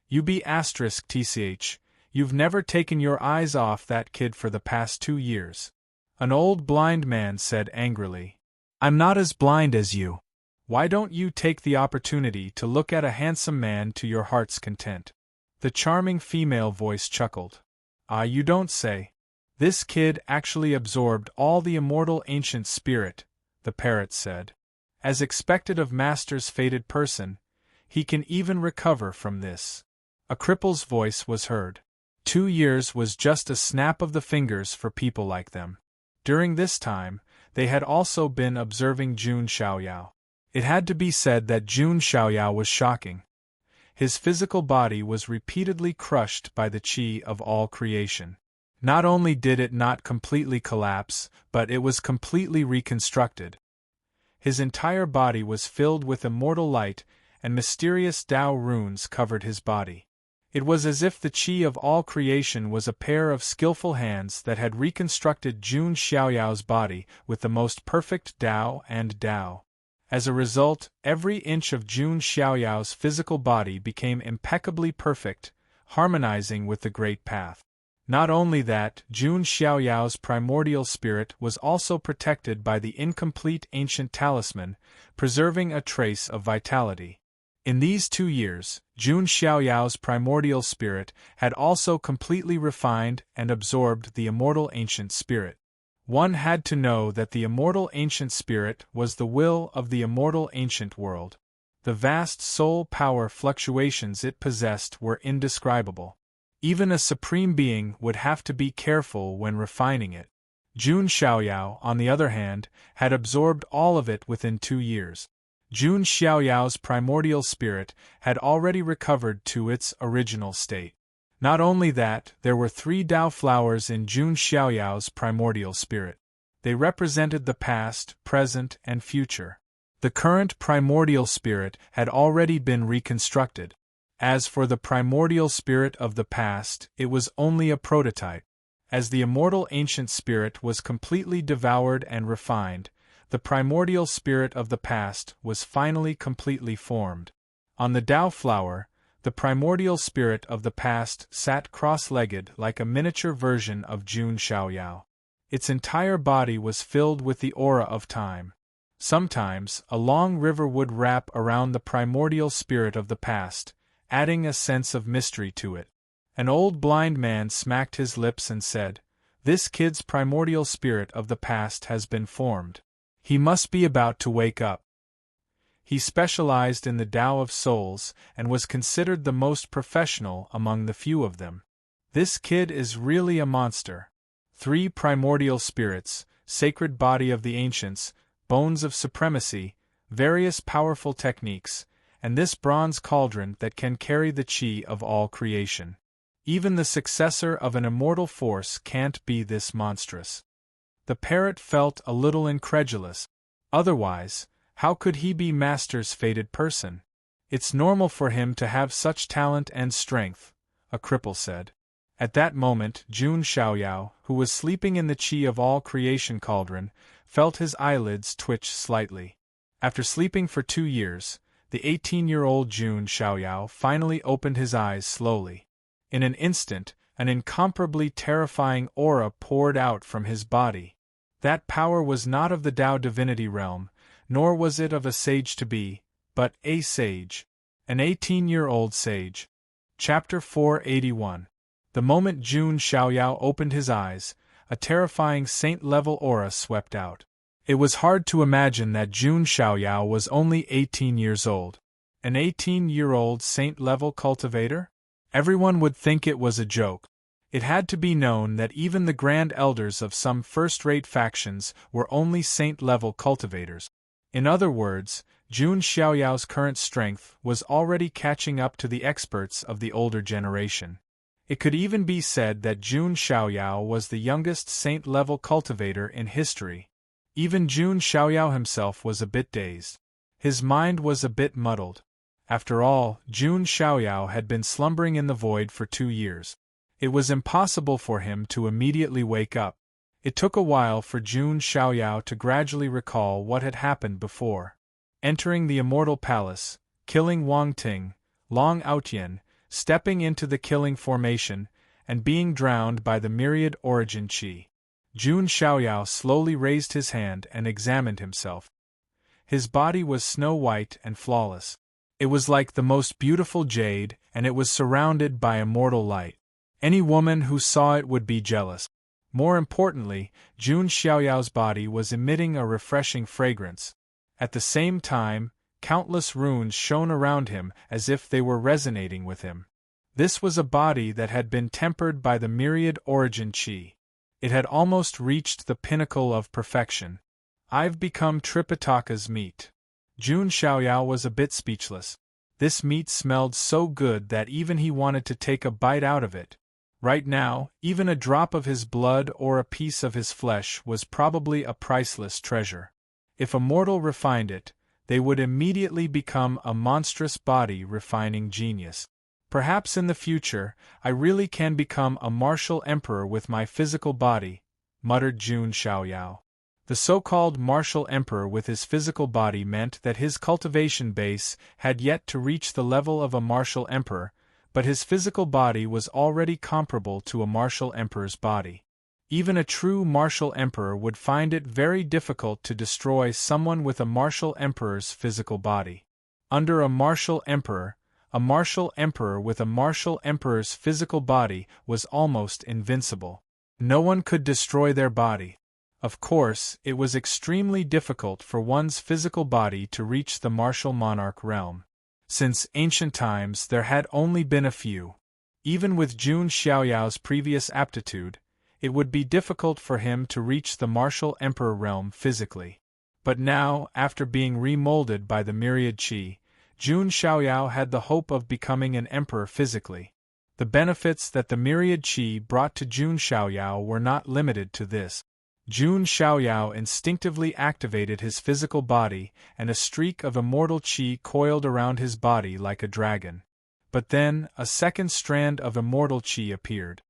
You be *tch, you've never taken your eyes off that kid for the past 2 years. An old blind man said angrily. I'm not as blind as you. Why don't you take the opportunity to look at a handsome man to your heart's content? The charming female voice chuckled. Ah, you don't say. This kid actually absorbed all the immortal ancient spirit, the parrot said. As expected of Master's fated person, he can even recover from this. A cripple's voice was heard. 2 years was just a snap of the fingers for people like them. During this time, they had also been observing Jun Xiaoyao. It had to be said that Jun Xiaoyao was shocking. His physical body was repeatedly crushed by the qi of all creation. Not only did it not completely collapse, but it was completely reconstructed. His entire body was filled with immortal light, and mysterious Tao runes covered his body. It was as if the qi of all creation was a pair of skillful hands that had reconstructed Jun Xiaoyao's body with the most perfect Tao and Tao. As a result, every inch of Jun Xiaoyao's physical body became impeccably perfect, harmonizing with the Great Path. Not only that, Jun Xiaoyao's primordial spirit was also protected by the incomplete ancient talisman, preserving a trace of vitality. In these 2 years, Jun Xiaoyao's primordial spirit had also completely refined and absorbed the immortal ancient spirit. One had to know that the immortal ancient spirit was the will of the immortal ancient world. The vast soul power fluctuations it possessed were indescribable. Even a supreme being would have to be careful when refining it. Jun Xiaoyao, on the other hand, had absorbed all of it within 2 years. Jun Xiaoyao's primordial spirit had already recovered to its original state. Not only that, there were 3 Tao flowers in Jun Xiaoyao's primordial spirit. They represented the past, present, and future. The current primordial spirit had already been reconstructed. As for the primordial spirit of the past, it was only a prototype. As the immortal ancient spirit was completely devoured and refined, the primordial spirit of the past was finally completely formed. On the Tao flower, the primordial spirit of the past sat cross-legged like a miniature version of Jun Xiaoyao. Its entire body was filled with the aura of time. Sometimes, a long river would wrap around the primordial spirit of the past, adding a sense of mystery to it. An old blind man smacked his lips and said, "This kid's primordial spirit of the past has been formed. He must be about to wake up." He specialized in the Tao of souls and was considered the most professional among the few of them. This kid is really a monster. 3 primordial spirits, sacred body of the ancients, bones of supremacy, various powerful techniques, and this bronze cauldron that can carry the qi of all creation. Even the successor of an immortal force can't be this monstrous. The parrot felt a little incredulous. Otherwise, how could he be Master's fated person? It's normal for him to have such talent and strength, a cripple said. At that moment, Jun Xiaoyao, who was sleeping in the qi of all creation cauldron, felt his eyelids twitch slightly. After sleeping for 2 years, the 18-year-old Jun Xiaoyao finally opened his eyes slowly. In an instant, an incomparably terrifying aura poured out from his body. That power was not of the Tao divinity realm, nor was it of a sage-to-be, but a sage. An 18-year-old sage. Chapter 481. The moment Jun Xiaoyao opened his eyes, a terrifying saint-level aura swept out. It was hard to imagine that Jun Xiaoyao was only 18 years old. An 18-year-old saint-level cultivator? Everyone would think it was a joke. It had to be known that even the grand elders of some first-rate factions were only saint-level cultivators. In other words, Jun Xiaoyao's current strength was already catching up to the experts of the older generation. It could even be said that Jun Xiaoyao was the youngest saint-level cultivator in history. Even Jun Xiaoyao himself was a bit dazed. His mind was a bit muddled. After all, Jun Xiaoyao had been slumbering in the void for 2 years. It was impossible for him to immediately wake up. It took a while for Jun Xiaoyao to gradually recall what had happened before. Entering the Immortal Palace, killing Wang Ting, Long Aotian, stepping into the killing formation, and being drowned by the myriad origin qi. Jun Xiaoyao slowly raised his hand and examined himself. His body was snow-white and flawless. It was like the most beautiful jade, and it was surrounded by immortal light. Any woman who saw it would be jealous. More importantly, Jun Xiaoyao's body was emitting a refreshing fragrance. At the same time, countless runes shone around him as if they were resonating with him. This was a body that had been tempered by the myriad origin qi. It had almost reached the pinnacle of perfection. I've become Tripitaka's meat. Jun Xiaoyao was a bit speechless. This meat smelled so good that even he wanted to take a bite out of it. Right now, even a drop of his blood or a piece of his flesh was probably a priceless treasure. If a mortal refined it, they would immediately become a monstrous body-refining genius. Perhaps in the future, I really can become a martial emperor with my physical body, muttered Jun Xiaoyao. The so-called martial emperor with his physical body meant that his cultivation base had yet to reach the level of a martial emperor, but his physical body was already comparable to a martial emperor's body. Even a true martial emperor would find it very difficult to destroy someone with a martial emperor's physical body. Under a martial emperor with a martial emperor's physical body was almost invincible. No one could destroy their body. Of course, it was extremely difficult for one's physical body to reach the martial monarch realm. Since ancient times there had only been a few. Even with Jun Xiaoyao's previous aptitude, it would be difficult for him to reach the martial emperor realm physically. But now, after being remolded by the myriad qi, Jun Xiaoyao had the hope of becoming an emperor physically. The benefits that the myriad qi brought to Jun Xiaoyao were not limited to this. Jun Xiaoyao instinctively activated his physical body, and a streak of immortal qi coiled around his body like a dragon. But then, a second strand of immortal qi appeared.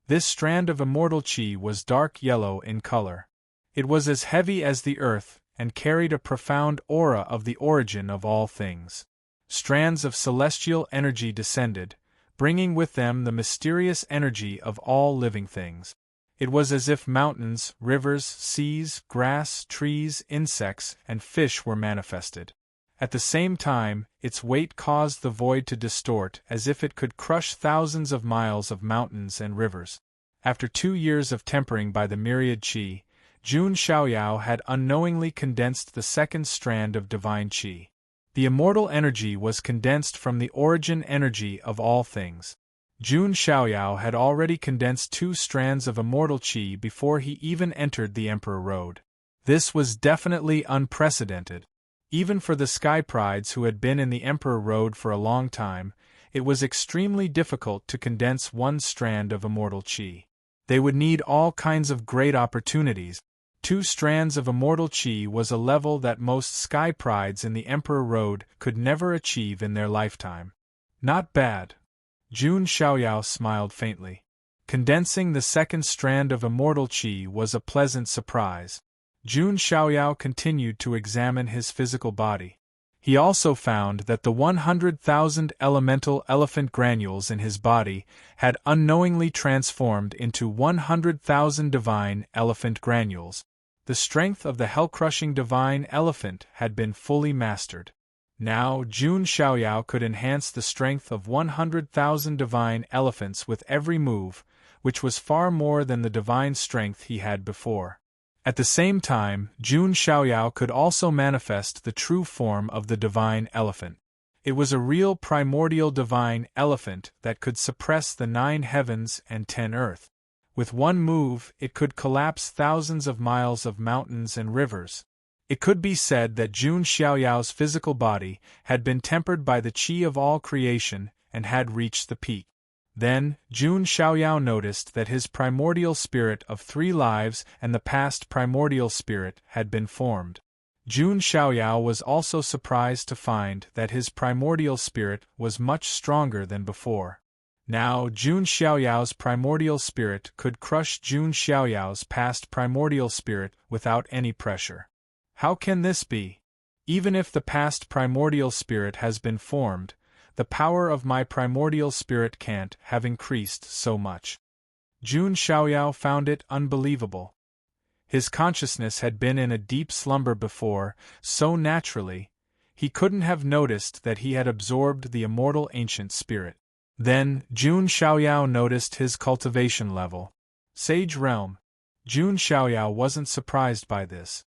This strand of immortal qi was dark yellow in color. It was as heavy as the earth, and carried a profound aura of the origin of all things. Strands of celestial energy descended, bringing with them the mysterious energy of all living things. It was as if mountains, rivers, seas, grass, trees, insects, and fish were manifested. At the same time, its weight caused the void to distort as if it could crush thousands of miles of mountains and rivers. After 2 years of tempering by the myriad qi, Jun Xiaoyao had unknowingly condensed the second strand of divine qi. The immortal energy was condensed from the origin energy of all things. Jun Xiaoyao had already condensed 2 strands of immortal qi before he even entered the Emperor Road. This was definitely unprecedented. Even for the Sky Prides who had been in the Emperor Road for a long time, it was extremely difficult to condense 1 strand of immortal qi. They would need all kinds of great opportunities. 2 strands of immortal qi was a level that most Sky Prides in the Emperor Road could never achieve in their lifetime. Not bad. Jun Xiaoyao smiled faintly. Condensing the second strand of immortal qi was a pleasant surprise. Jun Xiaoyao continued to examine his physical body. He also found that the 100,000 elemental elephant granules in his body had unknowingly transformed into 100,000 divine elephant granules. The strength of the hell-crushing divine elephant had been fully mastered. Now, Jun Xiaoyao could enhance the strength of 100,000 divine elephants with every move, which was far more than the divine strength he had before. At the same time, Jun Xiaoyao could also manifest the true form of the divine elephant. It was a real primordial divine elephant that could suppress the 9 heavens and 10 earth. With one move, it could collapse thousands of miles of mountains and rivers. It could be said that Jun Xiaoyao's physical body had been tempered by the qi of all creation and had reached the peak. Then, Jun Xiaoyao noticed that his primordial spirit of 3 lives and the past primordial spirit had been formed. Jun Xiaoyao was also surprised to find that his primordial spirit was much stronger than before. Now, Jun Xiaoyao's primordial spirit could crush Jun Xiaoyao's past primordial spirit without any pressure. How can this be? Even if the past primordial spirit has been formed, the power of my primordial spirit can't have increased so much. Jun Xiaoyao found it unbelievable. His consciousness had been in a deep slumber before, so naturally, he couldn't have noticed that he had absorbed the immortal ancient spirit. Then, Jun Xiaoyao noticed his cultivation level. Sage Realm. Jun Xiaoyao wasn't surprised by this.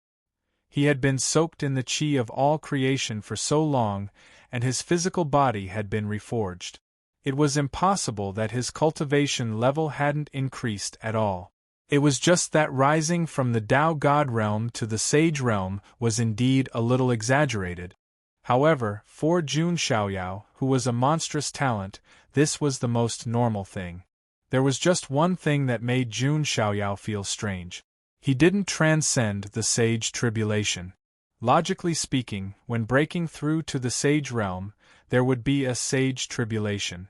He had been soaked in the qi of all creation for so long, and his physical body had been reforged. It was impossible that his cultivation level hadn't increased at all. It was just that rising from the Tao God realm to the Sage realm was indeed a little exaggerated. However, for Jun Xiaoyao, who was a monstrous talent, this was the most normal thing. There was just one thing that made Jun Xiaoyao feel strange. He didn't transcend the Sage tribulation. Logically speaking, when breaking through to the Sage realm, there would be a Sage tribulation.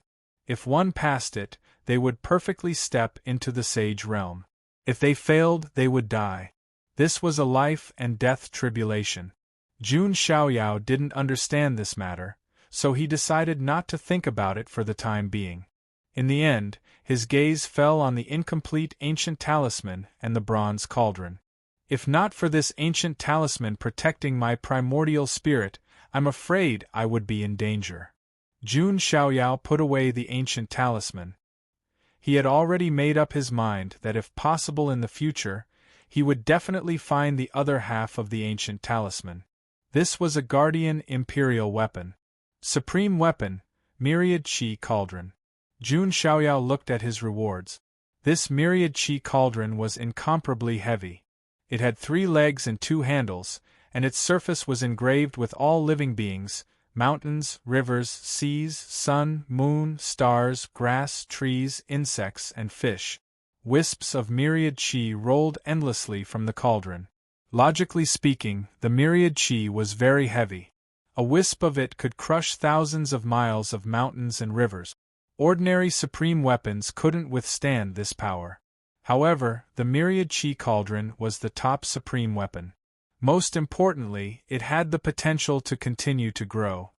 If one passed it, they would perfectly step into the Sage realm. If they failed, they would die. This was a life and death tribulation. Jun Xiaoyao didn't understand this matter, so he decided not to think about it for the time being. In the end, his gaze fell on the incomplete ancient talisman and the bronze cauldron. If not for this ancient talisman protecting my primordial spirit, I'm afraid I would be in danger. Jun Xiaoyao put away the ancient talisman. He had already made up his mind that if possible in the future, he would definitely find the other half of the ancient talisman. This was a guardian imperial weapon. Supreme weapon, myriad qi cauldron. Jun Xiaoyao looked at his rewards. This myriad qi cauldron was incomparably heavy. It had 3 legs and 2 handles, and its surface was engraved with all living beings, mountains, rivers, seas, sun, moon, stars, grass, trees, insects, and fish. Wisps of myriad qi rolled endlessly from the cauldron. Logically speaking, the myriad qi was very heavy. A wisp of it could crush thousands of miles of mountains and rivers. Ordinary supreme weapons couldn't withstand this power. However, the myriad qi cauldron was the top supreme weapon. Most importantly, it had the potential to continue to grow.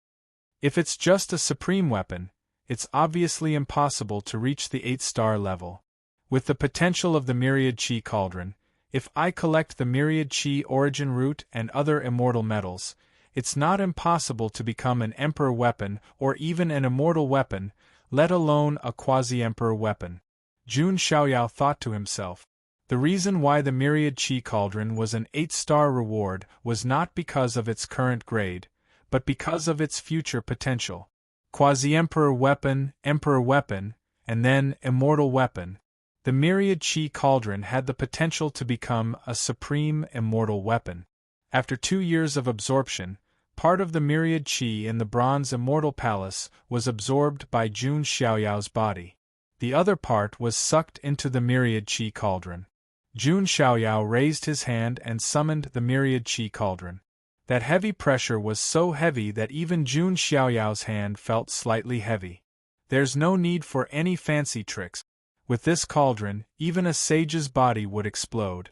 If it's just a supreme weapon, it's obviously impossible to reach the 8-star level. With the potential of the myriad qi cauldron, if I collect the myriad qi origin root and other immortal metals, it's not impossible to become an emperor weapon or even an immortal weapon, let alone a quasi-emperor weapon. Jun Xiaoyao thought to himself. The reason why the myriad qi cauldron was an 8-star reward was not because of its current grade, but because of its future potential. Quasi-emperor weapon, emperor weapon, and then immortal weapon. The myriad qi cauldron had the potential to become a supreme immortal weapon. After 2 years of absorption, part of the myriad qi in the bronze immortal palace was absorbed by Jun Xiaoyao's body. The other part was sucked into the myriad qi cauldron. Jun Xiaoyao raised his hand and summoned the myriad qi cauldron. That heavy pressure was so heavy that even Jun Xiaoyao's hand felt slightly heavy. There's no need for any fancy tricks. With this cauldron, even a sage's body would explode.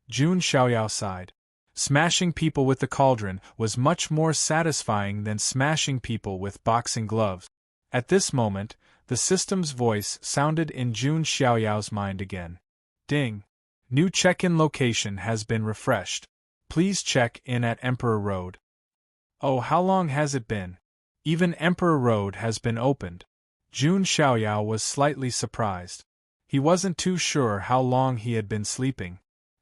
Jun Xiaoyao sighed. Smashing people with the cauldron was much more satisfying than smashing people with boxing gloves. At this moment, the system's voice sounded in Jun Xiaoyao's mind again. Ding! New check-in location has been refreshed. Please check in at Emperor Road. Oh, how long has it been? Even Emperor Road has been opened. Jun Xiaoyao was slightly surprised. He wasn't too sure how long he had been sleeping.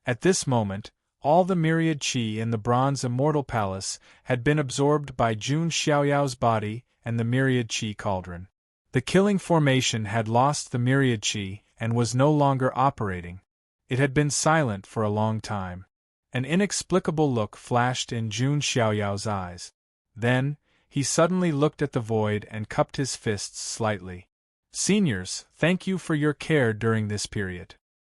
At this moment, all the myriad qi in the bronze immortal palace had been absorbed by Jun Xiaoyao's body and the myriad chi cauldron. The killing formation had lost the myriad chi and was no longer operating. It had been silent for a long time. An inexplicable look flashed in Jun Xiaoyao's eyes. Then, he suddenly looked at the void and cupped his fists slightly. Seniors, thank you for your care during this period.